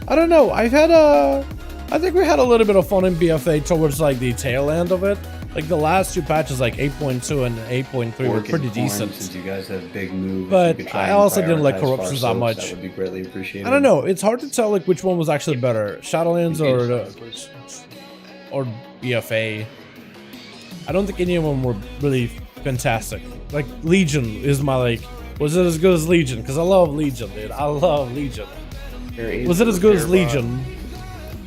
I don't know. I think we had a little bit of fun in BFA towards like the tail end of it. Like the last two patches, like 8.2 and 8.3 were pretty decent. Since you guys have big moves, but I also didn't like corruptions that much. That would be greatly appreciated. I don't know. It's hard to tell like which one was actually better, Shadowlands or BFA. I don't think any of them were really fantastic. Like Legion is my like. Was it as good as Legion? Because I love Legion, dude. I love Legion. Was it as good as Legion?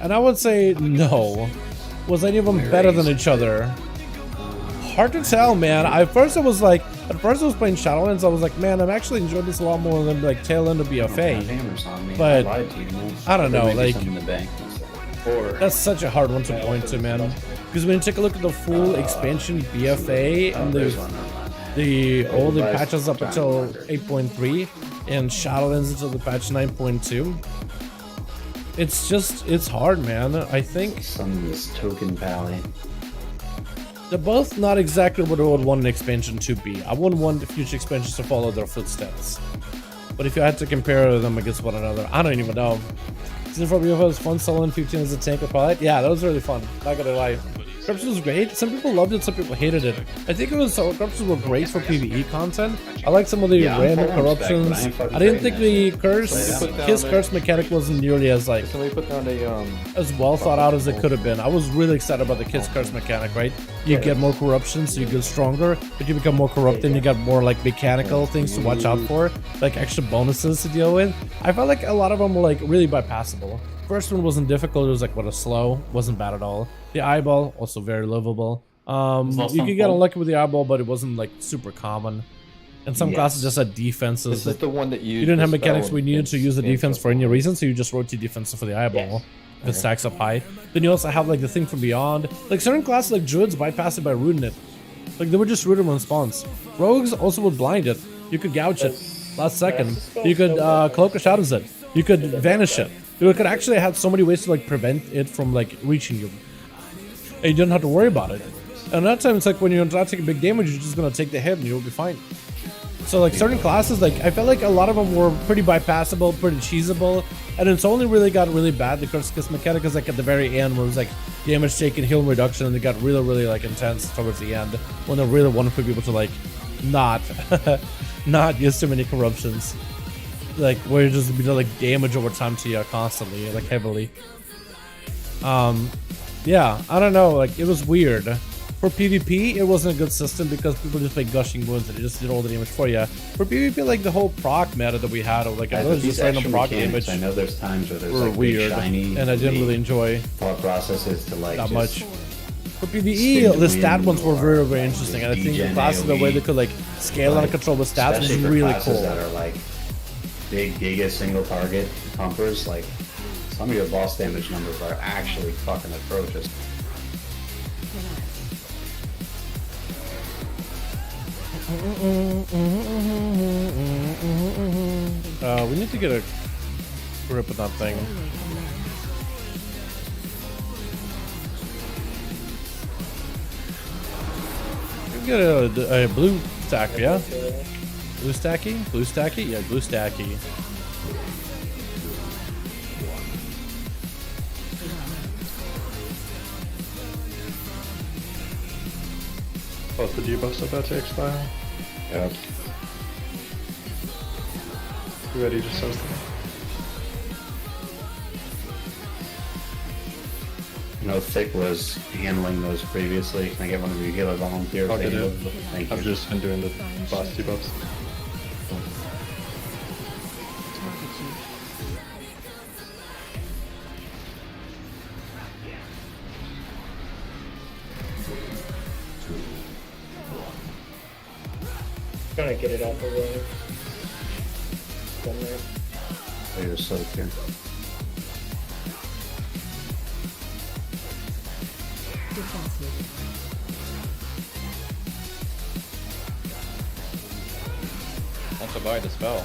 And I would say no. Was any of them better than each other? Hard to tell, man. At first I was playing Shadowlands. I was like, man, I'm actually enjoying this a lot more than like tail end of BFA. But I don't know, like that's such a hard one to point to, man. Because when you take a look at the full expansion BFA and the older patches up until 8.3, and Shadowlands until the patch 9.2. It's hard, man. I think Some token valley. they're both not exactly what I would want an expansion to be. I wouldn't want the future expansions to follow their footsteps. But if you had to compare them against one another, I don't even know. Season 4 BFO was fun, soloing 15 as a tank or pilot. Yeah, that was really fun. Not gonna lie. Corruption was great. Some people loved it, some people hated it. I think it was corruptions were great for PvE content. I like some of the random corruptions. I didn't think the kiss curse mechanic wasn't nearly as like Can we put down a as well thought out as it could have been. I was really excited about the kiss curse mechanic, right? You get more corruption, so you get stronger, but you become more corrupt and you got more like mechanical things to watch out for, like extra bonuses to deal with. I felt like a lot of them were like really bypassable. First one wasn't difficult, it was like what a slow, wasn't bad at all. The eyeball, also very livable. You could get unlucky with the eyeball, but it wasn't like super common. And some classes just had defenses. This is the one that you didn't have mechanics we needed to use the defense for any reason, so you just wrote your defense for the eyeball. It stacks up high. Then you also have like the thing from beyond. Like certain classes like druids bypass it by rooting it. Like they would just root it when spawns. Rogues also would blind it. You could gouge it last second. You could cloak or shadows it. You could vanish it. You could actually have so many ways to like prevent it from like reaching you. And you didn't have to worry about it. And that time it's like when you're not taking big damage, you're just gonna take the hit and you'll be fine. So like certain classes, like I felt like a lot of them were pretty bypassable, pretty cheesable, and it's only really got really bad. The curse kiss mechanic is like at the very end where it was like damage taken, heal reduction, and it got really like intense towards the end when they really wanted for people to like not use too many corruptions, like where you just be like damage over time to you constantly, like heavily. Yeah, I don't know, like it was weird. For PvP, it wasn't a good system because people just like gushing wounds and it just did all the damage for you. For PvP, like the whole proc meta that we had, of like I was just random proc damage. I know there's times where there's were like weird, shiny, and I didn't really enjoy thought processes to like that just much. For PvE, the stat ones were very interesting, and I think the classes, the way they could like scale and control the stats was really cool. That are like big giga single target pumpers, like some of your boss damage numbers are actually fucking atrocious. We need to get a grip of that thing. We get a blue stack, yeah? Blue stacky? Blue stacky? Yeah, blue stacky. Both the debuffs about to expire. Yep. You ready to start? You know, Thick was handling those previously. Can I get one of you healer volunteers? I'll get it. Thank you. I've just been doing the boss debuffs. Trying to get it out the way. Done there. Oh, you're so good. Want to buy the spell?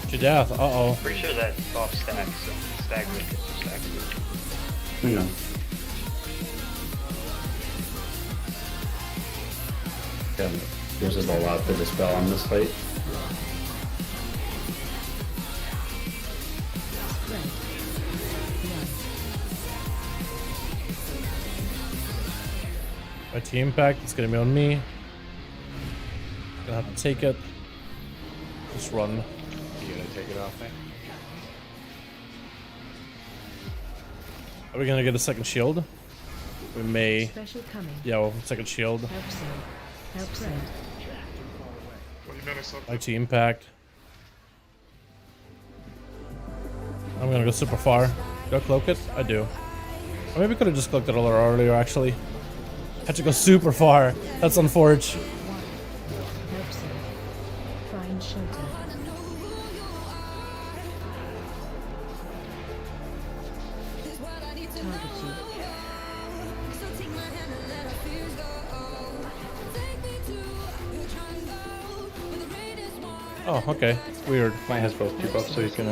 To death, uh-oh. Pretty sure that off stacks, so stack with it, stack with it. You know. Yeah, there's a lot to dispel on this fight. My team impact, it's gonna be on me. Gonna have to take it. Just run. You gonna take it off me? Are we gonna get a second shield? We may. Special coming. Yeah, well, second shield. Help send. Help send. IT impact. I'm gonna go super far. Do I cloak it? I do. Or maybe I could have just cloaked it a little earlier, actually. Had to go super far. That's unfortunate. Help send. Find shelter. Target you. Oh, okay. Weird. Mine has both debuffs, so you can.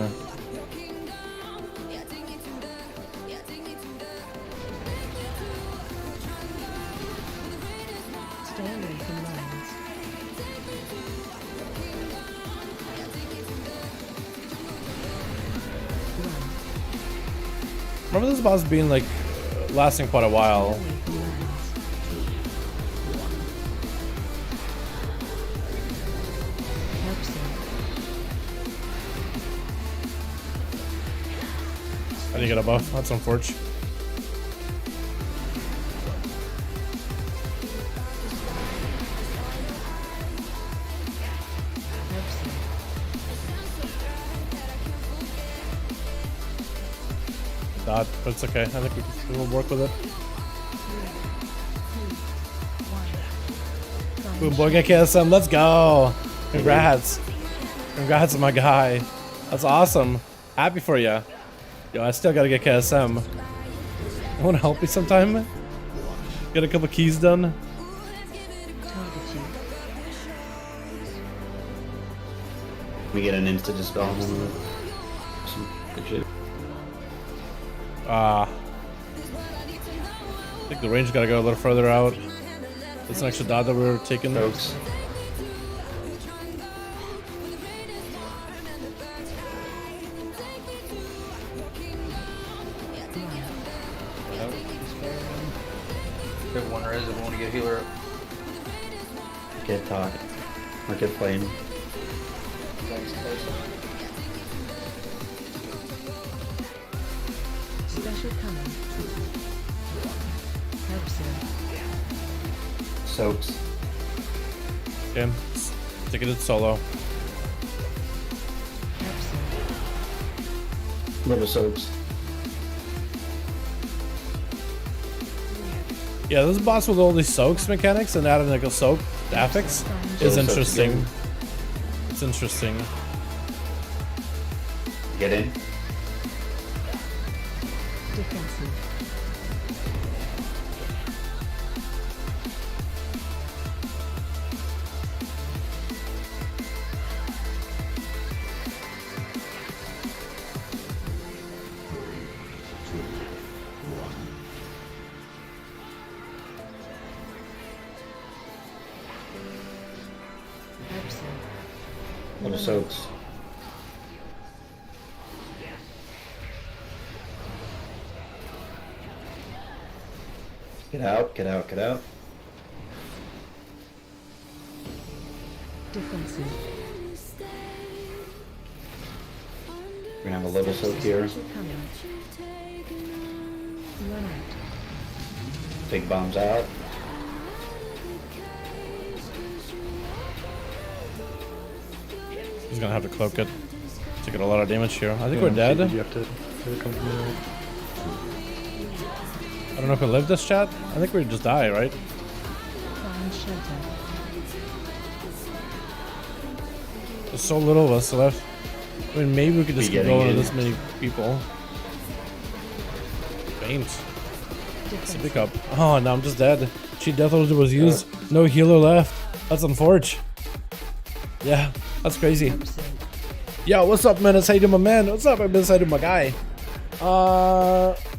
Stay away from lines. Remember this boss being like lasting quite a while. Away from lines. Help save. I didn't get a buff. That's unfortunate. Help save. Dot, but it's okay. I think we will work with it. Boom, boy, get KSM. Let's go. Congrats. Congrats, my guy. That's awesome. Happy for you. Yo, I still gotta get KSM. I wanna help you sometime? Get a couple keys done. Target you. We get an insta dispel. Some good shit. I think the range gotta go a little further out. That's an extra dot that we were taking. Folks. If one res, if we want to get healer up. Get talk. Or get flame. Special coming. Help save. Soaks. Okay. Take it solo. Help save. Little soaks. Yeah, this boss with all these soaks mechanics and adding like a soak affix is interesting. It's interesting. Get in. Defensive. Help save. Little soaks. Get out, get out, get out. Defensive. We're gonna have a little soak here. Special coming. Run out. Big bombs out. He's gonna have to cloak it. Taking a lot of damage here. I think we're dead. You have to come to me. I don't know if we live this chat. I think we just die, right? Find shelter. There's so little of us left. I mean, maybe we could just Be keep getting going to in. this many people. Faint. Speak up. Oh, now I'm just dead. Cheat death order was used. No healer left. That's unfortunate. Yeah, that's crazy. Help save. Yo, what's up, man? It's Hayden, my man. What's up? I've been Hayden, my guy.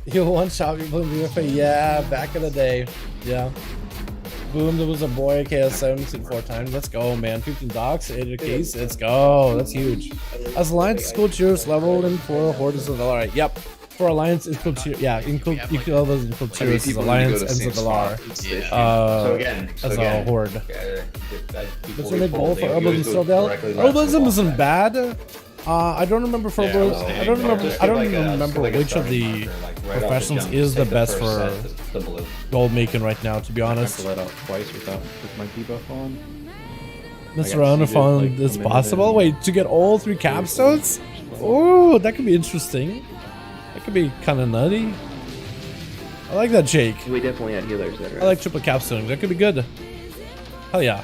You one shot, you playing WiFi? Yeah, back in the day. Yeah. Boom, there was a boy KS7 4 times. Let's go, man. 15 docs, 8 a case. Let's go. That's huge. As Alliance school cheers leveled in for Horde is alright. Yep. For Alliance is called cheer. Yeah, equal levels in called cheers is Alliance ends with Dalar. So again, As a Horde. Before Let's we make fold, goal they for always Herbalism go still down. directly left for Herbalism boss isn't damage. bad. I don't remember for Yeah, Herbalism. I I don't remember. Just I don't give like a- remember like a which of starting the marker, like right off the professionals jump, is the take best first for set, the blue. gold making right now. To be I have honest, to let out twice with my debuff on. this I got round if seated, like, is a minute possible. in. Wait, to get all 3 capstones? Oh, that could be interesting. That could be kind of nutty. I like that, Jake. We definitely had healers that are. I like triple capstone. That could be good. Hell yeah.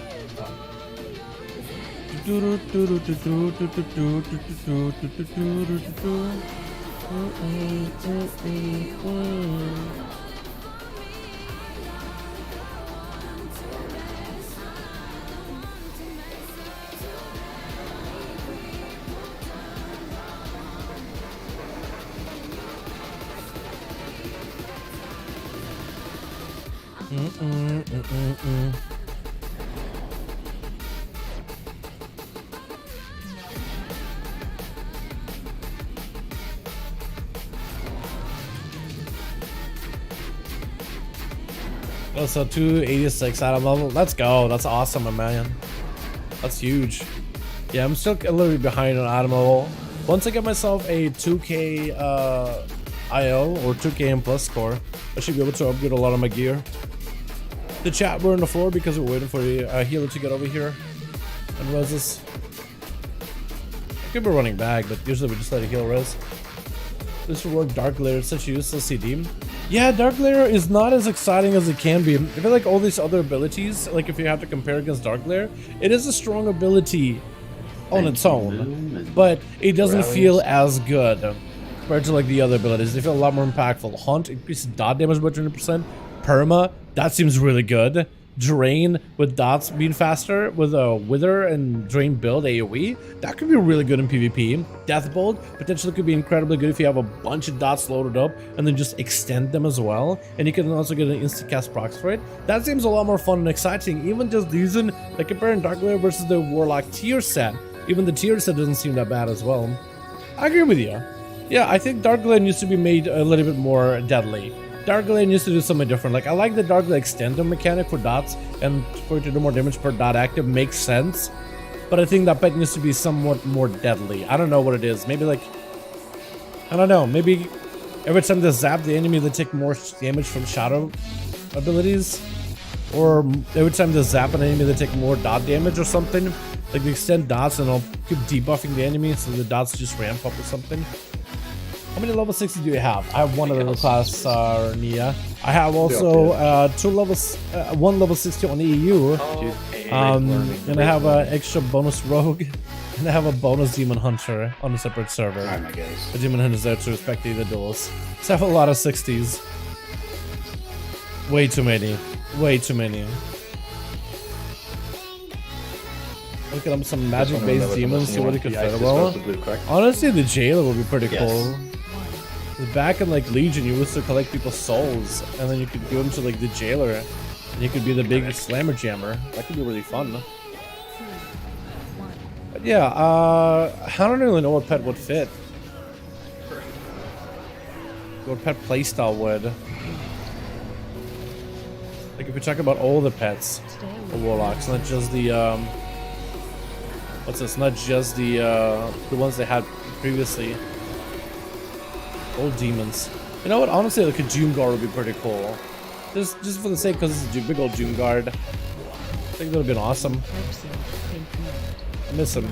Oh, so 286 atom level. Let's go. That's awesome, my man. That's huge. Yeah, I'm still a little bit behind on atom level. Once I get myself a 2K IO or 2K M plus score, I should be able to upgrade a lot of my gear. The chat, we're on the floor because we're waiting for the healer to get over here and res us. I could be running back, but usually we just let it heal res. This will work. Dark Layer is such a useless CD. Yeah, Dark Layer is not as exciting as it can be. I feel like all these other abilities, like if you have to compare against Dark Layer, it is a strong ability on its own, but it doesn't feel as good compared to like the other abilities. They feel a lot more impactful. Hunt increases dot damage by 20%. Perma, that seems really good. Drain with dots being faster with a Wither and Drain build AoE, that could be really good in PvP. Deathbolt potentially could be incredibly good if you have a bunch of dots loaded up and then just extend them as well, and you can also get an instant cast procs for it. That seems a lot more fun and exciting. Even just using, like comparing Dark Layer versus the Warlock tier set, even the tier set doesn't seem that bad as well. I agree with you. Yeah, I think Dark Layer needs to be made a little bit more deadly. Dark Lane used to do something different. Like, I like the Dark Lane extender mechanic for dots, and for it to do more damage per dot active makes sense. But I think that pet needs to be somewhat more deadly. I don't know what it is. Maybe like, I don't know. Maybe every time they zap the enemy, they take more damage from shadow abilities, or every time they zap an enemy, they take more dot damage or something. Like they extend dots and I'll keep debuffing the enemy, so the dots just ramp up or something. How many level 60 do you have? I have one of the class, Nia. I have also one level 60 on EU, and I have an extra bonus rogue, and I have a bonus demon hunter on a separate server. The demon hunter is there to respect the duels. So I have a lot of 60s. Way too many. Way too many. Look at some magic-based demons, see what it could fit well. Honestly, the jailer would be pretty cool. Back in like Legion, you used to collect people's souls, and then you could give them to like the jailer, and you could be the big slammer jammer. That could be really fun. But yeah, I don't really know what pet would fit. What pet playstyle would. Like if we talk about all the pets, the warlocks, not just the what's this? Not just the ones they had previously. Old demons. You know what? Honestly, like a Doom Guard would be pretty cool. Just for the sake, because it's a big old Doom Guard. I think that would have been awesome. I miss him.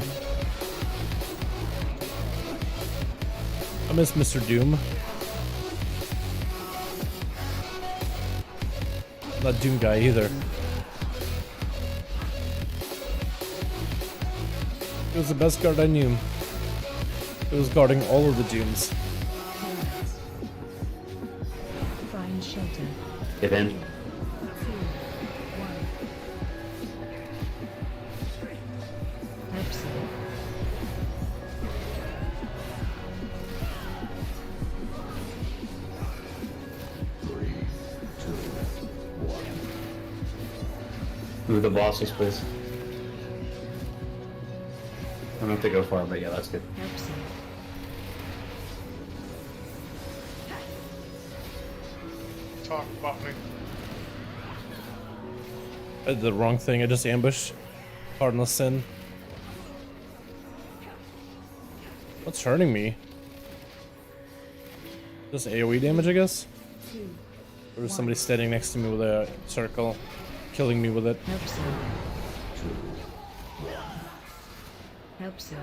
I miss Mr. Doom. Not Doom guy either. It was the best guard I knew. It was guarding all of the Dooms. Get in. Move the bosses, please. I don't know if they go far, but yeah, that's good. Talk about me. I did the wrong thing. I just ambushed. Cardinal sin. What's hurting me? Just AoE damage, I guess? Or is somebody standing next to me with a circle, killing me with it? Help so.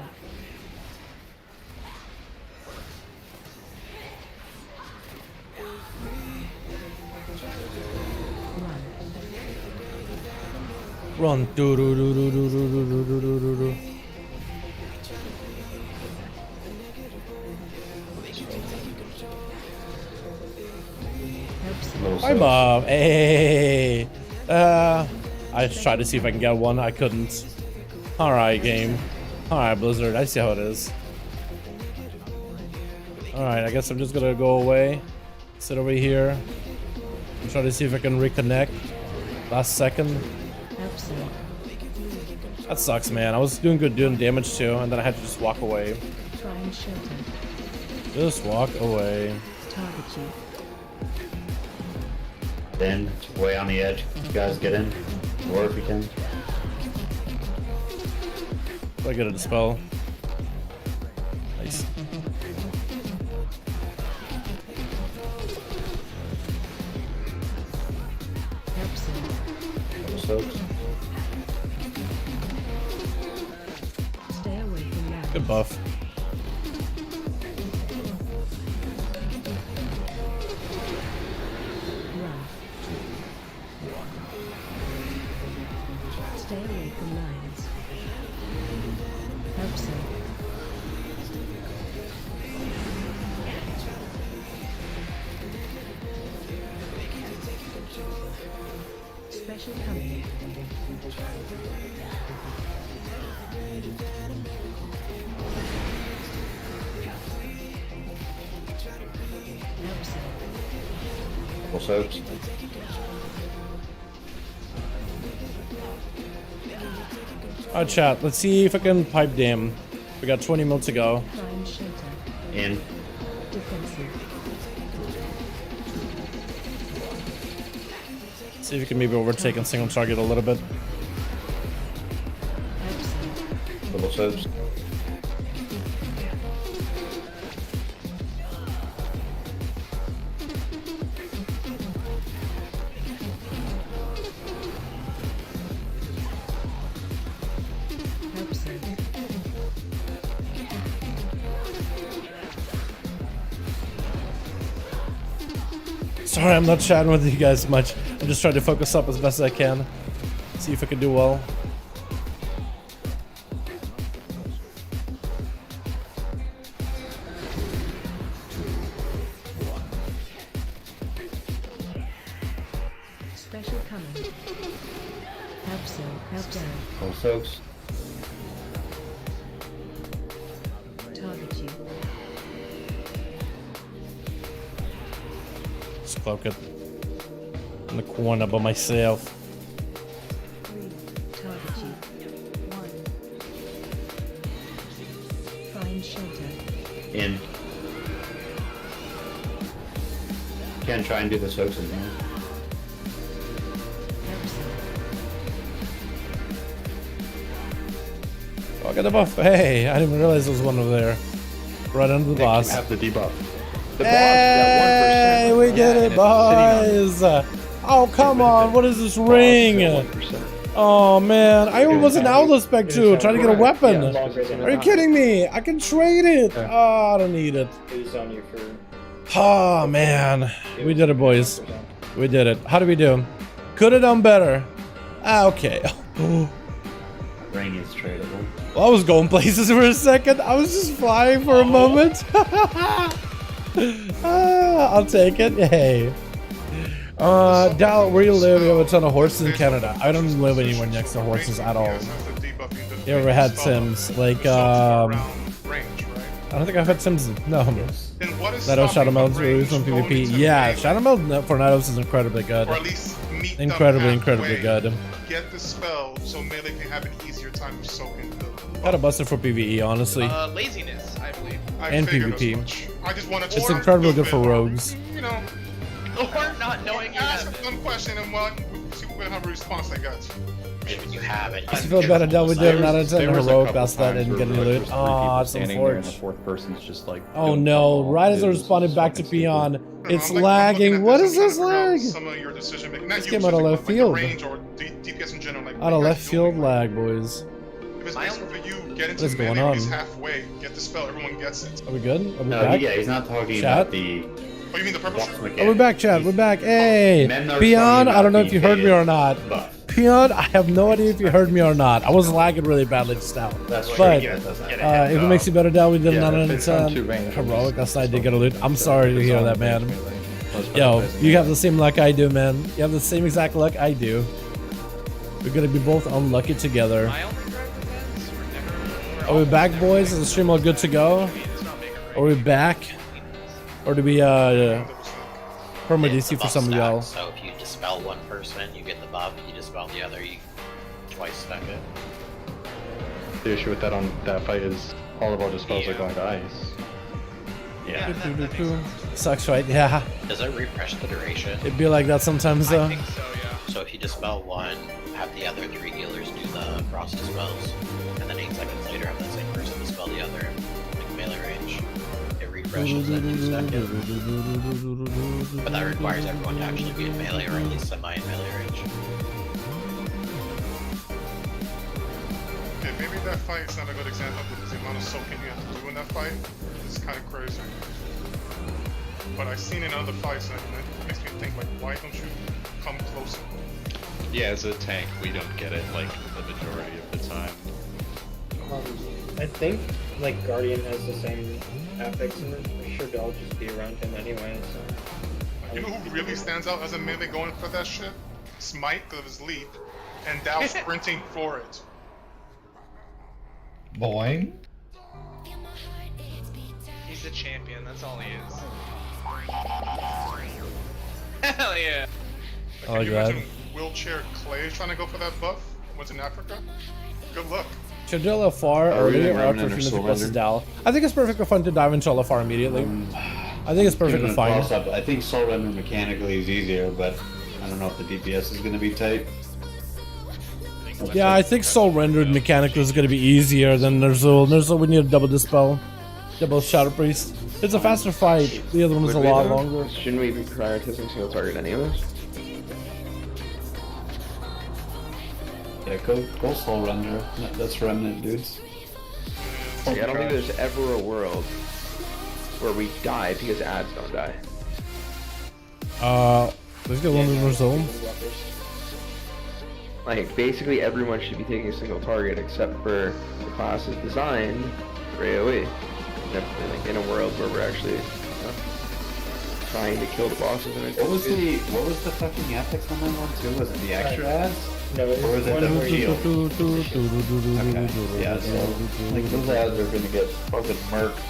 Run. Do do do do do do do do do do do. Hi, Mom. Hey. I tried to see if I can get one. I couldn't. Alright, game. Alright, Blizzard. I see how it is. Alright, I guess I'm just gonna go away. Sit over here. And try to see if I can reconnect. Last second. Absent. That sucks, man. I was doing good doing damage too, and then I had to just walk away. Try and shelter. Just walk away. Target you. Then, way on the edge. You guys get in. Or if you can. I get a dispel. Nice. Soaks. Stay away from that. Good buff. Stay away from lines. Hope so. Special coming. Hope so. Full soaks. Alright, chat. Let's see if I can pipe dam. We got 20 mil to go. Try and shelter. In. Defensive. See if you can maybe overtake and single target a little bit. Double soaks. Hope so. Sorry, I'm not chatting with you guys much. I'm just trying to focus up as best as I can. See if I can do well. Special coming. Help so. Help down. Full soaks. Target you. Just cloak it. In the corner by myself. 3. Target you. 1. Find shelter. In. Can try and do the soaks in here. Help so. Oh, I got the buff. Hey, I didn't even realize there was one over there. Right under the boss. You have the debuff. The Hey, we did it, boys! Oh, come on, what is this ring? Oh, man, I was an outlet spec too, trying to get a weapon. Are you kidding me? I can trade it. Oh, I don't need it. It was on you for. Oh, man. We did it, boys. We did it. How did we do? Could have done better. Ah, okay. Ring is tradable. Well, I was going places for a second. I was just flying for a moment. I'll take it. Hey. Dal, where you live, we have a ton of horses in Canada. I don't live anywhere next to horses at all. You ever had Sims? Like, I don't think I've had Sims. No. That Shadow Meld's released on PvP. Yeah, Shadow Meld for Nidos is incredibly good. Or at least meet Incredibly them halfway, good. Get the spell so melee can have an easier time of soaking the. Gotta bust it for PvE, honestly. Laziness, I believe. And PvP. I just want to. It's incredibly good for rogues. You know. Or not knowing you ask have a dumb question and what see what kind of response I got. If you have it, I feel better that we did not attend There was a heroic couple past that times and where getting like loot. there's three Oh, people it's standing there and the unfortunate. fourth person's just like. Oh don't no, follow. right as I It was responded back to fucking stupid. Peon, it's lagging. What is this lag? Some of your decision making. This came out of left field. Range or DPS in general, like Out of left field lag, boys. if it's basically for you, get into What is going melee, on? at least halfway, get the spell, everyone gets it. Are we good? Are we No, back? yeah, he's not talking Chat? about the. Oh, you mean the purple? Oh, we're back, chat. We're back. Hey, Men are Peon, talking I don't know about if you heard me or not. buff. Peon, I have no idea if you heard me or not. I was lagging really badly just now. That's But true. Yeah, it does that. if it makes you better down, we did Yeah, not if it's on two range, heroic. just- That's I did get a loot. I'm sorry to hear that, man. Yo, you have the same luck I do, man. You have the same exact luck I do. We're gonna be both unlucky together. my only regret with that is we're never. Are we back, boys? Is the stream all good to go? Are we back? Or do we perma DC for some of y'all? So if you dispel one person, you get the buff up, you dispel the other, you twice spec it. The issue with that on that fight is all of our dispels are going to ice. Yeah. Sucks, right? Yeah. Does it refresh the duration? It'd be like that sometimes, though. I think so, yeah. So if you dispel one, have the other 3 healers do the frost dispels, and then 8 seconds later have that same person dispel the other, like melee range. It refreshes it in 2 seconds. But that requires everyone to actually be in melee or at least semi in melee range. Okay, maybe that fight is not a good example because the amount of soaking you have to do in that fight is kind of crazy. But I've seen in other fights and it makes me think, like, why don't you come closer? Yeah, as a tank, we don't get it like the majority of the time. I think like Guardian has the same affix, and I'm sure they'll just be around him anyway. So You know who really stands out as a melee going for that shit? Smite because of his leap, and Dow sprinting for it. Boing. He's a champion, that's all he is. Hell yeah! Oh, Can you God. imagine wheelchair Clay trying to go for that buff? What's in Africa? Good luck. Should do LFR Are we early doing or after Remnant or Phoenix Soul versus Render? Dal? I think it's perfectly fine to dive into LFR immediately. I think it's perfectly fine. I think Soul Render mechanically is easier, but I don't know if the DPS is going to be tight. Yeah, I think Soul Rendered mechanically is going to be easier than Ner'zhul. Ner'zhul, we need a double dispel. Double Shadow Priest. It's a faster fight. The other one is a Would we, lot though? longer. Shouldn't we be prioritizing single target anyways? Yeah, go Soul Render. That's Remnant, dudes. See, I don't think there's ever a world where we die because ads don't die. Let's get one of Ner'zhul. Like, basically everyone should be taking a single target except for the classes designed for AoE. Like, in a world where we're actually trying to kill the bosses in a What was the fucking ethics on that one too? Was it the extra ads? no, it's Or was it one the where you- shield? Okay. Yeah, so like those ads are gonna get fucking murked.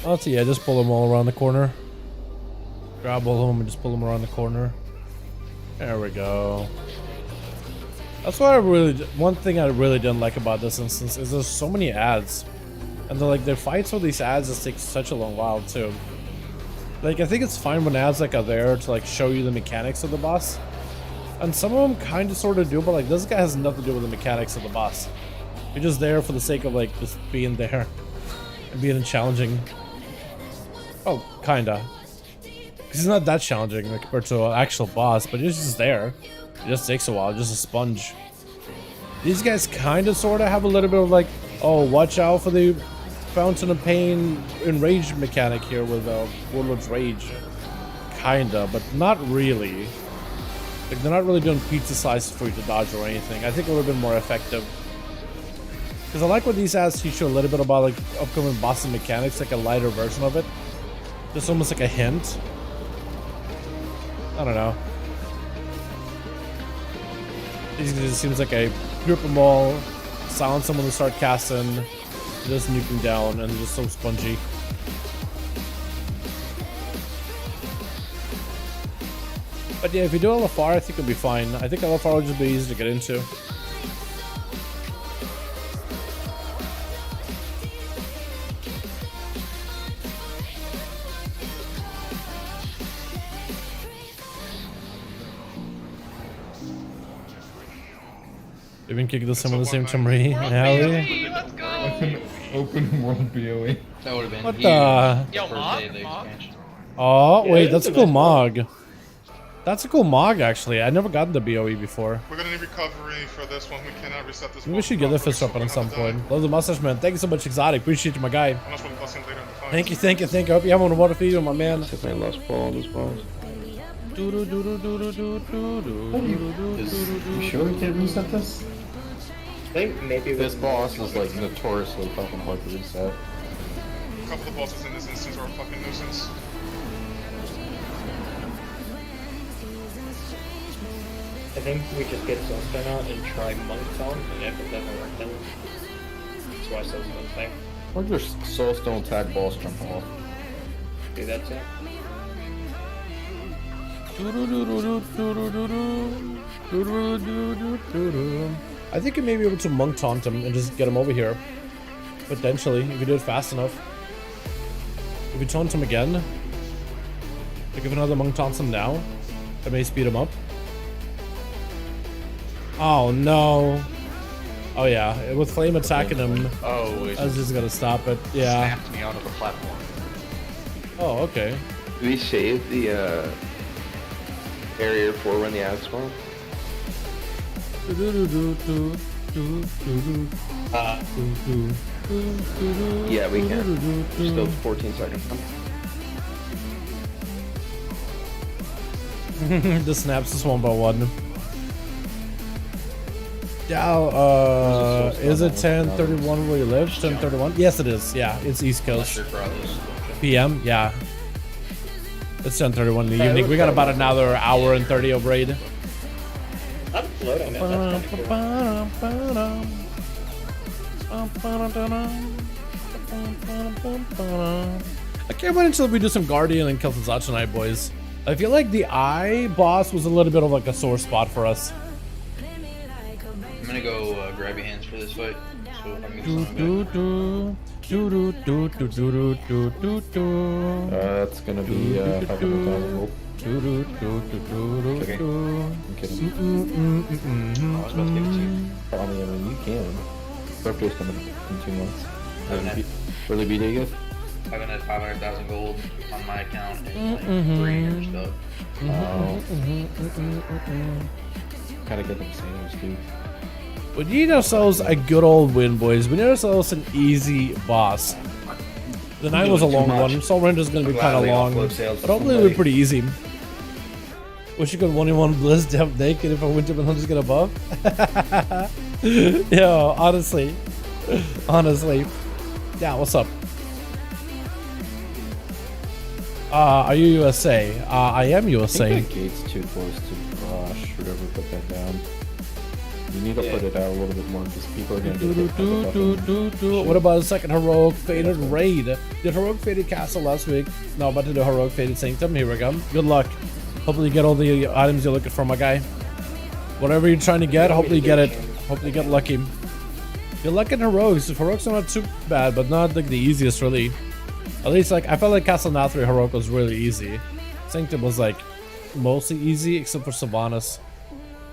Let's see, yeah, just pull them all around the corner. Grab all of them and just pull them around the corner. There we go. That's what one thing I really didn't like about this instance is there's so many ads. And they're like, the fights with these ads just take such a long while too. Like, I think it's fine when ads like are there to like show you the mechanics of the boss. And some of them kind of sort of do, but like this guy has nothing to do with the mechanics of the boss. You're just there for the sake of like just being there and being challenging. Oh, kinda. Because he's not that challenging like, compared to an actual boss, but he's just there. It just takes a while, just a sponge. These guys kind of sort of have a little bit of like, oh, watch out for the Fountain of Pain Enraged mechanic here with Warlord's Rage. Kinda, but not really. Like, they're not really doing pizza slices for you to dodge or anything. I think a little bit more effective. Because I like what these ads teach you a little bit about like upcoming boss mechanics, like a lighter version of it. Just almost like a hint. I don't know. It seems like I grip them all, silence them when they start casting, just nuke them down, and they're just so spongy. But yeah, if you do LFR, I think it'll be fine. I think LFR will just be easy to get into. Even kick the same on the same time, Marie. Hallie. Let's go! Open world BOE. That would have been What huge. the? Yo, First Mog? day of the expansion. Oh, Yeah, wait, that's that's a a cool nice Mog. That's a cool Mog, actually. I never got the BOE before. We're gonna need recovery for this one. We cannot reset this. Maybe we should get the fist weapon at some point. Love the mustache, man. Thank you so much, Exotic. Appreciate you, my guy. Unless we'll bust in later in the fight. Thank you, thank you, thank you. I hope you have one water for you, my man. Except I lost ball on this boss. You sure we can reset this? I think maybe This boss is like notoriously fucking hard to reset. A couple of bosses in this instance are a fucking nuisance. I think we just get Soulstone out and try Monk on, and if it doesn't work, then why Soulstone thing. Or just Soulstone tag boss jump off. Do that too. I think you may be able to monk taunt him and just get him over here. Potentially, if you do it fast enough. If you taunt him again, like if another monk taunts him now, that may speed him up. Oh no. Oh yeah, with flame attacking him, Oh, it I was just gonna stop it. Yeah. snapped me onto the platform. Oh, okay. Do we save the area for when the ads spawn? Yeah, we can. Still 14 seconds. The snaps is 1 by 1. Yeah, is it 10:31 where you live? 10:31? Yes, it is. Yeah, it's East Coast. PM, yeah. It's 10:31 in the evening. We got about another hour and 30 of raid. I'm floating it. That's pretty cool. I can't wait until we do some Guardian and kill some tonight, boys. I feel like the Eye boss was a little bit of like a sore spot for us. I'm gonna go grab your hands for this fight. So I can get That's gonna be 500,000 gold. I was about to give it to you. I mean, you can. Birthday's coming in 2 months. Early B-Day gift? I haven't had 500,000 gold on my account in like 3 years, though. Gotta get them sales, dude. We need ourselves a good old win, boys. We need ourselves an easy boss. The night was a long one. Soul Render's gonna be kind of long, but hopefully it'll be pretty easy. Wish you could 1v1 Blizz Dev naked if I went to 100 get above. Yo, honestly. Honestly. Yeah, what's up? Are you USA? I am I USA. think that gate's too close to Rush. Whoever put that down. You need to put it out a little bit more because people are gonna get What about a second Heroic Faded raid? Did Heroic Faded Castle last week? No, about to do Heroic Faded Sanctum. Here we go. Good luck. Hopefully you get all the items you're looking for, my guy. Whatever you're trying to get, hopefully you get it. Hopefully you get lucky. You're lucky in Heroics. Heroics are not too bad, but not like the easiest really. At least like I felt like Castle Nathri Heroic was really easy. Sanctum was like mostly easy except for Sylvanas.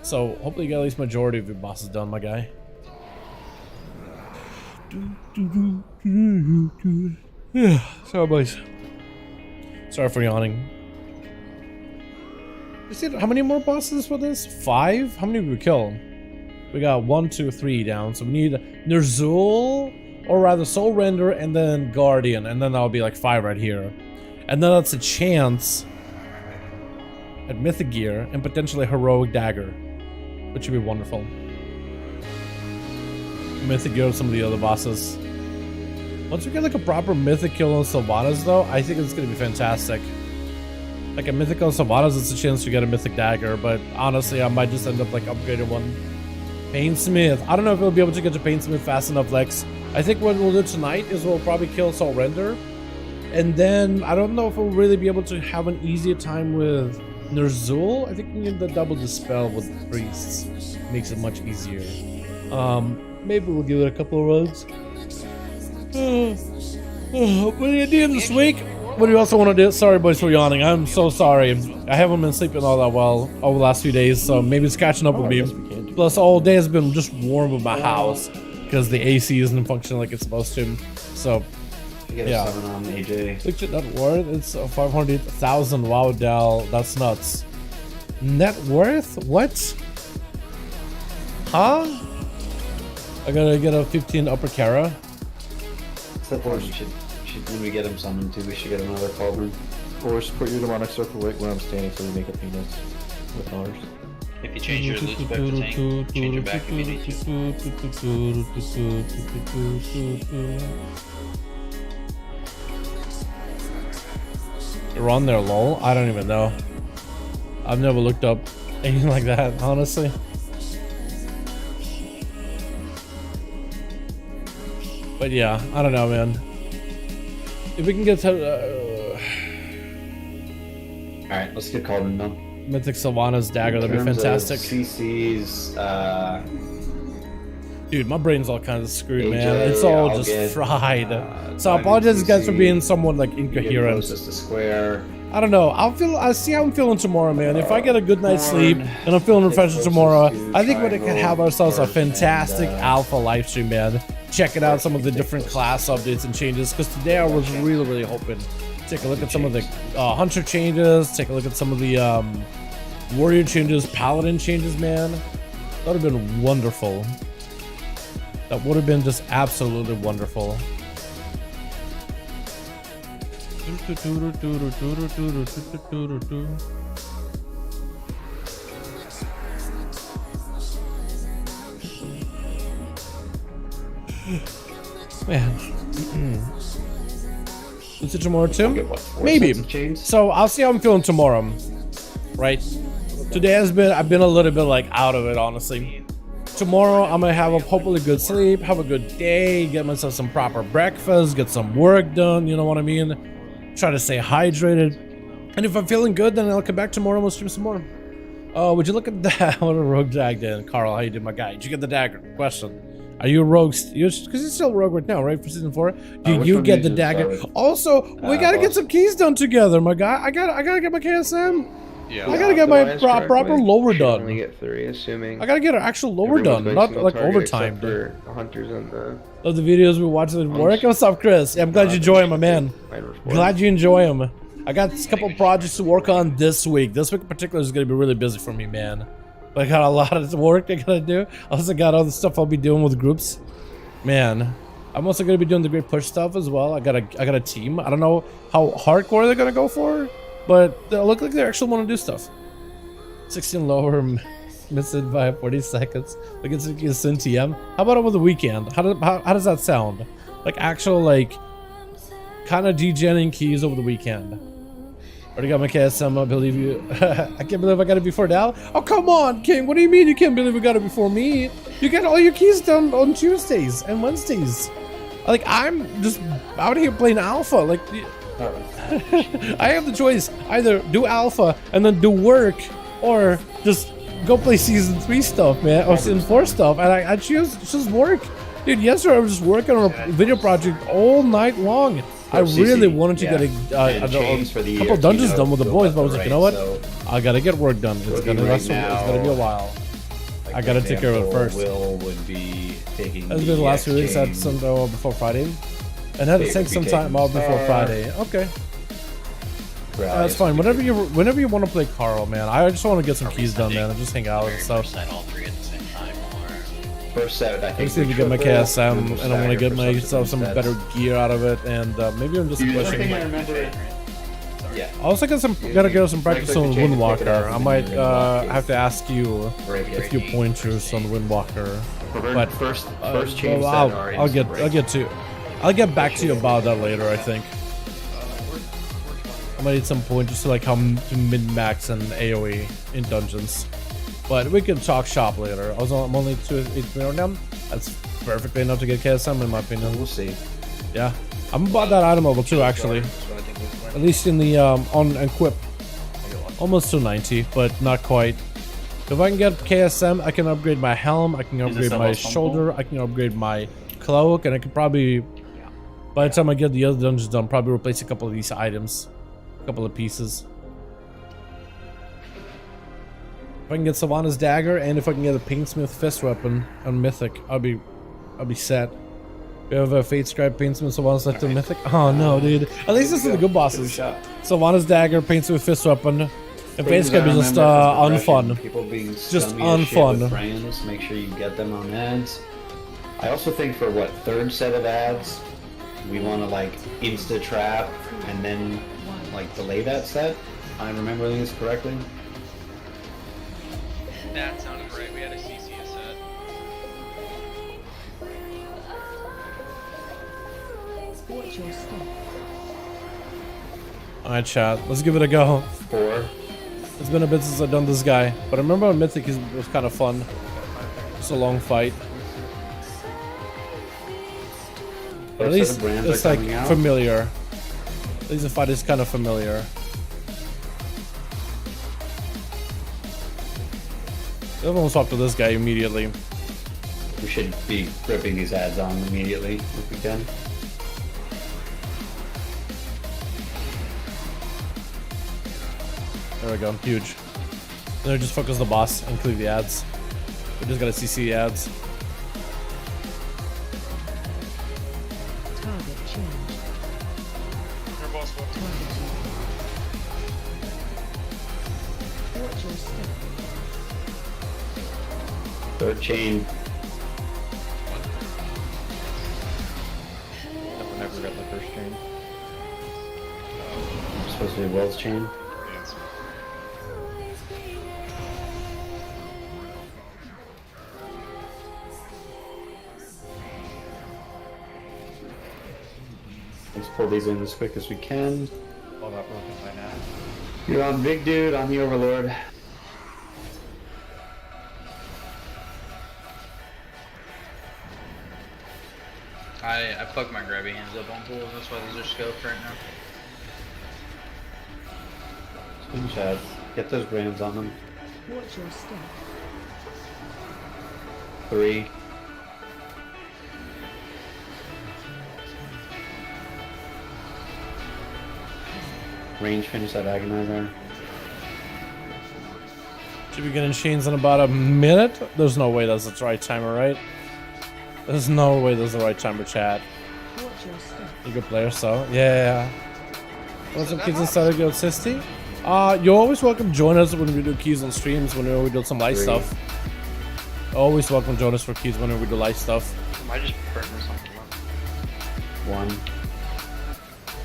So hopefully you get at least majority of your bosses done, my guy. Yeah, sorry boys. Sorry for yawning. You see how many more bosses for this? 5? How many did we kill? We got 1, 2, 3 down. So we need Ner'zhul, or rather Soul Render, and then Guardian, and then that'll be like 5 right here. And then that's a chance at Mythic Gear and potentially Heroic Dagger, which would be wonderful. Mythic Gear with some of the other bosses. Once we get like a proper Mythic kill on Sylvanas though, I think it's gonna be fantastic. Like a Mythic on Sylvanas, it's a chance to get a Mythic Dagger, but honestly I might just end up like upgrading one. Painsmith. I don't know if we'll be able to get to Painsmith fast enough, Lex. I think what we'll do tonight is we'll probably kill Soul Render. And then I don't know if we'll really be able to have an easier time with Ner'zhul. I think we need the double dispel with the priests. Makes it much easier. Maybe we'll give it a couple of runs. What are you doing this week? What do you also want to do? Sorry boys for yawning. I'm so sorry. I haven't been sleeping all that well over the last few days, so maybe it's catching up with me. Plus all day has been just warm with my house because the AC isn't functioning like it's supposed to. So yeah. 7 on AJ. Look at net worth. It's 500,000. Wow, Dal, that's nuts. Net worth? What? Huh? I gotta get a 15 upper Kara. Or when we get him summoned too, we should get another cauldron. Or support your demonic circle right where I'm standing so we make a penis with ours. If you change your loot spec to tank, change it back if you need to. You're on there, lol? I don't even know. I've never looked up anything like that, honestly. But yeah, I don't know, man. If we can get to Alright, let's get Calden now. Mythic Sylvanas dagger, that'd be fantastic. CC's, Dude, my brain's all kinds of screwed, AJ, man. It's all I'll just get, fried. So I apologize, guys, for being somewhat like incoherent. Closest to square. I don't know. I'll see how I'm feeling tomorrow, man. If I get a good night's sleep and I'm feeling refreshed tomorrow, I think we can have ourselves a fantastic alpha live stream, man. Checking out some of the different class updates and changes, because today I was really hoping to take a look at some of the hunter changes, take a look at some of the warrior changes, paladin changes, man. That would have been wonderful. That would have been just absolutely wonderful. Man. Is it tomorrow too? Maybe. So I'll see how I'm feeling tomorrow. Right? Today I've been a little bit like out of it, honestly. Tomorrow I'm gonna have a hopefully good sleep, have a good day, get myself some proper breakfast, get some work done, you know what I mean? Try to stay hydrated. And if I'm feeling good, then I'll come back tomorrow and we'll stream some more. Oh, would you look at that? What a rogue jag then. Carl, how you doing, my guy? Did you get the dagger? Question. Are you a rogue? Because you're still a rogue right now, right? For season 4? Do you get the dagger? Also, we gotta get some keys done together, my guy. I gotta get my KSM. Yeah, I gotta get my proper lower done. Only get 3, assuming. I gotta get an actual lower done, not like overtime. For hunters and the. Love the videos we watch at work. What's up, Chris? Yeah, I'm glad you enjoy them, my man. Glad you enjoy them. I got a couple projects to work on this week. This week in particular is gonna be really busy for me, man. But I got a lot of work I gotta do. I also got all the stuff I'll be doing with groups. Man, I'm also gonna be doing the great push stuff as well. I got a team. I don't know how hardcore they're gonna go for, but they look like they actually want to do stuff. 16 lower, missed it by 40 seconds. Like it's in TM. How about over the weekend? How does that sound? Like actual like kind of degenning keys over the weekend. Already got my KSM, I believe you. I can't believe I got it before Dal. Oh, come on, King. What do you mean you can't believe you got it before me? You get all your keys done on Tuesdays and Wednesdays. Like, I'm just out here playing alpha. Like, I have the choice. Either do alpha and then do work, or just go play season 3 stuff, man. Or season 4 stuff. And I choose work. Dude, yesterday I was just working on a video project all night long. I really wanted to get a couple dungeons done with the boys, but I was like, you know what? I gotta get work done. It's gonna be a while. I gotta take care of it first. Will would be taking That's been the last 2 weeks at some before Friday, and had to take some time off before Friday. Okay, that's fine. Whenever you want to play Carl, man. I just want to get some keys done, man, and just hang out and stuff. First set, I I just need to get my KSM, and I want to get myself some better gear out of it, and maybe I'm just pushing. Yeah. I also gotta get some practice on Windwalker. I might have to ask you a few pointers on Windwalker. But I'll get back to you about that later. I think I might need some pointers to like how to min-max and AOE in dungeons. But we can talk shop later. I'm only 2 right now. That's perfectly enough to get KSM in my opinion. We'll see. Yeah, I'm about that item level too, actually. At least in the on equip, almost to 90, but not quite. If I can get KSM, I can upgrade my helm. I can upgrade my shoulder. I can upgrade my cloak, and I can probably, by the time I get the other dungeons done, probably replace a couple of these items, a couple of pieces. If I can get Sylvanas dagger, and if I can get a Paintsmith fist weapon on Mythic, I'll be set. We have a Fate Scribe, Paintsmith, Sylvanas left to Mythic. Oh no, dude. At least this is the good bosses. Sylvanas dagger, Paintsmith fist weapon, and Fate Scribe is just unfun. People being just unfun. Friends, make sure you get them on ads. I also think for what 3rd set of ads, we want to like insta trap and then like delay that set. I'm remembering this correctly. That sounded right. We had a CC set. Watch your step. Alright, chat. Let's give it a go. 4. It's been a bit since I've done this guy, but I remember on Mythic it was kind of fun. It's a long fight. At least it's like familiar. At least the fight is kind of familiar. Everyone swap to this guy immediately. We should be ripping these ads on immediately if we can. There we go, huge. Then just focus the boss and clear the ads. We just gotta CC the ads. Target changed. Your boss will. Watch your step. Third chain. Never got the first chain. Supposed to be Will's chain. Yes. Let's pull these in as quick as we can. All got broken by now. You're on Big Dude, on the Overlord. I fucked my grabby hands up on pools, that's why these are scoped right now. Screenshots. Get those grams on them. Watch your step. 3. Range finish that agonizer. Should be getting chains in about a minute. There's no way that's the right timer, right? There's no way there's the right timer, chat. Watch your step. You good player, so yeah. What's up, kids inside of Guild Sisty? You're always welcome to join us when we do keys on streams, whenever we do some live 3. stuff. Always welcome to join us for keys whenever we do live stuff. I just burned something up. 1.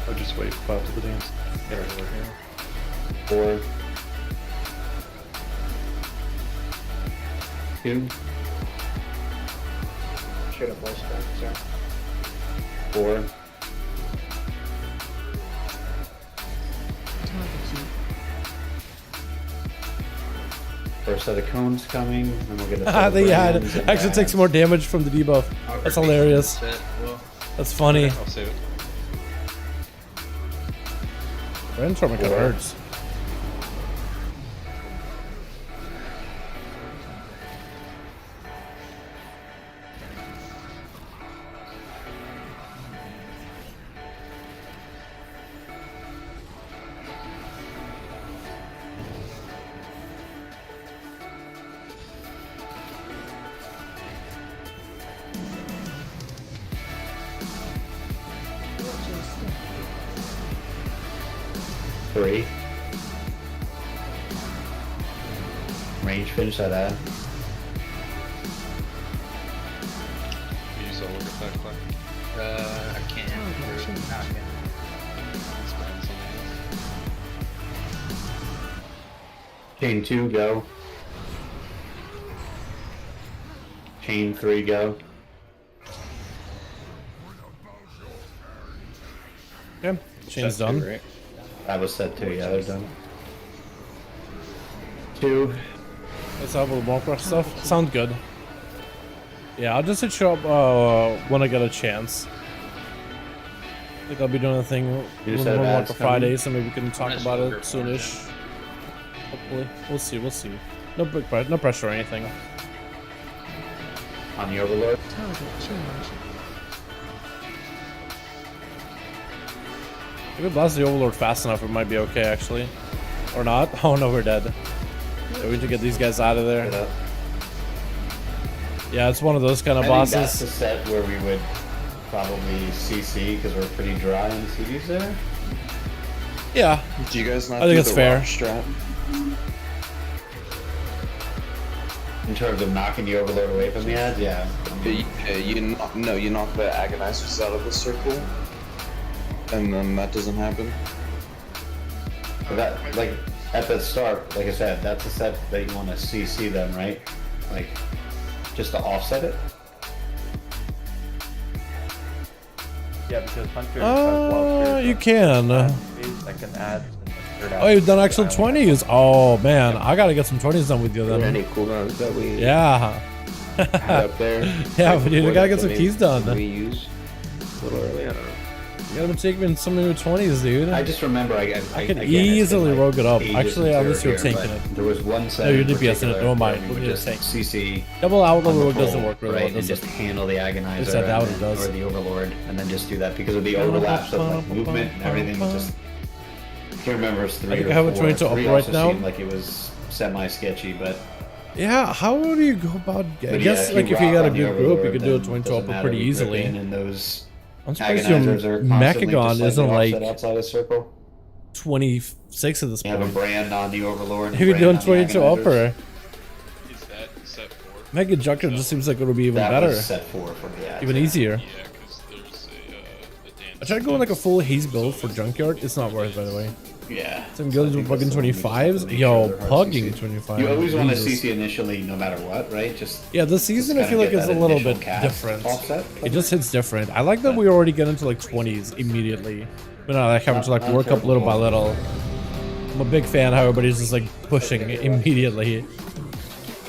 I'll just wait for to the dance. Get right over here. 4. 2. Should have voiced that, sorry. 4. Target you. First set of cones coming, and we'll get a set Ah, of they had brands and actually takes more damage from the debuff. That's hilarious. That's funny. I'll save it. Brainstorming kind of hurts. Watch your step. 3. Range finish that ad. Can you solo get that quick? I can't. Target changed. Not yet. Let's find something else. Chain 2, go. Chain 3, go. Okay, chain's done. Right? That was set 2, yeah, they're done. 2. Let's have a little Warcraft stuff. Sounds good. Yeah, I'll just hit you up when I get a chance. I think I'll be doing a thing You on said ads Warcraft coming? Friday, so maybe we can talk Nice about it Warcraft soonish. Hopefully, we'll see. We'll see. No big pressure, no pressure or anything. On the Overlord. Target change. If we blast the Overlord fast enough, it might be okay actually. Or not? Oh no, we're dead. Yeah, we need to get these guys out of there. Get up. Yeah, it's one of those kind of I think that's the bosses. set where we would probably CC because we're pretty dry in CDs there. Yeah, Do you guys not I think do it's the fair. rock strat? In terms of knocking the Overlord away from the ads, yeah. You knock the agonizers out of the circle, and then that doesn't happen. But that, like, at the start, like I said, that's a set that you want to CC them, right? Like, just to offset it. Yeah, because Hunter you can. second add. Oh, you've done actual 20s. Oh man, I gotta get some 20s done with you then. Any cooldowns that we Yeah. had up there? Yeah, right but dude, I before gotta get that some we- keys done. We use. a little early. I don't know. You gotta take me in some new 20s, dude. I just remember I can again, easily it's been, rogue it up. ages Actually, since unless we you're were here, tanking but it. There was one set. No, you're in DPS in it. particular Don't mind. where We'll we would just just CC. Double out on the rogue doesn't pole, work really right, well, and does just it? handle the agonizer It's that out it and- does. or the overlord, and then just do that because of the overlaps of like movement and everything. Was just I can't remember if it's 3 I think or I have it 4. trying to 3 up right also now. seemed like it was semi-sketchy, but Yeah, how do you go about? I But guess yeah, like if you rock got a on the good group, you Overlord, could do a then 20 doesn't up matter, pretty we grip easily. in, and those I'm surprised your agonizers are constantly Mechagon just isn't slightly like offset outside of circle. 26 at this You have a point. brand on the Overlord. If you're doing 22 agonizers. upper, Is that set 4? Mega Junker just seems like it'll be even That better, was set 4 for the ads. even easier. Yeah, because there's a I tried going like a full haze build for Junkyard. It's not worth, by the way. Yeah. Some guilds with fucking 25s. Yo, pugging 25. You always want to Jesus. CC initially, no matter what, right? Just Yeah, this season I kinda feel like get it's a that little initial bit cast different. offset. It just hits different. I like that we already get into like 20s immediately. But not like having to like work up little by little. I'm a big fan how everybody's just like pushing immediately.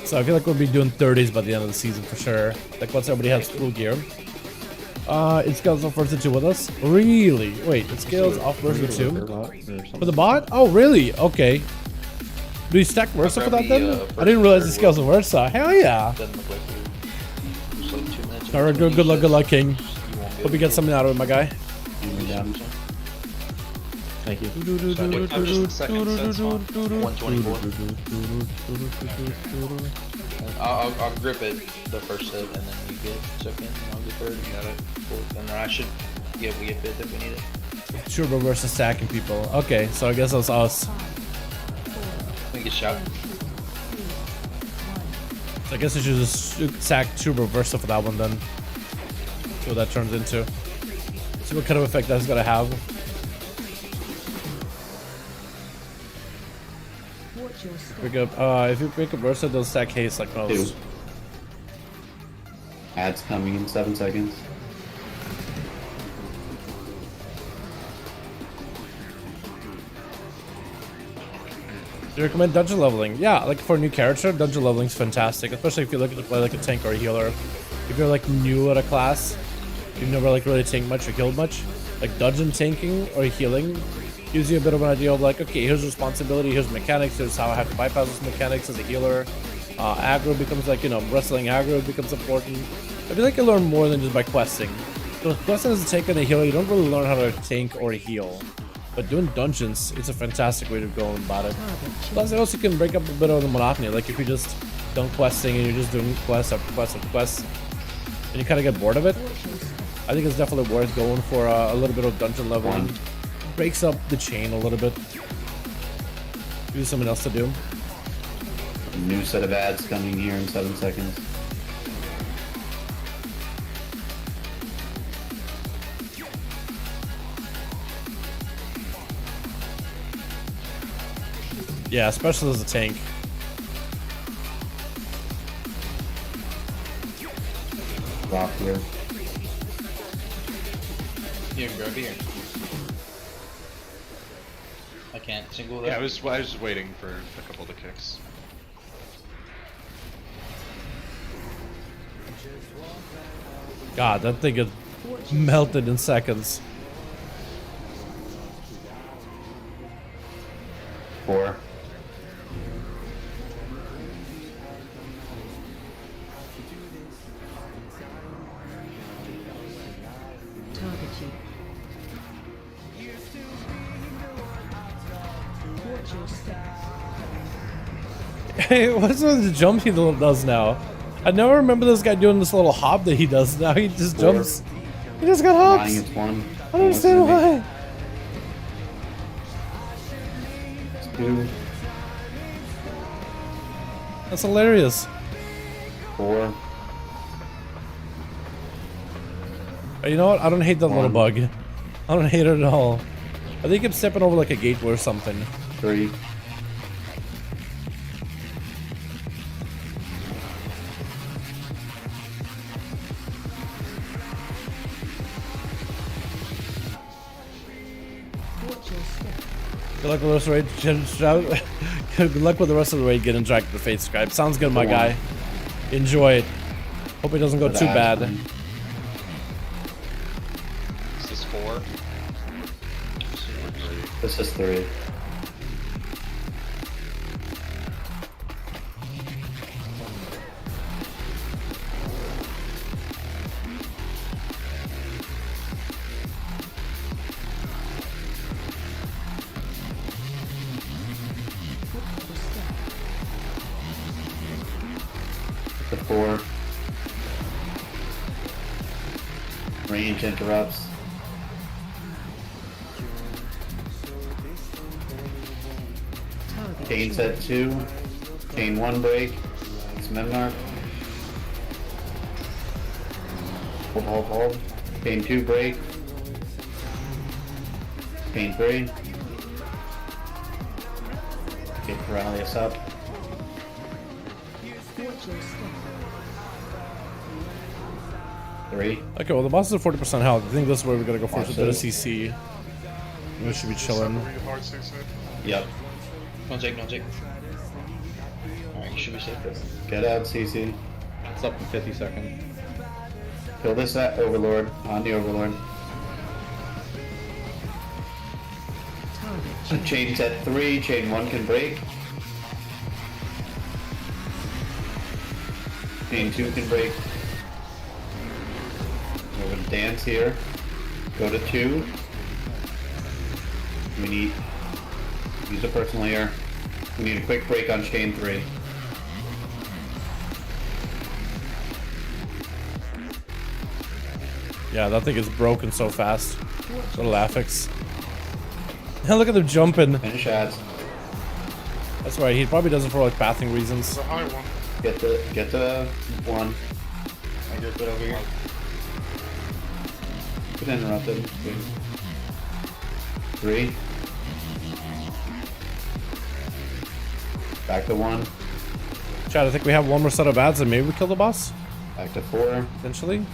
So I feel like we'll be doing 30s by the end of the season for sure. Like once everybody has full gear. It scales off versus 2 with us. Really? Wait, it scales off versus 2? For the bot? Oh, really? Okay. Do you stack Versa for that then? I didn't realize it scales on Versa. Hell yeah. Alright, good luck, King. Hope you get something out of it, my guy. Thank you. I'll grip it the first hit, and then you get second, and I'll get third, and got it fourth, and then I should we get fifth if we need it. Turbo versus stacking people. Okay, so I guess that's us. We get shot. So I guess I should just stack Turbo Versa for that one then. See what that turns into. See what kind of effect that's gonna have. Pick up, if you pick up Versa, they'll stack haste like most. 2. Ads coming in 7 seconds. Do you recommend dungeon leveling? Yeah, like for a new character, dungeon leveling is fantastic, especially if you're looking to play like a tank or a healer. If you're like new at a class, you've never like really tanked much or killed much, like dungeon tanking or healing gives you a bit of an idea of like, okay, here's responsibility, here's mechanics, here's how I have to bypass this mechanics as a healer. Aggro becomes like, you know, wrestling aggro becomes important. I feel like you learn more than just by questing. So questing as a tank and a healer, you don't really learn how to tank or heal. But doing dungeons, it's a fantastic way to go about it. Plus, it also can break up a bit of the monotony. Like if you just done questing and you're just doing quest after quest after quest, and you kind of get bored of it, I think it's definitely worth going for a little bit of dungeon leveling. Breaks up the chain a little bit. Gives you something else to do. A new set of ads coming here in 7 seconds. Yeah, especially as a tank. Rock here. You can grab here. I can't single that. Yeah, I was just waiting for a couple of the kicks. God, that thing is melted in seconds. 4. Target you. Watch your step. Hey, what's with the jump he does now? I never remember this guy doing this little hop that he does now. He just jumps. He just got hops. Lying, it's 1. I don't understand why. 2. That's hilarious. 4. You know what? I don't hate that little bug. I don't hate it at all. I think he kept stepping over like a gateway or something. 3. Good luck with the rest of the raid. Good luck with the rest of the raid getting dragged to the Fate Scribe. Sounds good, my guy. Enjoy it. Hope it doesn't go too bad. 4? This is 3. The 4. Range interrupts. Chain set 2. Chain 1 break. It's Memnarch. Hold. Chain 2 break. Chain 3. Get Corellius up. Three. Okay, well the boss is at 40% health. I think this is where we're gonna go first with the CC. We should be chilling. Yep. No take. Alright, you should be safe. Get out, CC. It's up in 50 seconds. Kill this at Overlord. On the Overlord. Chain set 3. Chain 1 can break. Chain 2 can break. We're gonna dance here. Go to 2. We need use a personal here. We need a quick break on chain 3. Yeah, that thing is broken so fast. Little affix. Look at them jumping. Finish ads. That's right. He probably does it for like pathing reasons. The high one. Get the 1. I just put over here. Could interrupt him. 3. Back to 1. Chad, I think we have one more set of ads and maybe we kill the boss. Back to 4. Potentially.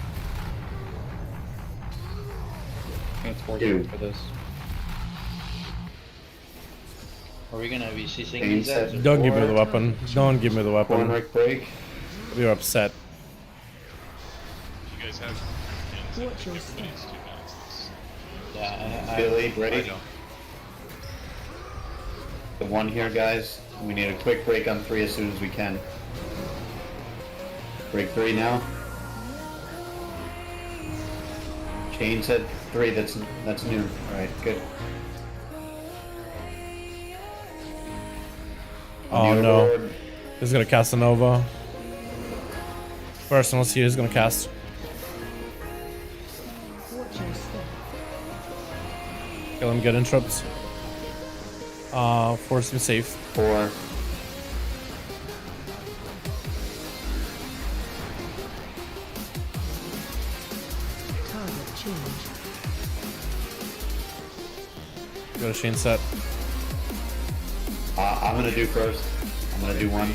I think it's 4 2. for this. Are we gonna be CCing Chain these set ads? Don't give me 4. the weapon. Don't give me the weapon. Warwick break. We are upset. You guys have Watch your step. Yeah, Billy, I ready? don't. The 1 here, guys. We need a quick break on 3 as soon as we can. Break 3 now. Chain set 3. That's new. All right, good. Oh New no. Overlord. He's gonna cast a Nova. First, let's see who's gonna cast. Watch your step. Kill him, get interrupts. Force him safe. 4. Target change. Got a chain set. I'm gonna do first. I'm gonna do 1.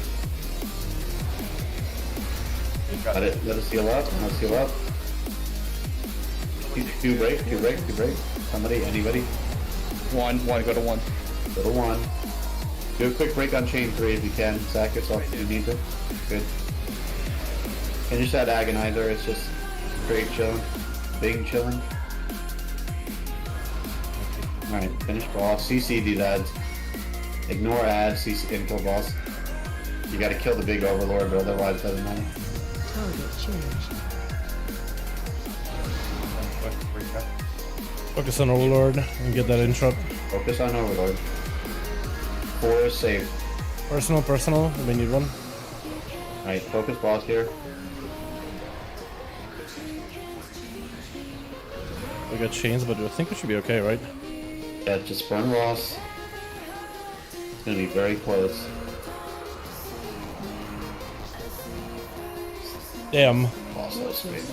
Let us heal up. Let's heal up. 2 break. Somebody, anybody. 1, go to 1. Go to 1. Do a quick break on chain 3 if you can. Sack yourself if you need to. Good. Finish that agonizer. It's just straight chilling. Big chilling. Alright, finish boss. CC these ads. Ignore ads, CC and kill boss. You gotta kill the big overlord, but otherwise it doesn't matter. Target change. Focus on Overlord and get that interrupt. Focus on overlord. 4 is safe. Personal. We need one. Alright, focus boss here. We got chains, but I think we should be okay, right? Yeah, just burn Ross. It's gonna be very close. Damn. Boss is big.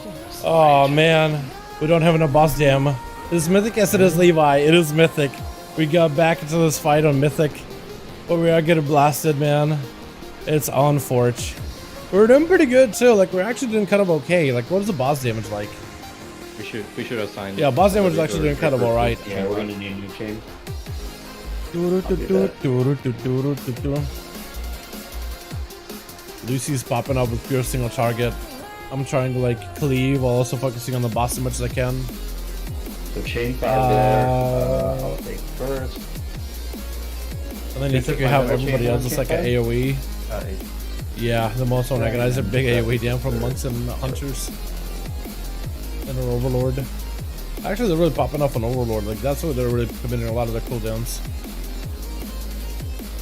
Oh man, we don't have enough boss damn. It is mythic as it is Levi. It is mythic. We got back into this fight on mythic, but we are getting blasted, man. It's on Forge. We're doing pretty good too. Like we're actually doing kind of okay. Like what is the boss damage like? We should assign. Yeah, boss damage is actually doing kind of alright. Yeah, we're gonna need a new chain. Lucy's popping up with pure single target. I'm trying to like cleave while also focusing on the boss as much as I can. So chain 5 there. I'll take first. And then you think you have everybody else just like an AoE. Yeah, the most one recognize a big AoE down from monks and hunters. And an overlord. Actually, they're really popping up on overlord. Like that's where they're really committing a lot of their cooldowns.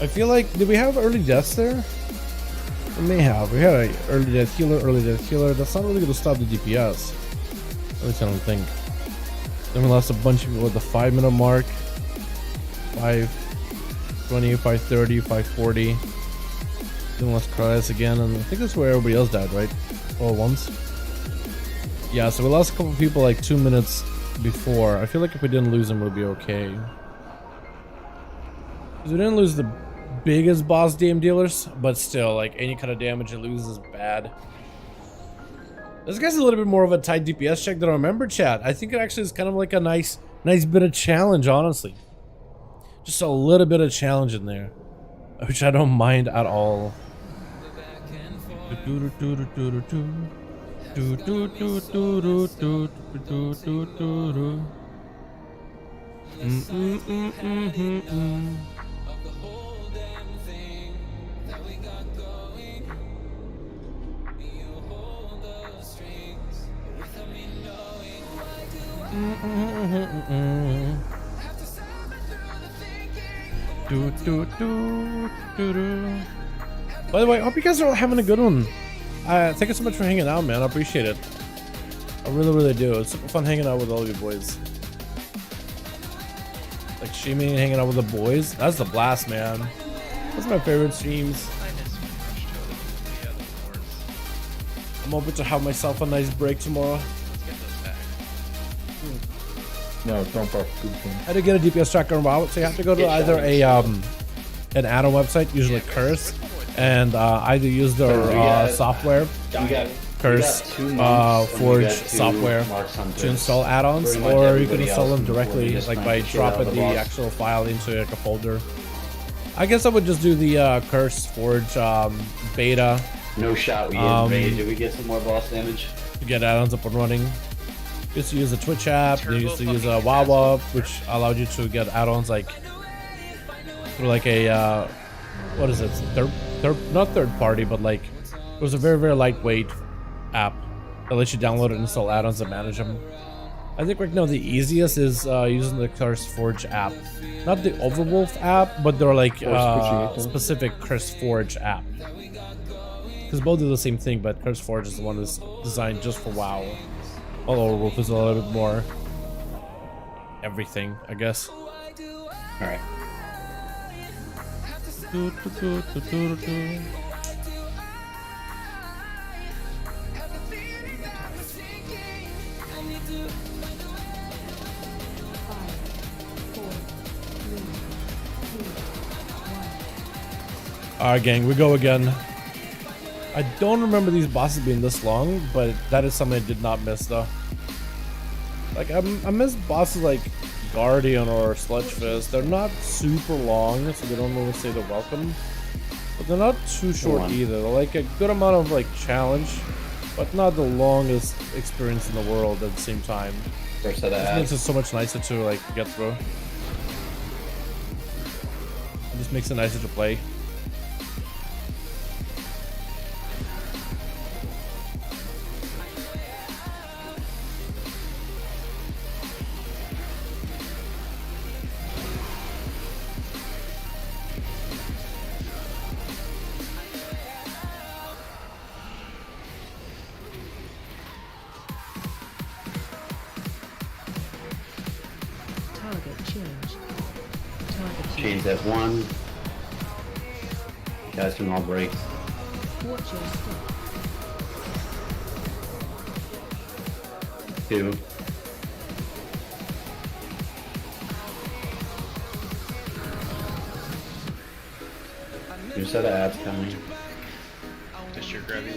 I feel like, did we have early deaths there? We may have. We had a early death healer. That's not really going to stop the DPS. At least I don't think. Then we lost a bunch of people at the 5-minute mark. 5:20, 5:30, 5:40. Then we lost Cryas again, and I think that's where everybody else died, right? All at once. Yeah, so we lost a couple people like 2 minutes before. I feel like if we didn't lose them, we'd be okay. Because we didn't lose the biggest boss DM dealers, but still, like any kind of damage it loses is bad. This guy's a little bit more of a tight DPS check than I remember, chat. I think it actually is kind of like a nice bit of challenge, honestly. Just a little bit of challenge in there, which I don't mind at all. By the way, I hope you guys are all having a good one. Thank you so much for hanging out, man. I appreciate it. I really do. It's super fun hanging out with all you boys. Like streaming and hanging out with the boys. That's the blast, man. That's my favorite streams. I'm hoping to have myself a nice break tomorrow. No, don't buff food. How to get a DPS tracker on WoW? So you have to go to either a an add-on website, usually Curse, and either use their software, Curse, Forge software to install add-ons, or you can install them directly, like by dropping the actual file into like a folder. I guess I would just do the Curse Forge beta. No shot we get raid. Did we get some more boss damage? To get add-ons up and running. Used to use a Twitch app, they used to use a WoW, which allowed you to get add-ons like through like a what is it? Not third party, but like it was a very lightweight app that lets you download and install add-ons and manage them. I think right now the easiest is using the Curse Forge app, not the Overwolf app, but they're like specific Curse Forge app. Because both do the same thing, but Curse Forge is the one that's designed just for WoW. Although Wolf is a little bit more everything, I guess. Alright. Alright, gang, we go again. I don't remember these bosses being this long, but that is something I did not miss though. Like I miss bosses like Guardian or Sludgefist. They're not super long, so they don't really say they're welcome. But they're not too short either. They're like a good amount of like challenge, but not the longest experience in the world at the same time. It makes it so much nicer to like get through. It just makes it nicer to play. Chains at 1. Guys can all break. Watch your step. 2. New set of ads coming. Just your grab you.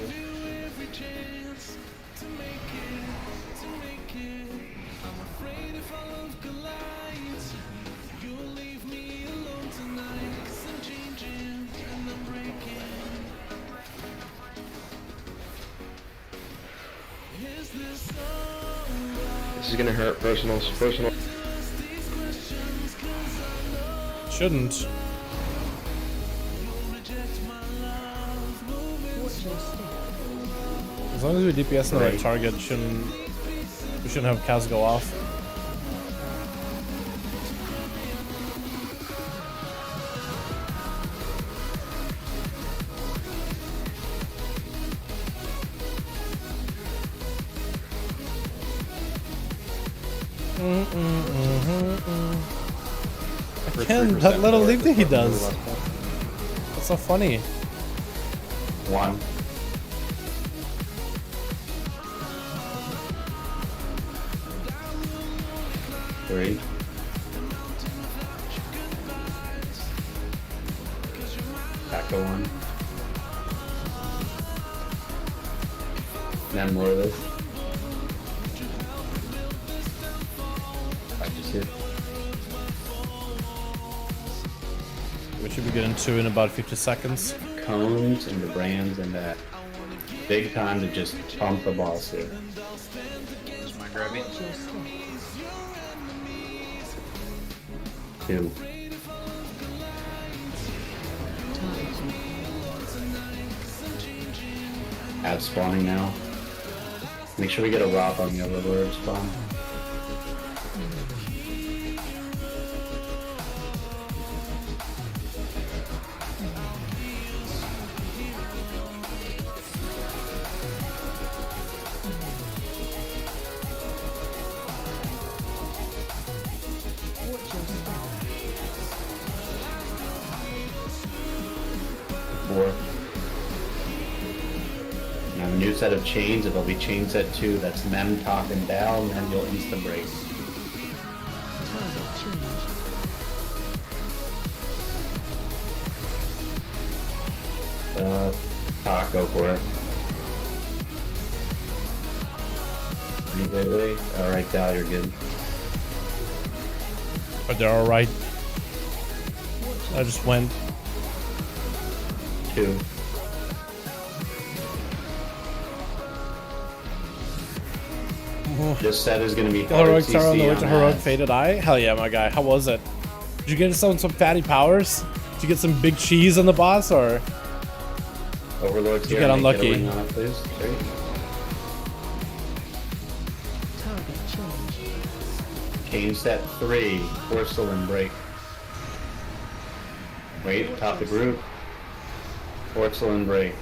is gonna hurt personals. Shouldn't. As long as we DPS on the right target, we shouldn't have Kaz go off. Again, that little leap that he does. That's so funny. 1. Three. Back to 1. And then more of this. Back to 2. We should be getting 2 in about 50 seconds. Cones and the brands and that. Big time to just pump the boss here. Where's my grabby? 2. Add spawning now. Make sure we get a rock on the overlord spawn. Now a new set of chains, it'll be chain set 2, that's Mem, Talk, and down, and then you'll insta break. Talk, go for it. Wait. Alright, Dal, you're good. But they're alright. I just went. 2. This set is going to be Heroic Star on the way CC to on Heroic ads. Fated Eye? Hell yeah, my guy. How was it? Did you get some fatty powers? Did you get some big cheese on the boss, or Overlord's did you here. get Make it a unlucky? wing on it, please. Great. Cane set 3, Porcelain break. Wait, top the group. Porcelain break.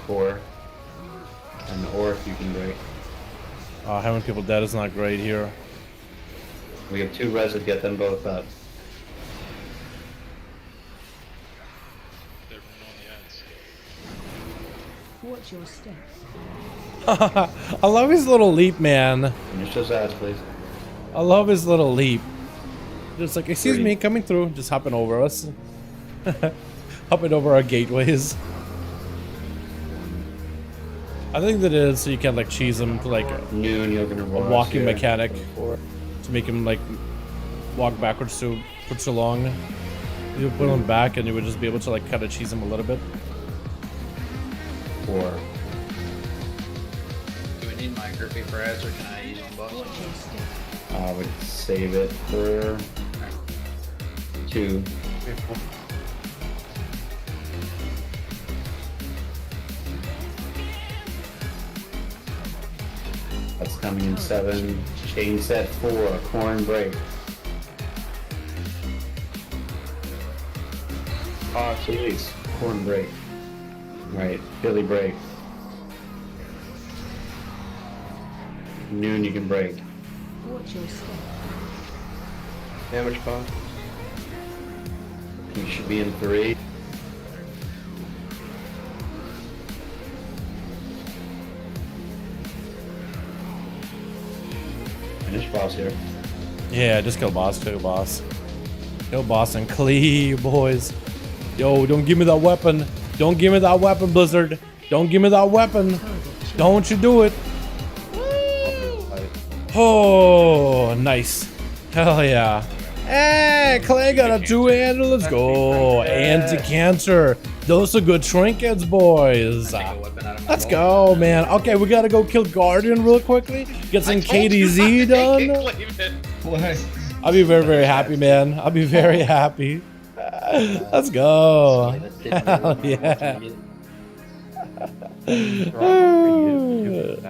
4. And the Orc you can break. Having people dead is not great here. We have 2 res to get them both up. Watch your step. I love his little leap, man. Finish those ads, please. I love his little leap. Just like, excuse 3. me, coming through. Just hopping over us. Hopping over our gateways. I think that is so you can like cheese him to like Noon, you're gonna a roll walking us here. mechanic to make him like walk backwards for too long. You would put him back and you would just be able to like kind of cheese him a little bit. 4. Do we need my grippy for ads or can I use one boss? I would save it for 2. That's coming in 7. Chain set 4. Corn break. Please. Corn break. Right. Billy break. Noon you can break. Watch your step. Damage pop. You should be in 3. Finish boss here. Yeah, just kill boss, kill boss. Kill boss and cleave, boys. Yo, don't give me that weapon. Don't give me that weapon, Blizzard. Don't give me that weapon. Don't you do it. Oh, nice. Hell yeah. Hey, Clay got a 2-handle. Let's go. Anti-cancer. Those are good trinkets, boys. Let's go, man. Okay, we gotta go kill Guardian real quickly. Get some KDZ done. I'll be very, very happy, man. I'll be very happy. Let's go. Hell yeah.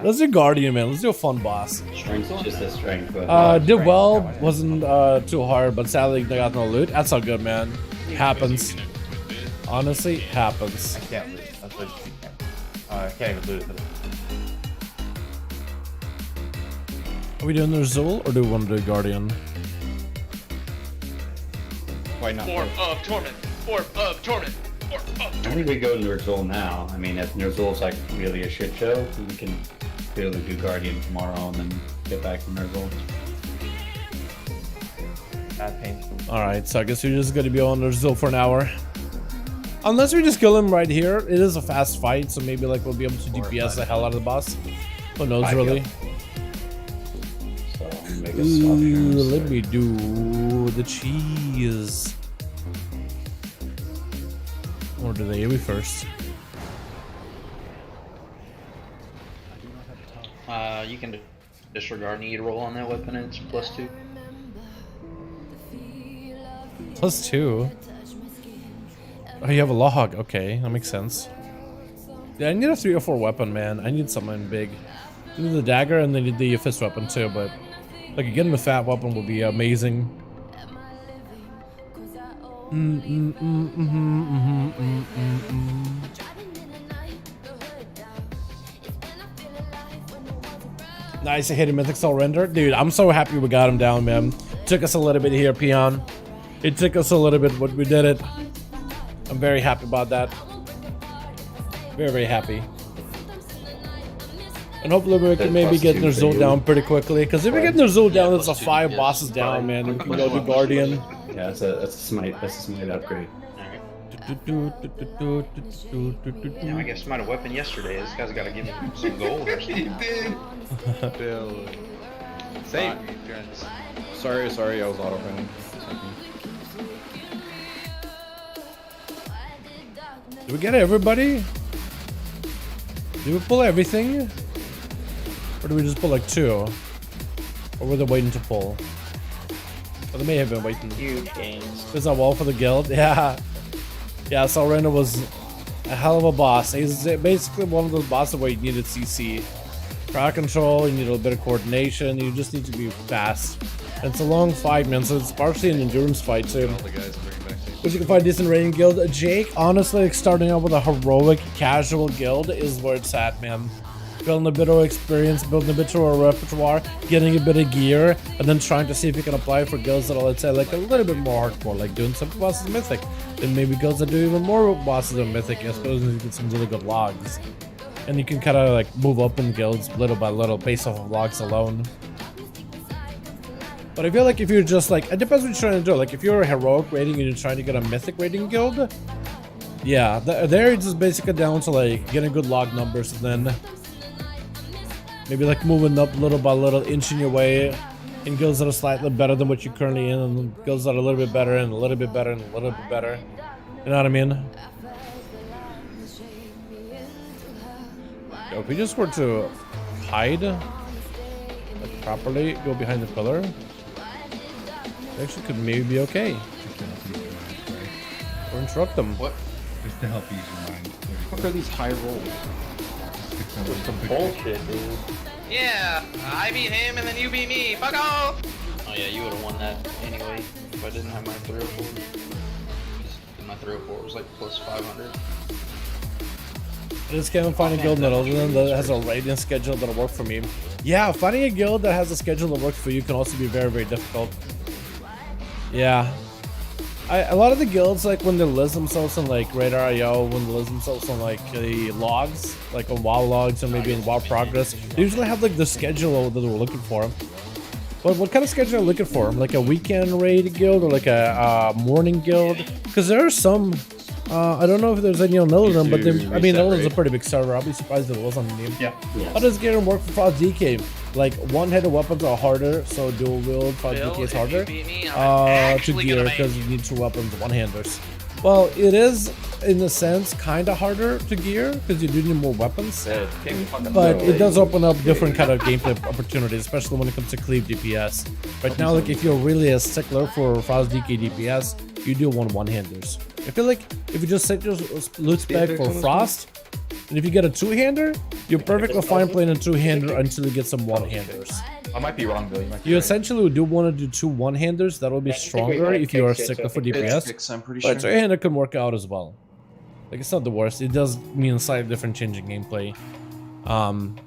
Let's do Guardian, man. Let's do a fun boss. Strength is just a strength. But did well. Wasn't too hard, but sadly they got no loot. That's all good, man. Happens. Honestly, happens. I can't loot. That's what you can't. I can't even loot it. Are we doing the Zul or do we want to do Guardian? Why not? Form of torment. Form of torment. Form of I torment. think we go to Nurzul now. I mean, if Nurzul's like really a shit show, we can clearly do Guardian tomorrow and then get back to Nurzul. Alright, so I guess we're just gonna be on Nurzul for an hour. Unless we just kill him right here. It is a fast fight, so maybe like we'll be able to DPS the hell out of the boss. Who knows, really? Ooh, let me do the cheese. Or do they AoE first? You can disregard need roll on that weapon. It's +2. +2? Oh, you have a log. Okay, that makes sense. Yeah, I need a 3 or 4 weapon, man. I need something big. I need the dagger and then the fist weapon too, but like getting the fat weapon would be amazing. Nice, I hit a mythic soul render. Dude, I'm so happy we got him down, man. Took us a little bit here, Peon. It took us a little bit, but we did it. I'm very happy about that. Very, very happy. And hopefully we can maybe get Nurzul down pretty quickly. Because if we get Nurzul down, it's a 5 bosses down, man. We can go to Guardian. Yeah, that's a smite upgrade. Yeah, I guess smite a weapon yesterday. This guy's got to give him some gold or something. Same. Sorry, I was auto-running. Did we get everybody? Did we pull everything? Or did we just pull like 2? Or were they waiting to pull? Or they may have been waiting. Huge gains. There's a wall for the guild. Yeah. Yeah, Salrenda was a hell of a boss. He's basically one of those bosses where you needed CC. Crowd control, you need a little bit of coordination, you just need to be fast. And it's a long fight, man, so it's partially an endurance fight too. Which you can find decent rating guild. Jake, honestly, like starting out with a heroic casual guild is where it's at, man. Building a bit of experience, building a bit of a repertoire, getting a bit of gear, and then trying to see if you can apply for guilds that are, let's say, like a little bit more hardcore, like doing some bosses mythic. Then maybe guilds that do even more bosses of mythic, I suppose you get some really good logs. And you can kind of like move up in guilds little by little based off of logs alone. But I feel like if you're just like, it depends what you're trying to do. Like if you're a heroic rating and you're trying to get a mythic rating guild, yeah, there it's just basically down to like getting good log numbers and then maybe like moving up little by little, inching your way in guilds that are slightly better than what you're currently in, and guilds that are a little bit better and a little bit better and a little bit better. You know what I mean? If we just were to hide like properly, go behind the pillar, we actually could maybe be okay. Or interrupt them. What? Just to help ease your mind. What are these high rolls? Some bullshit, dude. Yeah, I beat him and then you beat me. Fuck off! Oh yeah, you would have won that anyway if I didn't have my 304. My 304 was like plus 500. I just can't find a guild that other than that has a rating schedule that'll work for me. Yeah, finding a guild that has a schedule that works for you can also be very, very difficult. Yeah. A lot of the guilds, like when they list themselves on like Radar.io, when they list themselves on like the logs, like on WoW logs or maybe in WoW Progress, they usually have like the schedule that we're looking for. But what kind of schedule are you looking for? Like a weekend raid guild or like a morning guild? Because there are some, I don't know if there's any on Dalaran, but I mean, Dalaran's a pretty big server. I'll be surprised if it was on the name. Yeah. How does Garen work for Frost DK? Like one-handed weapons are harder, so dual wield 5DK is harder to gear because you need 2 weapons, one-handers. Well, it is in a sense kind of harder to gear because you do need more weapons, but it does open up different kind of gameplay opportunities, especially when it comes to cleave DPS. Right now, like if you're really a stickler for Frost DK DPS, you do want one-handers. I feel like if you just set your loot spec for Frost, and if you get a 2-hander, you're perfectly fine playing a 2-hander until you get some one-handers. I might be wrong, Bill. You essentially do want to do 2 one-handers. That will be stronger if you are a stickler for DPS. But 2-hander can work out as well. Like it's not the worst. It does mean a slightly different change in gameplay. And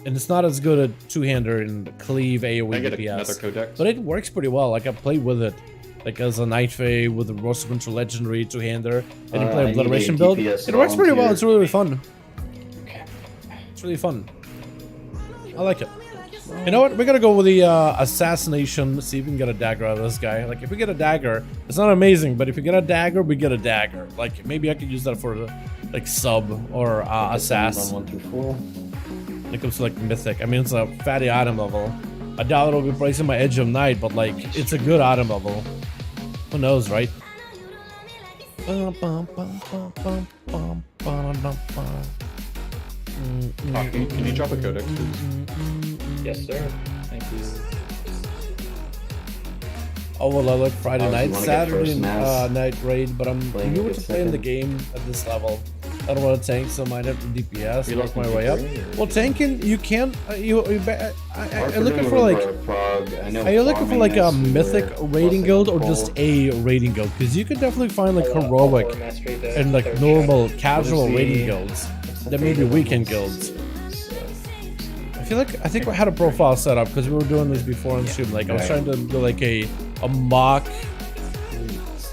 it's not as good a 2-hander in cleave AoE DPS. But it works pretty well. Like I played with it. Like as a Night Fae with a Rose of Winter Legendary 2-hander, and you play Obliteration build. It works pretty well. It's really fun. It's really fun. I like it. You know what? We're gonna go with the assassination. See if we can get a dagger out of this guy. Like if we get a dagger, it's not amazing, but if we get a dagger, we get a dagger. Like maybe I could use that for like sub or assass. 1 through 4. When it comes to like mythic, I mean it's a fatty item level. I doubt it'll be placing my Edge of Night, but like it's a good item level. Who knows, right? Can you drop a codex, please? Yes, sir. Thank you. Oh well, I like Friday night, wanna get Saturday first mass. night raid, but I'm new to playing the game at this level. I don't want to tank, so I might have to DPS, work my way up. Well, tanking, you can't. I'm looking for like. Are you looking for like a mythic raiding guild or just a raiding guild? Because you could definitely find like heroic and like normal casual raiding guilds that may be weekend guilds. I think we had a profile set up because we were doing this before on stream. Like I was trying to do like a mock.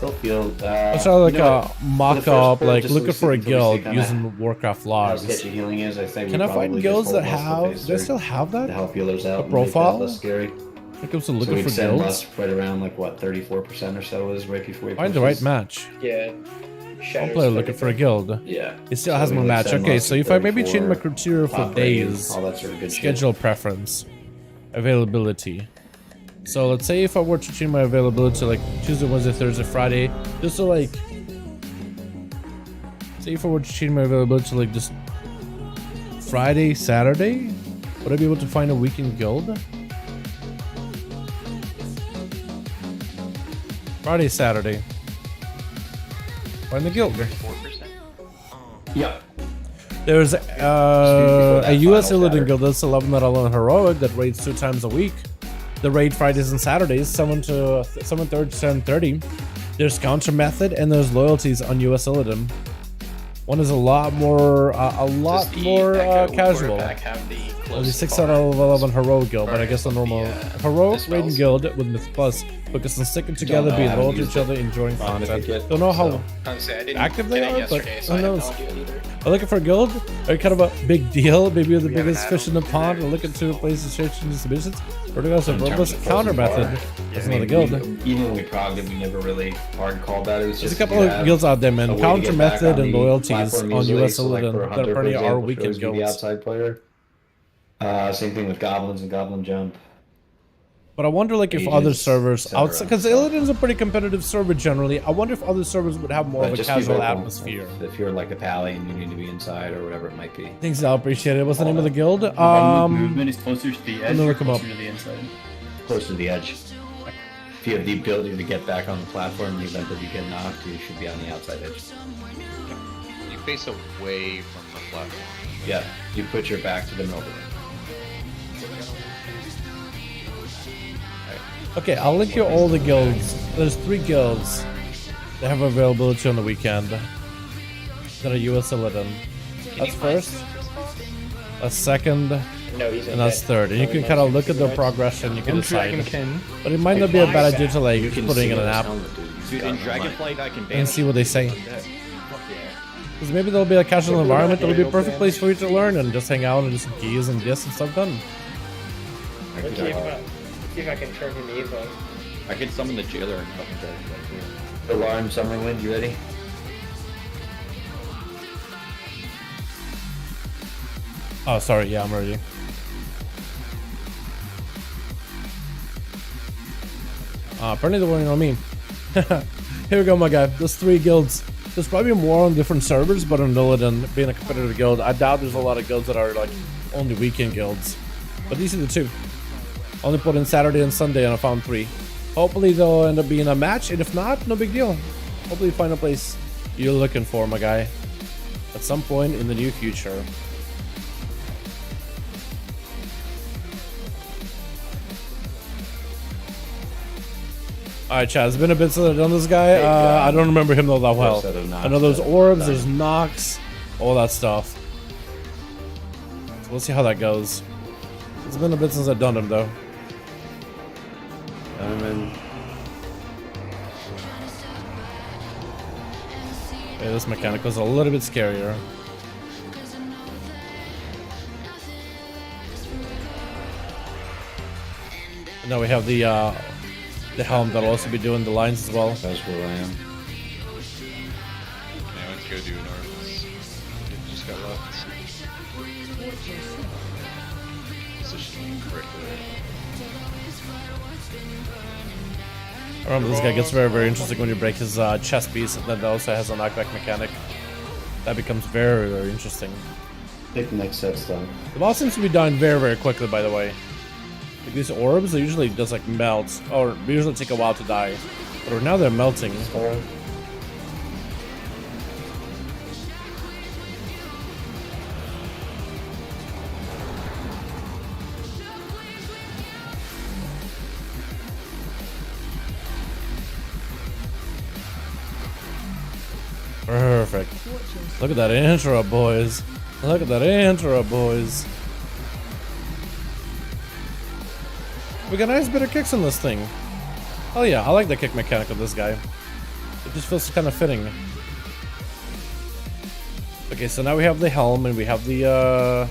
I was trying like a mock up, like looking for a guild using Warcraft logs. Can I find guilds that have? Do they still have that? To help healers out. A profile? Less scary. It comes to So looking we'd for send guilds. lust right around like what 34% or so was right before we Find the right match. Yeah. One player looking for a guild. Yeah. It still So has we my would match. send Okay, lust so if I maybe change my 34, criteria for top rating, days, all that sort of good shit. schedule preference, availability. So let's say if I were to change my availability to like Tuesday, Wednesday, Thursday, Friday, just to like, say if I were to change my availability to like just Friday, Saturday, would I be able to find a weekend guild? Friday, Saturday. Find the guild. Yeah. There's a US Illidan guild that's 11 that alone heroic that raids 2 times a week. The raid Fridays and Saturdays, 7 to 7:30. There's counter method and there's loyalties on US Illidan. One is a lot more casual. Only 6 out of 11 heroic guild, but I guess the normal heroic raiding guild with Myth Plus focus on sticking together, being loyal to each other, enjoying content. Don't know how active they are, but who knows? I'm looking for a guild. Are kind of a big deal? Maybe you're the biggest fish in the pond. Or looking to replace the search and distributions. Or do also robust counter method. That's another guild. Even when we progged it, we never really hard called that. It was There's just a couple of guilds out there, man. Counter method and loyalties on US Illidan that apparently are weekend guilds. The outside player. Same thing with goblins and goblin jump. But I wonder, like, if other servers outside, because Illidan's a pretty competitive server generally. I wonder if other servers would have more of a casual atmosphere. If you're like a pally and you need to be inside or whatever it might be. Thanks, I appreciate it. What's the name of the guild? Movement is closer to the edge. Let me look them up. Closer to the inside. Close to the edge. If you have the ability to get back on the platform in the event that you get knocked, you should be on the outside edge. You face away from the platform. Yeah, you put your back to the middle. Okay, I'll link you all the guilds. There's 3 guilds that have availability on the weekend that are US Illidan. That's first, that's second, and that's third. And you can kind of look at the progression, you can decide. But it might not be a bad idea to like putting in an app Dude, in Dragonflight, I can and see what they say. Because maybe there'll be a casual environment that'll be a perfect place for you to learn and just hang out and do some keys and get some stuff done. See if I can turn him Evo. I can summon the jailer and fucking Dragonflight too. Alarm, Summoning Wind, you ready? Oh, sorry, yeah, I'm ready. Apparently they're waiting on me. Here we go, my guy. There's 3 guilds. There's probably more on different servers, but on Dalaran being a competitive guild, I doubt there's a lot of guilds that are like only weekend guilds. But these are the 2. Only put in Saturday and Sunday, and I found 3. Hopefully they'll end up being a match, and if not, no big deal. Hopefully you find a place you're looking for, my guy, at some point in the near future. Alright, Chad, it's been a bit since I've done this guy. I don't remember him though that well. I know there's orbs, there's knocks, all that stuff. So we'll see how that goes. It's been a bit since I've done him though. Yeah, this mechanic was a little bit scarier. And now we have the helm that'll also be doing the lines as well. That's where I am. Yeah, I went to go do an arms. It just got left. Positioning correctly. I remember this guy gets very, very interesting when you break his chest piece, and then it also has a knockback mechanic. That becomes very, very interesting. I think the next set's done. The boss seems to be dying very, very quickly, by the way. Like these orbs, they usually just like melt, or they usually take a while to die. But right now they're melting. Perfect. Look at that intro, boys. Look at that intro, boys. We got a nice bit of kicks on this thing. Oh yeah, I like the kick mechanic of this guy. It just feels kind of fitting. Okay, so now we have the helm, and we have the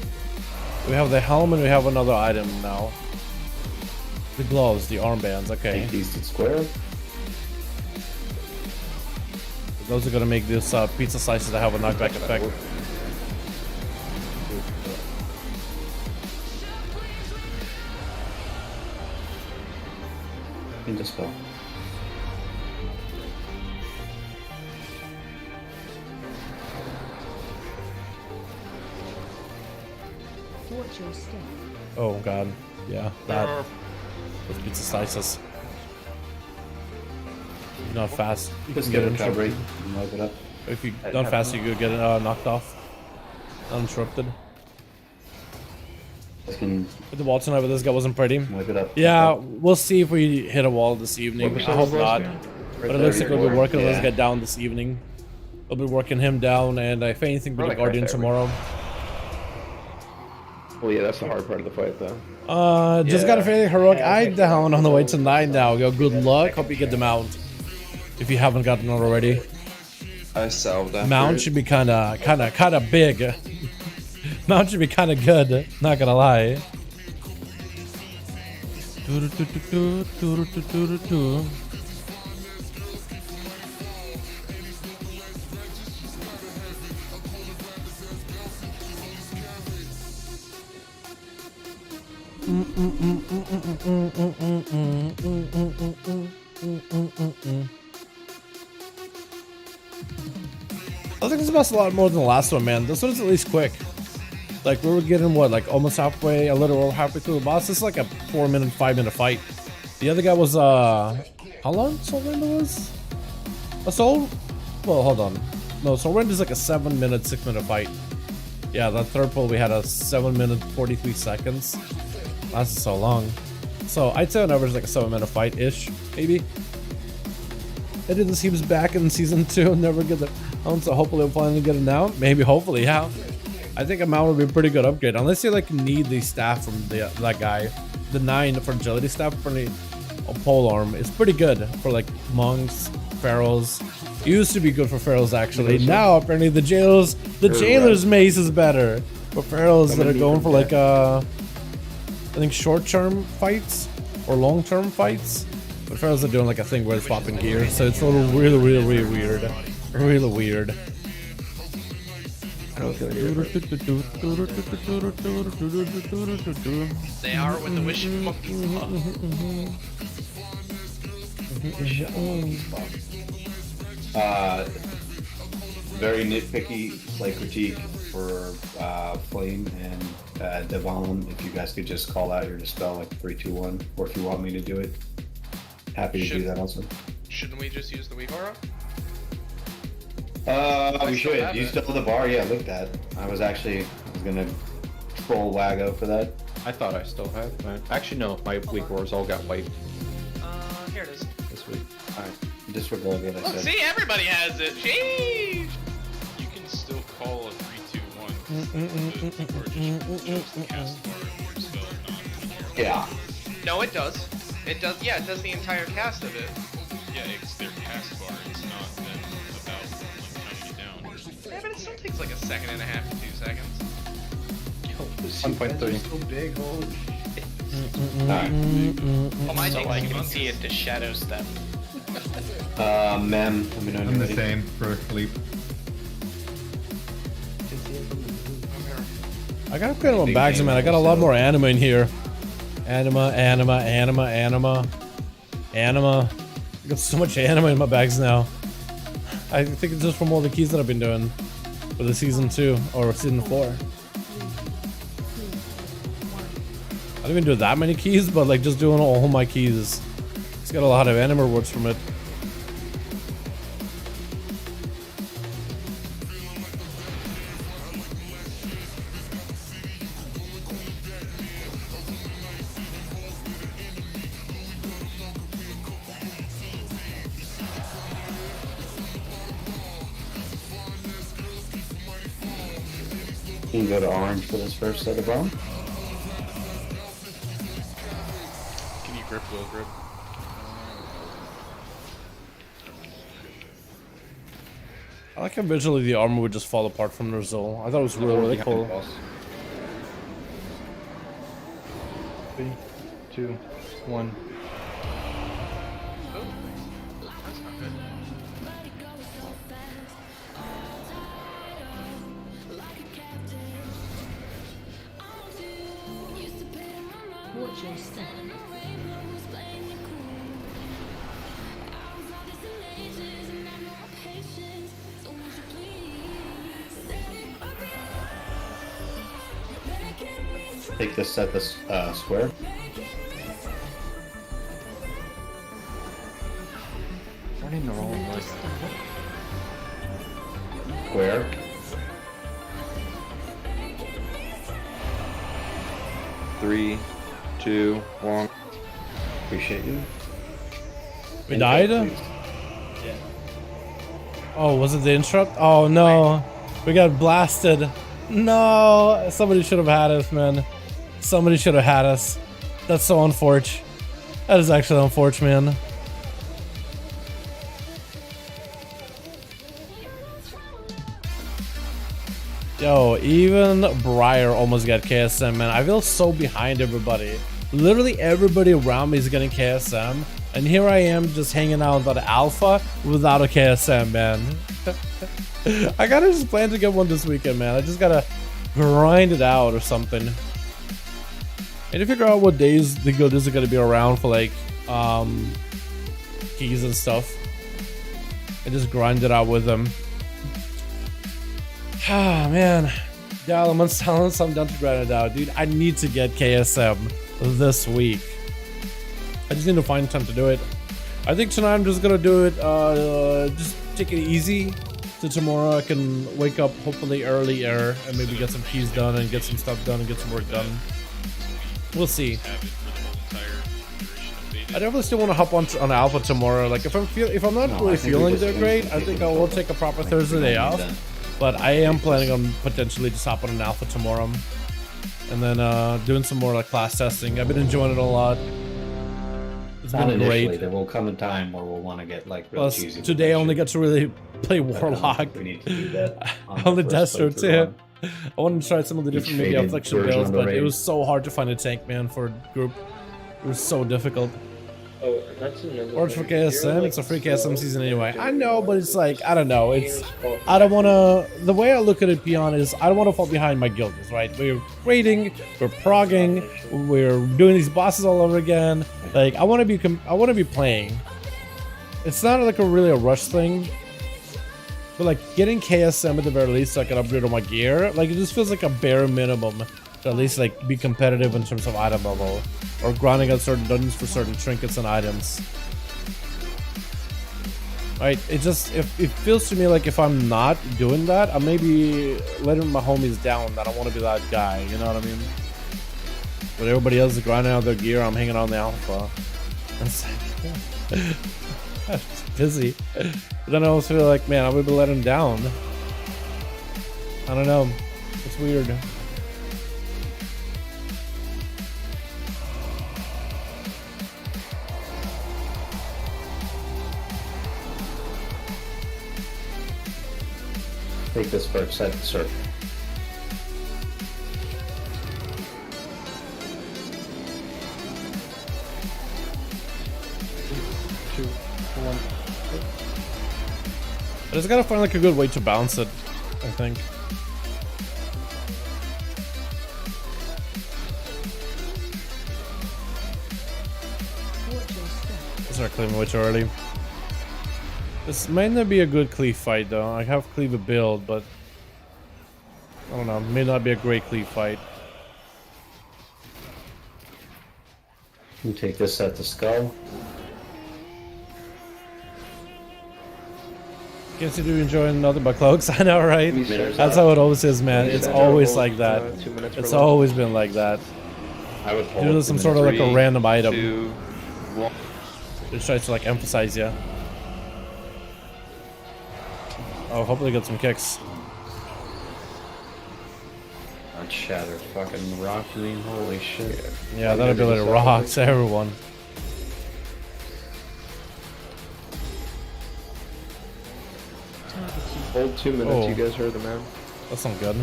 helm, and we have another item now. The gloves, the armbands. Okay. Take these to square. Those are gonna make this pizza slices that have a knockback effect. In the spell. Oh god, yeah, that. Those pizza slices. Not fast. You Just can get a interrupted. recovery and wipe it up. If you not fast, you could get knocked off, uninterrupted. But the wall tonight with this guy wasn't pretty. Wipe it up. Yeah, we'll see if we hit a wall this evening. I hope not. But it looks like we'll be working on this guy down this evening. We'll be working him down, and if anything, with the Guardian tomorrow. Well, yeah, that's the hard part of the fight, though. Just got a fairly heroic eye down on the way to 9 now. Go, good luck. Hope you get the mount. If you haven't gotten it already. I salved that. Mount should be kind of big. Mount should be kind of good. Not gonna lie. I think this is a lot more than the last one, man. This one's at least quick. Like, we were getting, what, like almost halfway, a little over halfway through the boss. This is like a 4-minute, 5-minute fight. The other guy was, how long Soul Render was? A Soul? Well, hold on. No, Soul Render is like a 7-minute, 6-minute fight. Yeah, that third pull we had a 7-minute, 43 seconds. Lasted so long. So, I'd say on average like a 7-minute fight-ish, maybe. I did this, he was back in season 2 and never get the mount, so hopefully we'll finally get it now. Maybe, hopefully, yeah. I think a mount would be a pretty good upgrade, unless you like need the staff from that guy. The 9 for agility staff for the pole arm is pretty good for like monks, pharaohs. It used to be good for pharaohs actually. Now apparently the jailer's mace is better for pharaohs that are going for like I think short-term fights or long-term fights. But pharaohs are doing like a thing where it's swapping gear, so it's a little really weird. Really weird. They are with the wishing monkey. Very nitpicky play critique for Flame and Devon. If you guys could just call out your dispel like 3, 2, 1, or if you want me to do it, happy to do that also. Shouldn't we just use the Weave Aura? We should. You still have the bar? Yeah, look at that. I was gonna troll Wago for that. I thought I still had. Actually, no. My weak wars all got wiped Here it is. this week. Alright, disregard what I Look, said. see, everybody has it. Sheesh! You can still call a 3, 2, 1. Or just cast bar or spell not. Yeah. No, it does. It does. Yeah, it does the entire cast of it. Yeah, it's their cast bar. It's not then about counting it down. Yeah, but it still takes like a second and a half to 2 seconds. 1.3. So big, holy shit. Oh, my So thing like is you can see it to shadow step. Mem, let me know when I'm you're the ready. same for sleep. I got quite a lot of bags, man. I got a lot more anima in here. Anima. I got so much anima in my bags now. I think it's just from all the keys that I've been doing for the season 2 or season 4. I didn't even do that many keys, but like just doing all my keys. It's got a lot of anima rewards from it. You can go to orange for this first set of bomb. Can you grip will grip? I like how visually the armor would just fall apart from their soul. I thought it was really cool. 3, 2, 1. Watch your step. Take this set this square. Running the wrong way. Square. Three, 2, 1. Appreciate you. We died? Oh, was it the interrupt? Oh no, we got blasted. No, somebody should have had us, man. Somebody should have had us. That's so unfortunate. That is actually unfortunate, man. Yo, even Briar almost got KSM, man. I feel so behind everybody. Literally everybody around me is getting KSM, and here I am just hanging out about Alpha without a KSM, man. I gotta just plan to get one this weekend, man. I just gotta grind it out or something. And to figure out what days the guilds are gonna be around for like keys and stuff. And just grind it out with them. Ah, man. Yeah, I'm on silence. I'm done to grind it out, dude. I need to get KSM this week. I just need to find time to do it. I think tonight I'm just gonna do it, just take it easy. So tomorrow I can wake up hopefully earlier and maybe get some keys done and get some stuff done and get some work done. We'll see. I definitely still want to hop on Alpha tomorrow. Like if I'm not really feeling that great, I think I will take a proper Thursday day off. But I am planning on potentially just hopping on Alpha tomorrow, and then doing some more like class testing. I've been enjoying it a lot. It's Not been initially. great. There will come a time where we'll want to get like real Plus, cheesy. today I only get to really play Warlock. We need to do that on the first Destro playthrough too. I wanted to try some of the Each different maybe faded affliction version builds, of the but it raid. was so hard to find a tank, man, for a group. It was so difficult. Oh, that's another Or it's for thing. If you're, KSM, like, it's a free slow, KSM season anyway. you're I know, but it's like, I don't know. It's, doing I don't want to, the way I look at it, Peon, is I don't want to fall behind my guilds, right? We're raiding, we're progging, we're doing these bosses all over again. Like, I want to be playing. it's not like a rush thing. But like getting KSM at the very least so I can upgrade all my gear, like it just feels like a bare minimum to at least like be competitive in terms of item level. Or grinding out certain dungeons for certain trinkets and items. Right, it feels to me like if I'm not doing that, I may be letting my homies down. I don't want to be that guy, you know what I mean? But everybody else is grinding out their gear, I'm hanging out on the alpha. It's busy. But then I also feel like, man, I would be letting down. I don't know. It's weird. Take this first set to circle. I just gotta find like a good way to balance it, I think. I start cleaving way too early. This may not be a good cleave fight though. I have cleave a build, but I don't know, it may not be a great cleave fight. You take this set to skull. Guess you do enjoy nothing but cloaks, I know, right? That's how it always is, man. It's always like that. It's always been like that. I would hold There's some sort of like a random item. 2, 1. Just tries to like emphasize you. Oh, hopefully get some kicks. That shatter fucking rocked me, holy shit. Yeah, that ability rocks everyone. Hold 2 minutes, Oh. you guys heard the man. That's not good.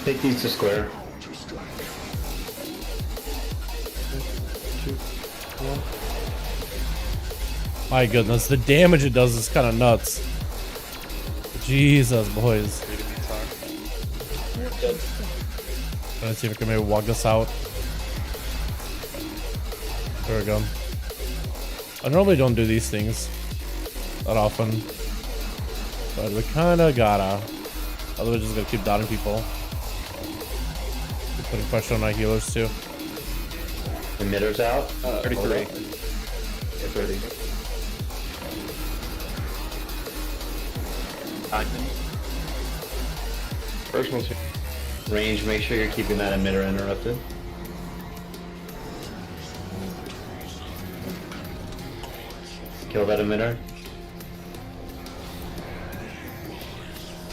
Take these to square. 2, 1. My goodness, the damage it does is kind of nuts. Jesus, boys. Let's see if I can maybe walk this out. There we go. I normally don't do these things that often, but we kind of gotta. Otherwise, just gonna keep dotting people. Keep putting pressure on our healers too. Emitter's out. 33. 30. First one's here. Range, make sure you're keeping that emitter interrupted. Kill that emitter.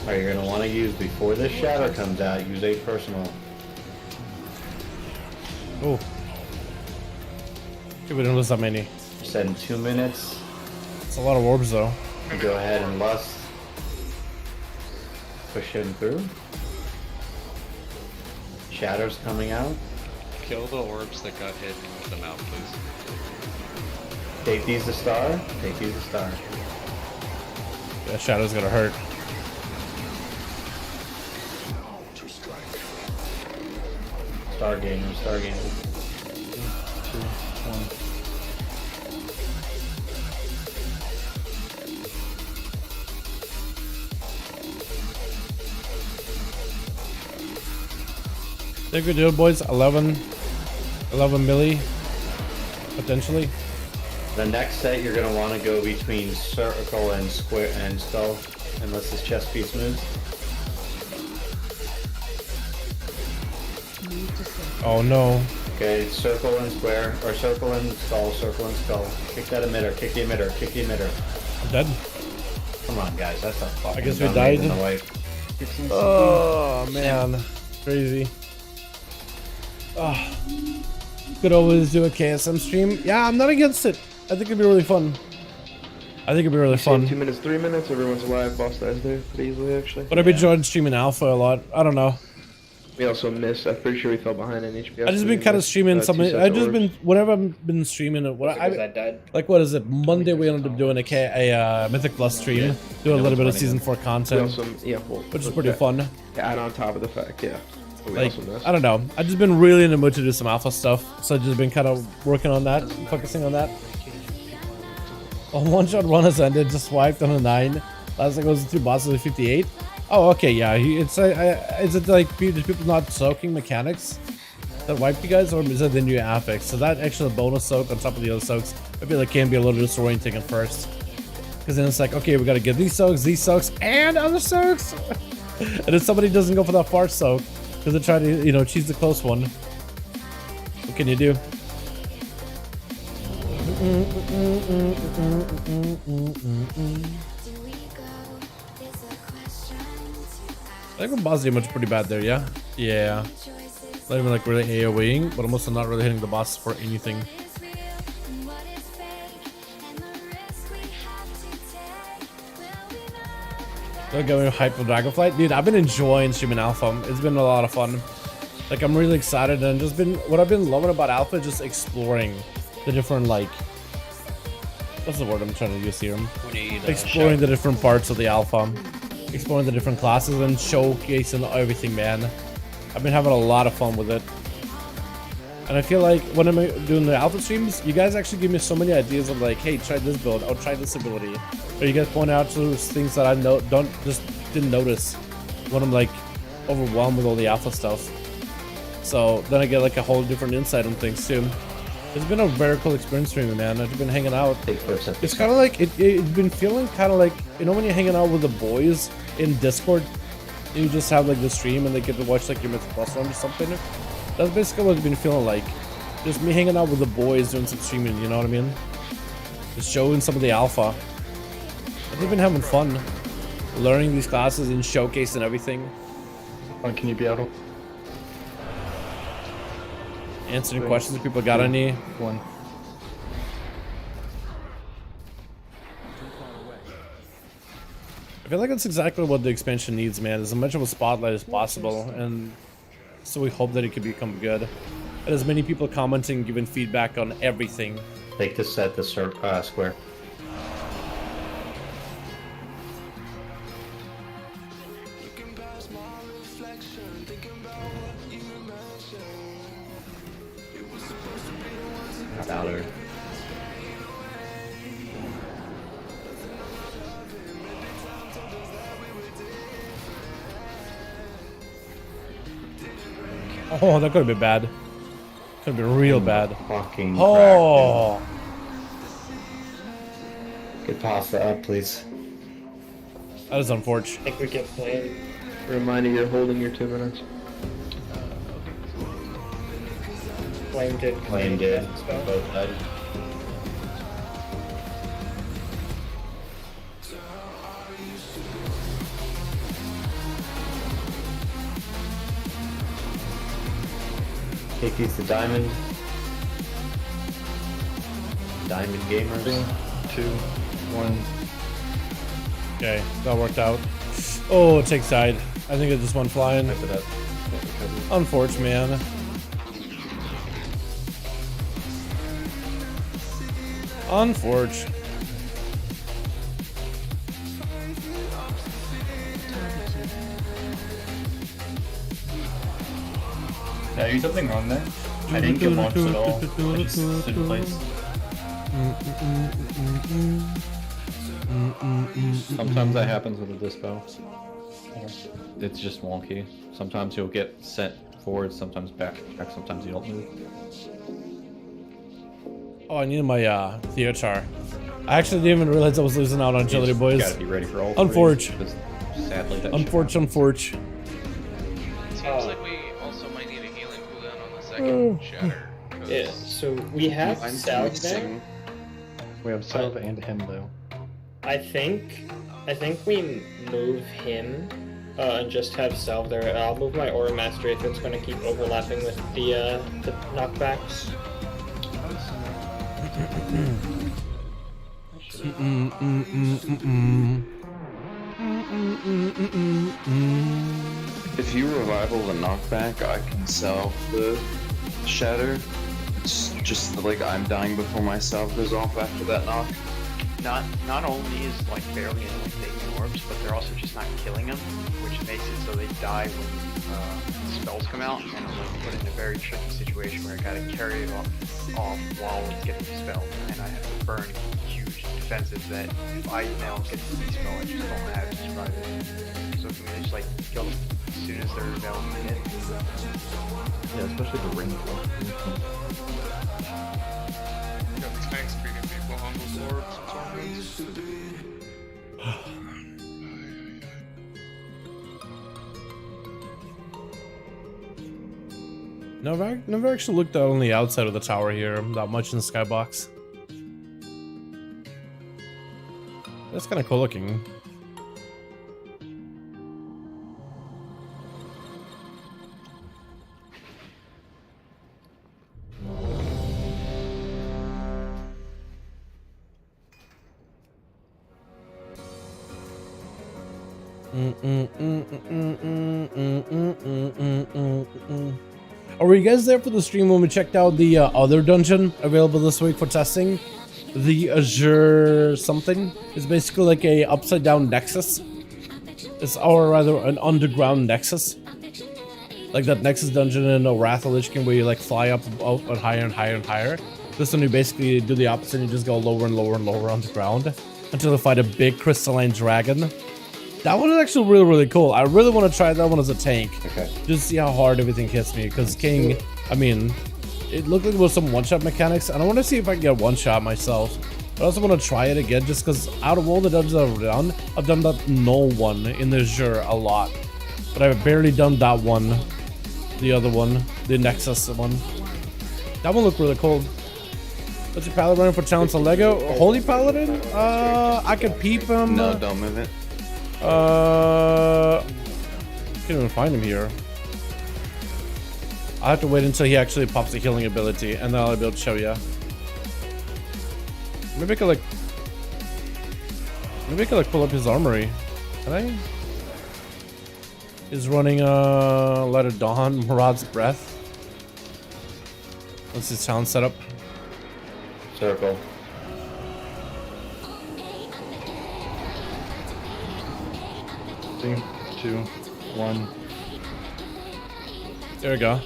Alright, you're gonna want to use, before this shatter comes out, use a personal. Oh. We didn't lose that many. Set in 2 minutes. It's a lot of orbs though. You go ahead and lust. Push him through. Shatter's coming out. Kill the orbs that got hit and move them out, please. Take these to star. Take these to star. Yeah, Shadow's gonna hurt. Star gamer, star gamer. 2, 1. Think we do it, boys. 11 milli, potentially. The next set, you're gonna want to go between circle and square and skull, unless this chest piece moves. Oh no. Okay, circle and square, or circle and skull, circle and skull. Kick that emitter, kick the emitter, kick the emitter. I'm dead. Come on, guys, that's a fucking. I guess we dumb died. in the way. Oh man, crazy. Oh. Could always do a KSM stream. Yeah, I'm not against it. I think it'd be really fun. I think it'd be really fun. 2 minutes, 3 minutes, everyone's alive, boss dies there pretty easily actually. But I've been enjoying streaming alpha a lot. I don't know. We also missed, I'm pretty sure we fell behind in HPS. I just been kind of streaming something. I've just been, whenever I've been streaming it, I died. like what is it? Monday we ended up doing a Mythic Plus stream, doing a little bit of season 4 content, We also, yeah, well, which is pretty fun. Yeah, and on top of the fact, yeah. Like, I don't know. I've just been really in the mood to do some alpha stuff, so I've just been kind of working on that, focusing on that. A one-shot run has ended, just wiped on a 9. Last thing was 2 bosses at 58. Oh, okay, yeah. Is it like people not soaking mechanics that wiped you guys, or is it the new affix? So that extra bonus soak on top of the other soaks, I feel like can be a little disorienting at first. Because then it's like, okay, we gotta get these soaks, and other soaks! And if somebody doesn't go for that far soak, because they try to, you know, choose the close one, what can you do? I think boss damage pretty bad there, yeah? Yeah. Not even like really AoEing, but I'm also not really hitting the boss for anything. Don't get me hyped for Dragonflight. Dude, I've been enjoying streaming Alpha. It's been a lot of fun. Like, I'm really excited, and just been, what I've been loving about Alpha is just exploring the different, like, what's the word I'm trying to use here? Exploring the different parts of the Alpha. Exploring the different classes and showcasing everything, man. I've been having a lot of fun with it. And I feel like when I'm doing the Alpha streams, you guys actually give me so many ideas of like, hey, try this build, or try this ability. Or you guys point out those things that I didn't notice when I'm like overwhelmed with all the Alpha stuff. So then I get like a whole different insight on things too. It's been a very cool experience streaming, man. I've been hanging out. It's kind of like, it's been feeling kind of like, you know when you're hanging out with the boys in Discord, you just have like the stream and they get to watch like your Myth Plus run or something. That's basically what it's been feeling like. Just me hanging out with the boys doing some streaming, you know what I mean? Just showing some of the Alpha. I've been having fun. Learning these classes and showcasing everything. Can you be out? Answering questions if people got any. One. I feel like that's exactly what the expansion needs, man. As much of a spotlight as possible, and so we hope that it can become good. And as many people commenting, giving feedback on everything. Take this at the square. Dollar. Oh, that could have been bad. Could have been real bad. Fucking oh. Get pasta up, please. That is unfortunate. I think we get played. Reminder, you're holding your 2 minutes. Flame did. Flame did. Both died. Take these to Diamond. Diamond Gamers. 3, 2, 1. Okay, that worked out. Oh, it takes side. I think it's just one flying. Unfortunate, man. Unfortunate. Did I do something wrong there? I didn't get launched at all. I just stood in place. Sometimes that happens with a dispo. It's just wonky. Sometimes you'll get sent forward, sometimes back, sometimes you don't move. Oh, I needed my Theotar. I actually didn't even realize I was losing out on Agility, boys. Gotta be ready for all Unfortunate. Sadly, that Unfortunate. It seems like we also might need a healing cooldown on the second shatter. Yeah, so we have Salve there. We have Salve and him though. I think we move him and just have Salve there. I'll move my Aura Mastery if it's going to keep overlapping with the knockbacks. If you revival the knockback, I can salve the shatter. It's just like I'm dying before my salve goes off after that knock. Not only is like barely anyone taking orbs, but they're also just not killing them, which makes it so they die when spells come out, and I'm like put in a very tricky situation where I gotta carry it off while it's getting spelled, and I have to burn huge defenses that if I now get to the spell, I just don't have to survive it. So can we just like kill them as soon as they're available to hit? Yeah, especially the range one. You got tanks beating people on the swords and Never actually looked out on the outside of the tower here that much in the skybox. That's kind of cool looking. Were you guys there for the stream when we checked out the other dungeon available this week for testing? The Azure something. It's basically like a upside down nexus. Or rather an underground nexus. Like that Nexus dungeon in Wrath of Lich King where you like fly up and higher and higher and higher. This one you basically do the opposite, you just go lower and lower and lower on the ground until you fight a big crystalline dragon. That one is actually really, really cool. I really want to try that one as a tank. Okay. Just see how hard everything hits me. Because King, I mean, it looked like it was some one-shot mechanics. And I want to see if I can get one-shot myself. I also want to try it again just because out of all the dungeons I've done that null one in the Azure a lot. But I've barely done that one. The other one. The Nexus one. That one looked really cool. What's your Paladin running for challenge on Lego? Holy Paladin? I could peep him. No, don't move it. Can't even find him here. I have to wait until he actually pops the healing ability, and then I'll be able to show you. Maybe I could like pull up his armory. Can I? He's running Light of Dawn, Maraud's Breath. What's his sound setup? Circle. Three, two, one. There we go.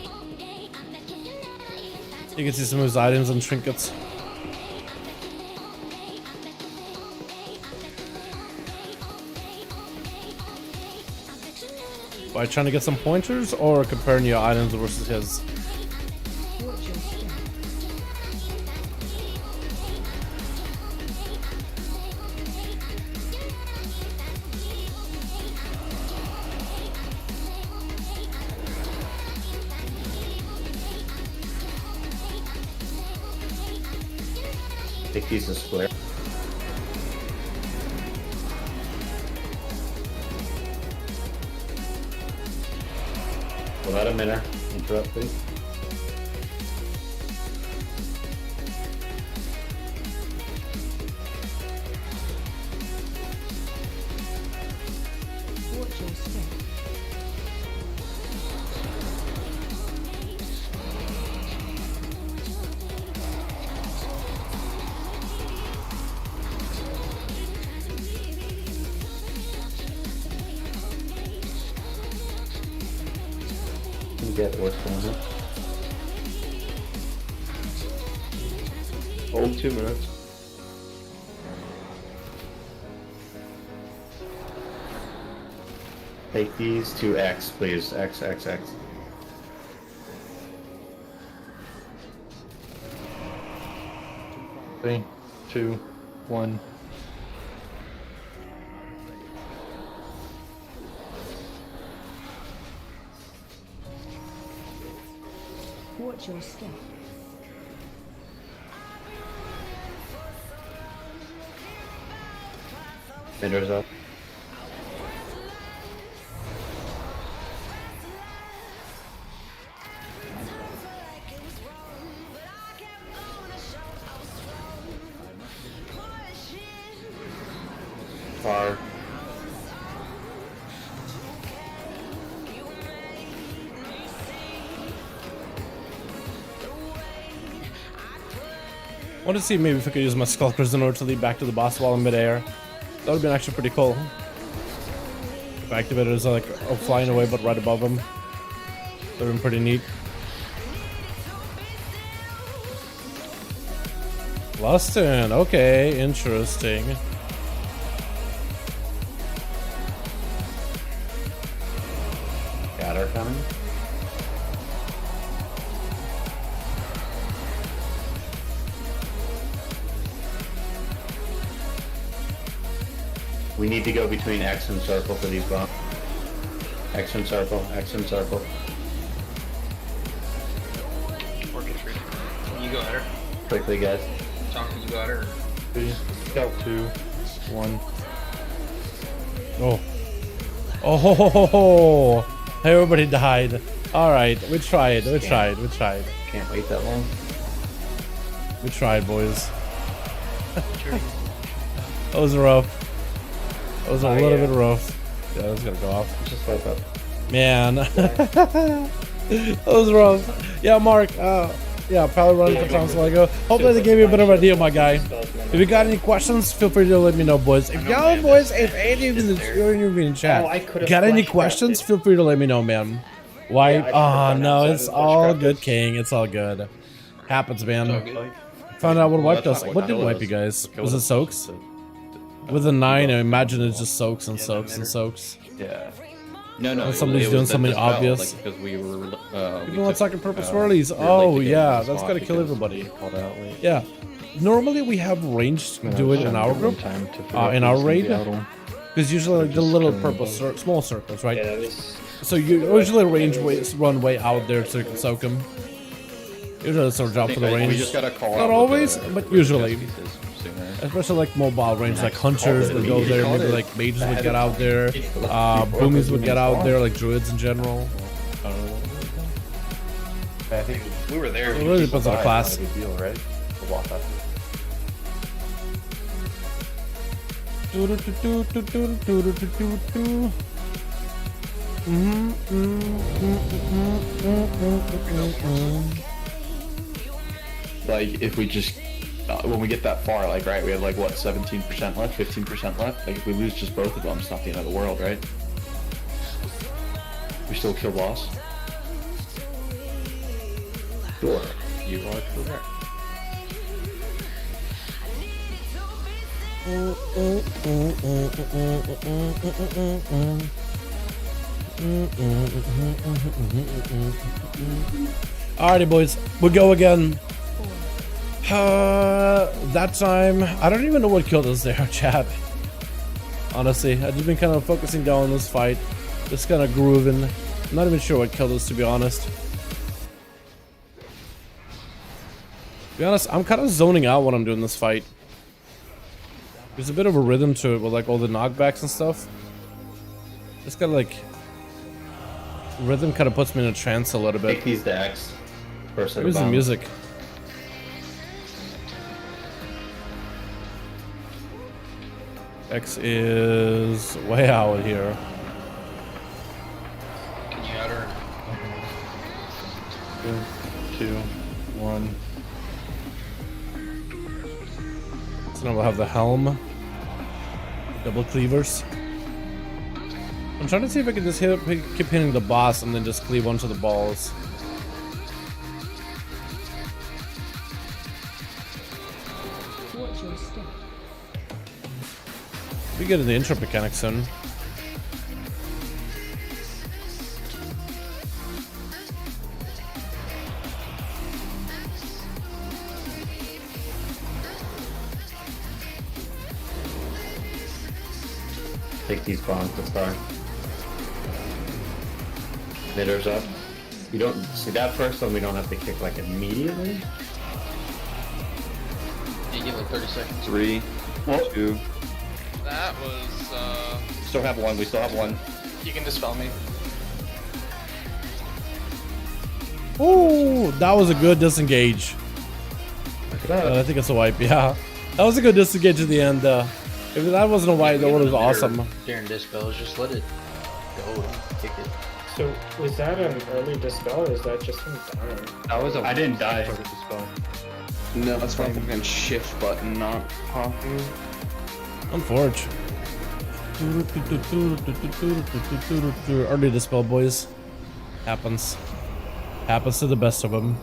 You can see some of his items and trinkets. By trying to get some pointers or comparing your items versus his? Take these as square. Without a minute. Interrupt, please. Watch your step. Get what's going on. Hold 2 minutes. Take these to X, please. X, X, X. Three, two, one. Watch your step. Minder's up. Far. I want to see maybe if I could use my Skulkers in order to lead back to the boss while in midair. That would have been actually pretty cool. If I activated as like flying away but right above him. They're been pretty neat. Lustin, okay, interesting. Got her coming. We need to go between X and circle for these bombs. X and circle, X and circle. You go at her. Quickly, guys. Tom, you go at her. Scout 2, 1. Oh. Oh ho ho ho ho! Everybody died. Alright, we tried, we tried. Can't wait that long. We tried, boys. That was rough. That was a little bit rough. Yeah, I was gonna go off. Just wipe up. Man. That was rough. Yeah, Mark, yeah, probably running for Thompson Lego. Hopefully they gave you a bit of idea, my guy. If you got any questions, feel free to let me know, boys. If y'all, boys, if any of you in chat got any questions, feel free to let me know, man. Wipe? Oh, no, it's all good, King. It's all good. Happens, man. Found out what wipe does. What did wipe, you guys? Was it soaks? With a 9, I imagine it just soaks and soaks and soaks. Yeah. No. Somebody's doing something obvious. Like, because we were. People want second purpose swirlies. Oh yeah, that's gotta kill everybody. Yeah. Normally we have range do it in our group, in our raid, because usually like the little purple small circles, right? So you usually range run way out there so you can soak them. Usually it's our job for the range. We just gotta call Not out always, the but usually. sooner. Especially like mobile range, like hunters would go there, maybe like mages would get out there, boomies would get out there, like druids in general. I think we were there. It really depends on the class. Deal, right? Like if we just when we get that far, like right, we have like what 17% left, 15% left. Like if we lose just both of them, it's not the end of the world, right? We still kill boss. Sure, you are correct. Alrighty, boys, we go again. That time, I don't even know what killed us there, chat. Honestly, I've just been kind of focusing down on this fight, just kind of grooving. I'm not even sure what killed us, to be honest. To be honest, I'm kind of zoning out when I'm doing this fight. There's a bit of a rhythm to it with like all the knockbacks and stuff. Just kind of like rhythm kind of puts me in a trance a little bit. Take these decks. First Where's the music? X is way out here. Can you add her? 2, 1. So now we'll have the helm. Double cleavers. I'm trying to see if I can just keep hitting the boss and then just cleave onto the balls. Watch your step. We get in the intro mechanics soon. Take these bombs to start. Knitters up. You don't see that first one. We don't have to kick like immediately. You give it 30 seconds. 3, 2. That was. Still have one. We still have one. You can dispel me. Ooh, that was a good disengage. I think it's a wipe, yeah. That was a good disengage at the end. If that wasn't a wipe, that would have been awesome. During dispels, just let it go. Don't kick it. So was that an early dispel or is that just from dying? That was I didn't die. Dispel. No, that's my fucking shift button not popping. Unforge. Early dispel, boys. Happens. Happens to the best of them.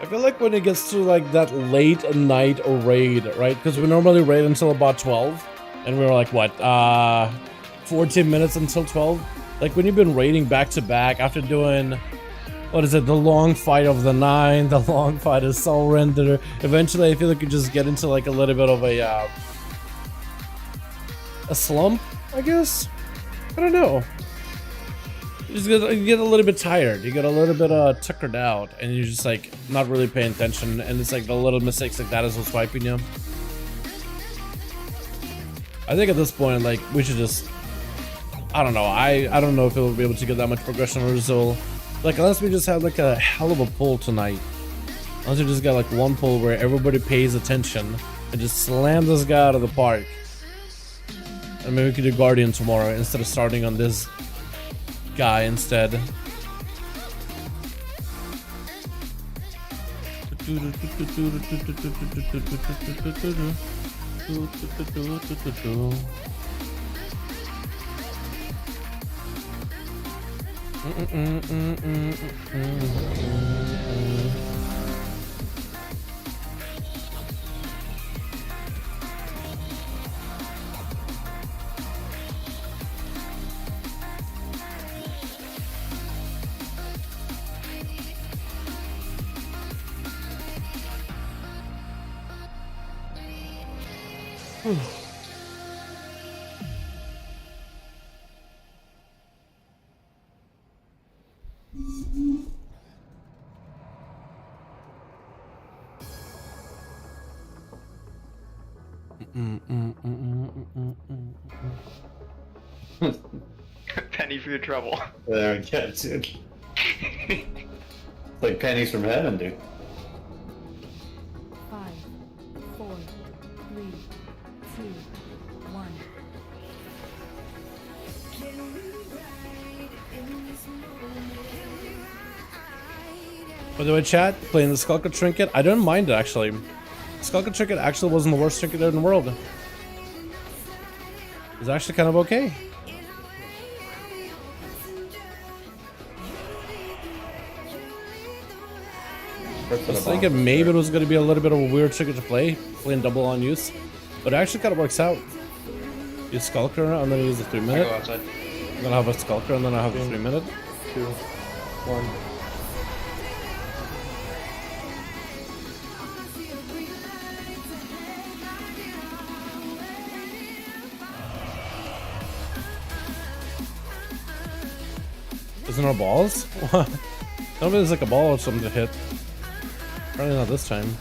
I feel like when it gets to like that late night raid, right? Because we normally raid until about 12, and we were like, what, 14 minutes until 12? Like when you've been raiding back to back after doing, what is it, the long fight of the 9, the long fight of Soul Render. Eventually I feel like you just get into like a little bit of a slump, I guess? I don't know. You get a little bit tired, you get a little bit tuckered out, and you're just like not really paying attention, and it's like the little mistakes like that is what's wiping you. I think at this point, like, we should just, I don't know, I don't know if we'll be able to get that much progression or so. Like, unless we just have like a hell of a pull tonight. Unless we just got like one pull where everybody pays attention and just slam this guy out of the park. And maybe we could do Guardian tomorrow instead of starting on this guy instead. Penny for your trouble. There we go, dude. Like pennies from heaven, dude. 5, 4, 3, 2, 1. By the way, chat, playing the Skulker Trinket, I don't mind it actually. Skulker Trinket actually wasn't the worst trinket in the world. It's actually kind of okay. I was thinking maybe it was going to be a little bit of a weird trinket to play, playing double on use, but it actually kind of works out. Use Skulker and then use the 3 minute. Go outside. Then I have a Skulker and then I have the 3 minute. 2, 1. Isn't there balls? What? Tell me there's like a ball or something to hit. Probably not this time.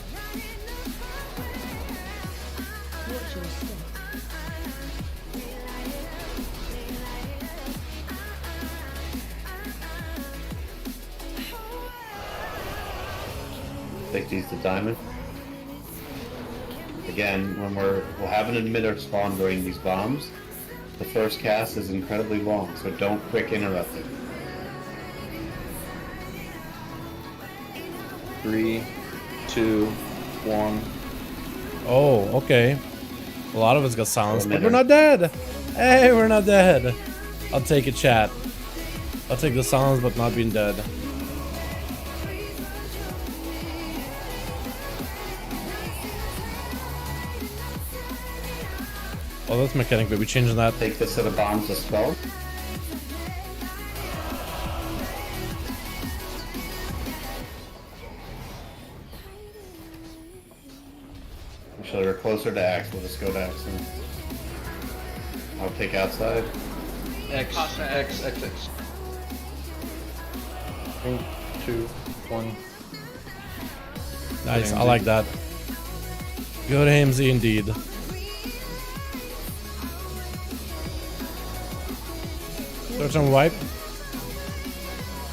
Take these to diamond. Again, when we'll have an emitter spawn during these bombs, the first cast is incredibly long, so don't quick interrupt it. 3, 2, 1. Oh, okay. A lot of us got silenced, but we're not dead! Hey, we're not dead! I'll take it, chat. I'll take the silence, but not being dead. Oh, that's mechanic, baby. Changing that. Take this set of bombs to spell. Actually, we're closer to Axe. We'll just go to Axe. I'll take outside. X. 3, 2, 1. Nice, I like that. Good Hamzy indeed. Search and wipe.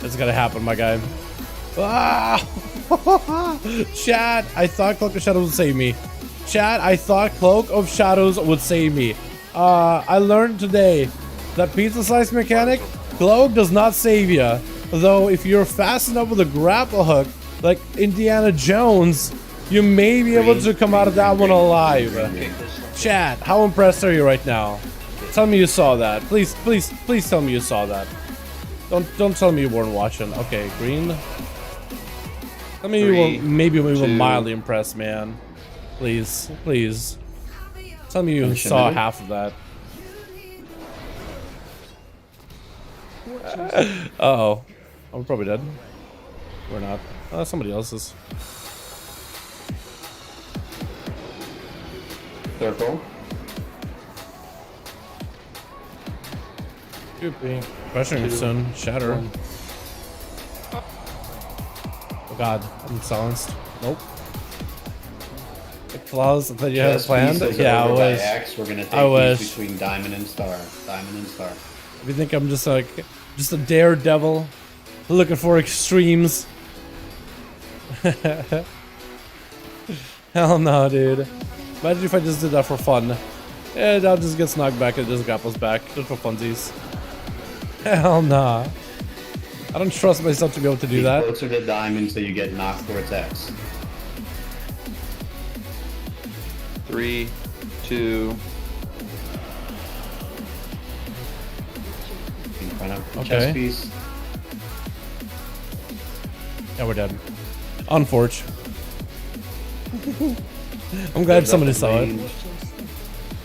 It's gonna happen, my guy. Ah! Chat, I thought Cloak of Shadows would save me. Chat, I thought Cloak of Shadows would save me. I learned today that pizza slice mechanic, Cloak does not save you. Though if you're fast enough with a grapple hook, like Indiana Jones, You may be able to come out of that one alive. Chat, how impressed are you right now? Tell me you saw that. Please, please, please tell me you saw that. Don't tell me you weren't watching. Okay, green. Tell me you were maybe we were mildly impressed, man. Please, please. Tell me you saw half of that. Uh-oh. I'm probably dead. We're not. Somebody else's. Circle. Pressuring soon. Shatter. Oh god, I'm silenced. Nope. Claws that you had planned? Yeah, I wish. We're gonna take these between Diamond and Star. Diamond and Star. If you think I'm just like, just a daredevil looking for extremes. Hell no, dude. Imagine if I just did that for fun. Yeah, that just gets knocked back and just grapples back. Just for funsies. Hell nah. I don't trust myself to be able to do that. Closer to Diamond so you get knocked towards X. 3, 2. In front of the Okay. chess piece. Yeah, we're dead. Unforge. I'm glad somebody saw it.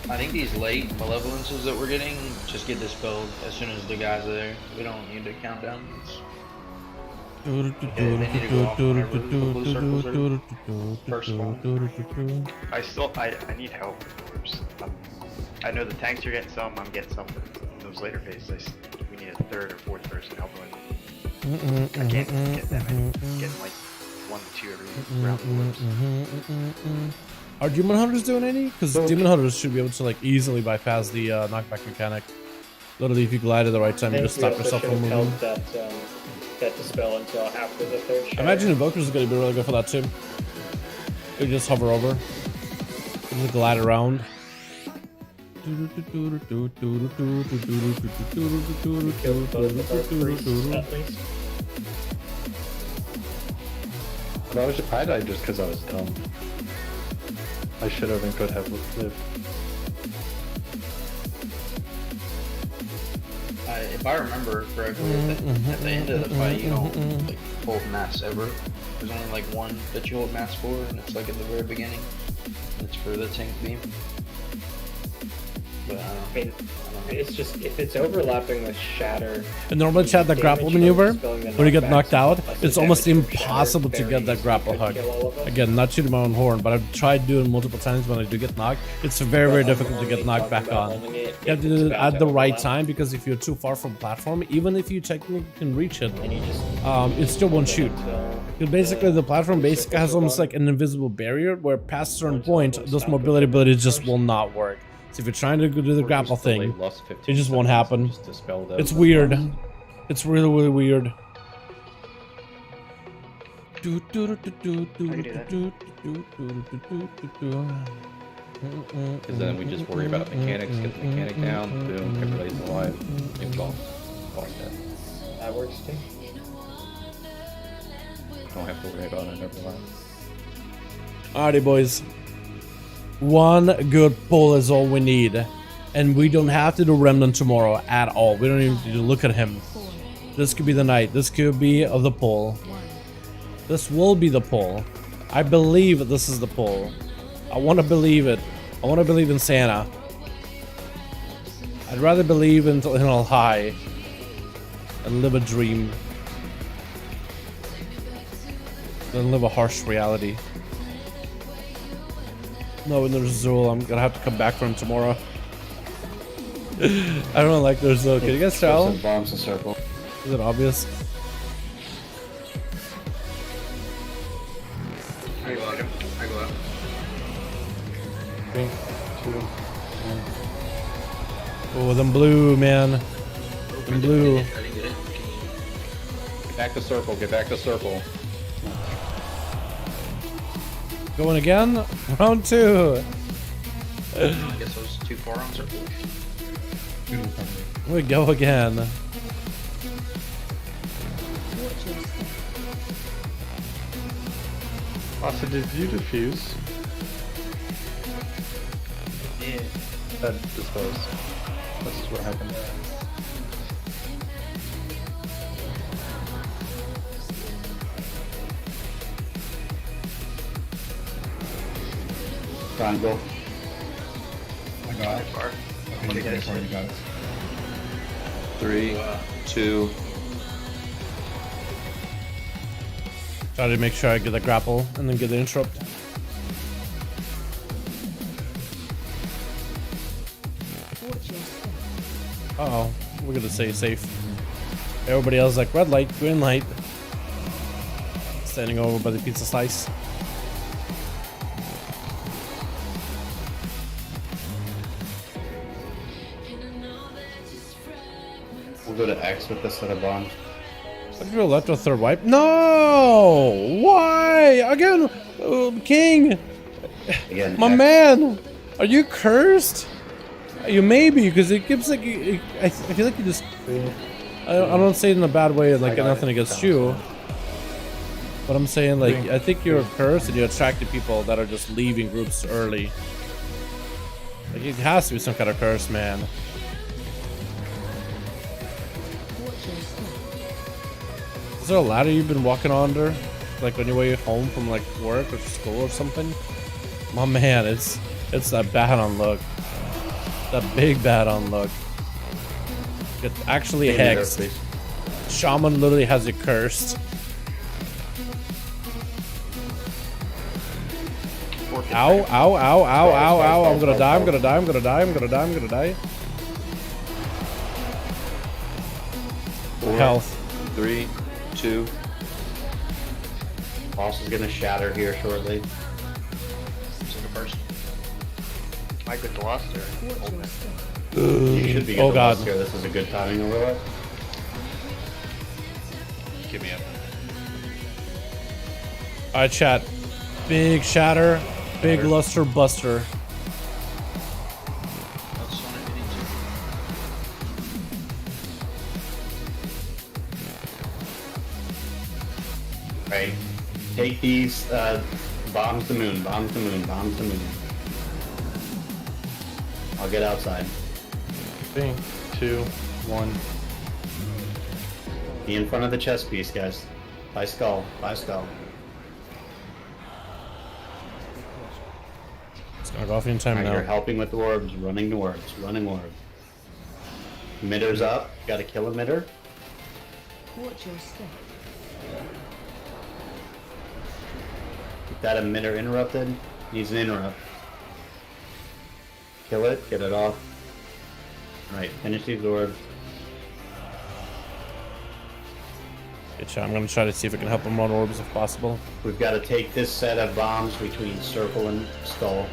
I think these late malevolences that we're getting just get dispelled as soon as the guys are there. We don't need to count down. I need help. I know the tanks are getting some, I'm getting some. Those later phases, we need a third or fourth person helping. I can't get that many. Getting like 1 to 2 every round. Are Demon Hunters doing any? Because Demon Hunters should be able to like easily bypass the knockback mechanic. Literally, if you glide at the right time, you just stop yourself from moving. That dispel until after the third shot. I imagine Invokers is going to be really good for that too. You just hover over. Just glide around. I died just because I was dumb. I should have and could have lived. If I remember correctly, at the end of the fight, you don't like hold mass ever. There's only like one that you hold mass for, and it's like in the very beginning. It's for the tank beam. But I don't know. It's just if it's overlapping with Shatter. In normal chat, the grapple maneuver, when you get knocked out, it's almost impossible to get that grapple hook. Again, not shooting my own horn, but I've tried doing it multiple times when I do get knocked. It's very, very difficult to get knocked back on. You have to do it at the right time, because if you're too far from the platform, even if you technically can reach it, it still won't shoot. Because basically, the platform basically has almost like an invisible barrier, where past a certain point, those mobility abilities just will not work. So if you're trying to do the grapple thing, it just won't happen. It's weird. It's really, really weird. Because then we just worry about mechanics, get the mechanic down, boom, everybody's alive, and boss dead. That works too. Don't have to worry about it every line. Alrighty, boys. One good pull is all we need. And we don't have to do Remnant tomorrow at all. We don't even need to look at him. This could be the night. This could be of the pull. This will be the pull. I believe this is the pull. I want to believe it. I want to believe in Santa. I'd rather believe in a lie and live a dream than live a harsh reality. No, there's Zul. I'm gonna have to come back for him tomorrow. I don't like there's Zul. Can you guys tell? Bombs a circle. Is it obvious? I go out. I go out. 3, 2, 1. Oh, them blue, man. Them blue. Get back to circle, get back to circle. Going again? Round 2. I guess I was too far on circle. We go again. Also, did you defuse? Yeah. That disposed. This is what happened. Triangle. I got it. Far. Okay, you got it. 3, 2. Try to make sure I get the grapple and then get the interrupt. Uh-oh, we're gonna stay safe. Everybody else is like red light, green light. Standing over by the pizza slice. We'll go to X with this set of bombs. Let's go left or third wipe. No! Why? Again, King! Again, My X. man! Are you cursed? You may be, because it gives like... I feel like you just... I don't say it in a bad way, like nothing against you. But I'm saying, like, I think you're cursed and you attracted people that are just leaving groups early. Like, it has to be some kind of curse, man. Is there a ladder you've been walking under? Like on your way home from like work or school or something? My man, it's that bad on look. That big bad on look. It's actually hexed. Shaman literally has it cursed. Ow, ow, ow, ow, ow, ow. I'm gonna die, I'm gonna die, I'm gonna die, I'm gonna die, I'm gonna die. Health. 3, 2. Boss is gonna shatter here shortly. First. My good Veloster. You should be good Oh god. here. This is a good timing overlap. Give me up. Alright, chat. Big shatter, big luster buster. Right. Take these bombs to moon, bombs to moon, bombs to moon. I'll get outside. 3, 2, 1. Be in front of the chest piece, guys. By skull, by skull. It's gonna go off in time Right, now. you're helping with the orbs, running to orbs, running orbs. Midder's up. Gotta kill a midder. Watch your step. Get that emitter interrupted. Needs an interrupt. Kill it, get it off. Alright, finish these orbs. Good shot. I'm gonna try to see if I can help him run orbs if possible. We've got to take this set of bombs between circle and skull.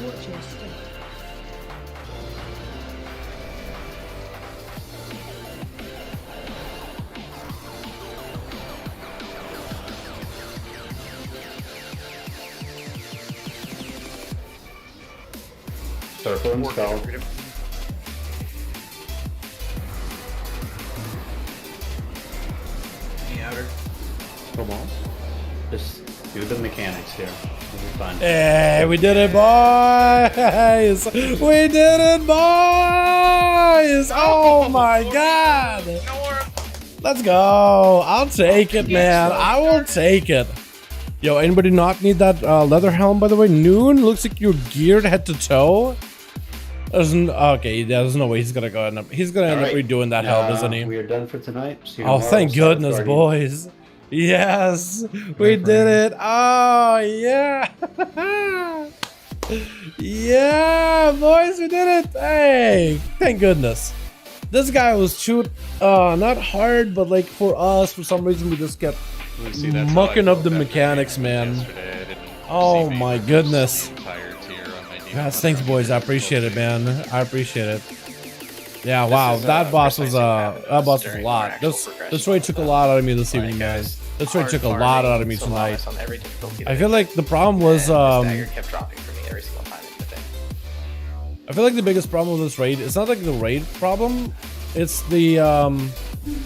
Watch your step. Circle and skull. Any outer? Come on. Just do the mechanics here. It'll be fun. Hey, we did it, boys! We did it, boys! Oh my god! Let's go! I'll take it, man. I will take it. Yo, anybody not need that leather helm, by the way? Noon, looks like you're geared head to toe. Okay, there's no way he's gonna go end up. He's gonna end up redoing that helm, isn't he? We are done for tonight. See you Oh, tomorrow. thank Start goodness, guarding. boys. Yes, we did it. Oh, yeah. Yeah, boys, we did it. Hey, thank goodness. This guy was shoot, not hard, but like for us, for some reason, we just kept See, that's how I mucking up felt the after mechanics, man. yesterday. I didn't Oh receive my any goodness. entire tier on my demon. Yes, thanks, boys. I appreciate it, man. I appreciate it. Yeah, wow, that boss was a lot. This raid took a lot out of me this evening, guys. This raid took a lot out of me tonight. I feel like the problem was kept dropping for me every single time in the thing. I feel like the biggest problem with this raid, it's not like the raid problem, it's the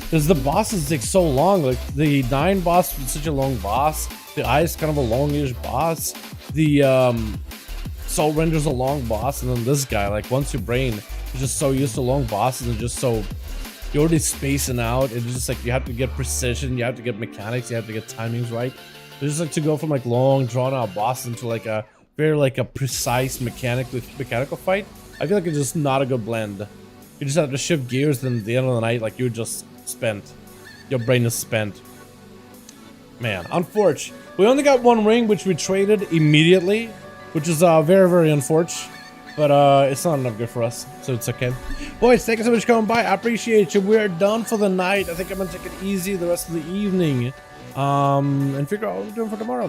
Because the bosses take so long. Like the 9 boss was such a long boss. The Eye is kind of a longish boss. The Soul Render's a long boss, and then this guy, like once your brain is just so used to long bosses and just so you're already spacing out. It's just like you have to get precision, you have to get mechanics, you have to get timings right. It's just like to go from like long drawn out bosses into like a very like a precise mechanical fight. I feel like it's just not a good blend. You just have to shift gears, and at the end of the night, like you're just spent. Your brain is spent. Man, unfortunate. We only got 1 ring, which we traded immediately, which is very, very unfortunate. But it's not enough good for us, so it's okay. Boys, thank you so much for coming by. I appreciate you. We're done for the night. I think I'm gonna take it easy the rest of the evening, and figure out what we're doing for tomorrow.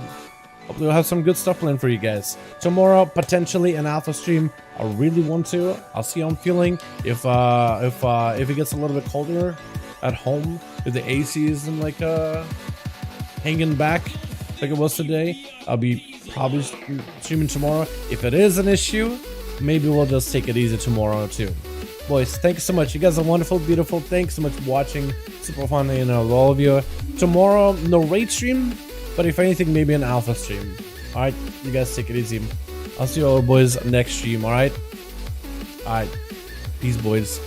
Hopefully we'll have some good stuff planned for you guys. Tomorrow, potentially an alpha stream. I really want to. I'll see how I'm feeling. If it gets a little bit colder at home, if the AC isn't like hanging back like it was today, I'll be probably streaming tomorrow. If it is an issue, maybe we'll just take it easy tomorrow too. Boys, thanks so much. You guys are wonderful, beautiful. Thanks so much for watching. Super fun, you know, all of you. Tomorrow, no raid stream, but if anything, maybe an alpha stream. All right, you guys take it easy. I'll see you all boys next stream. All right. Peace, boys.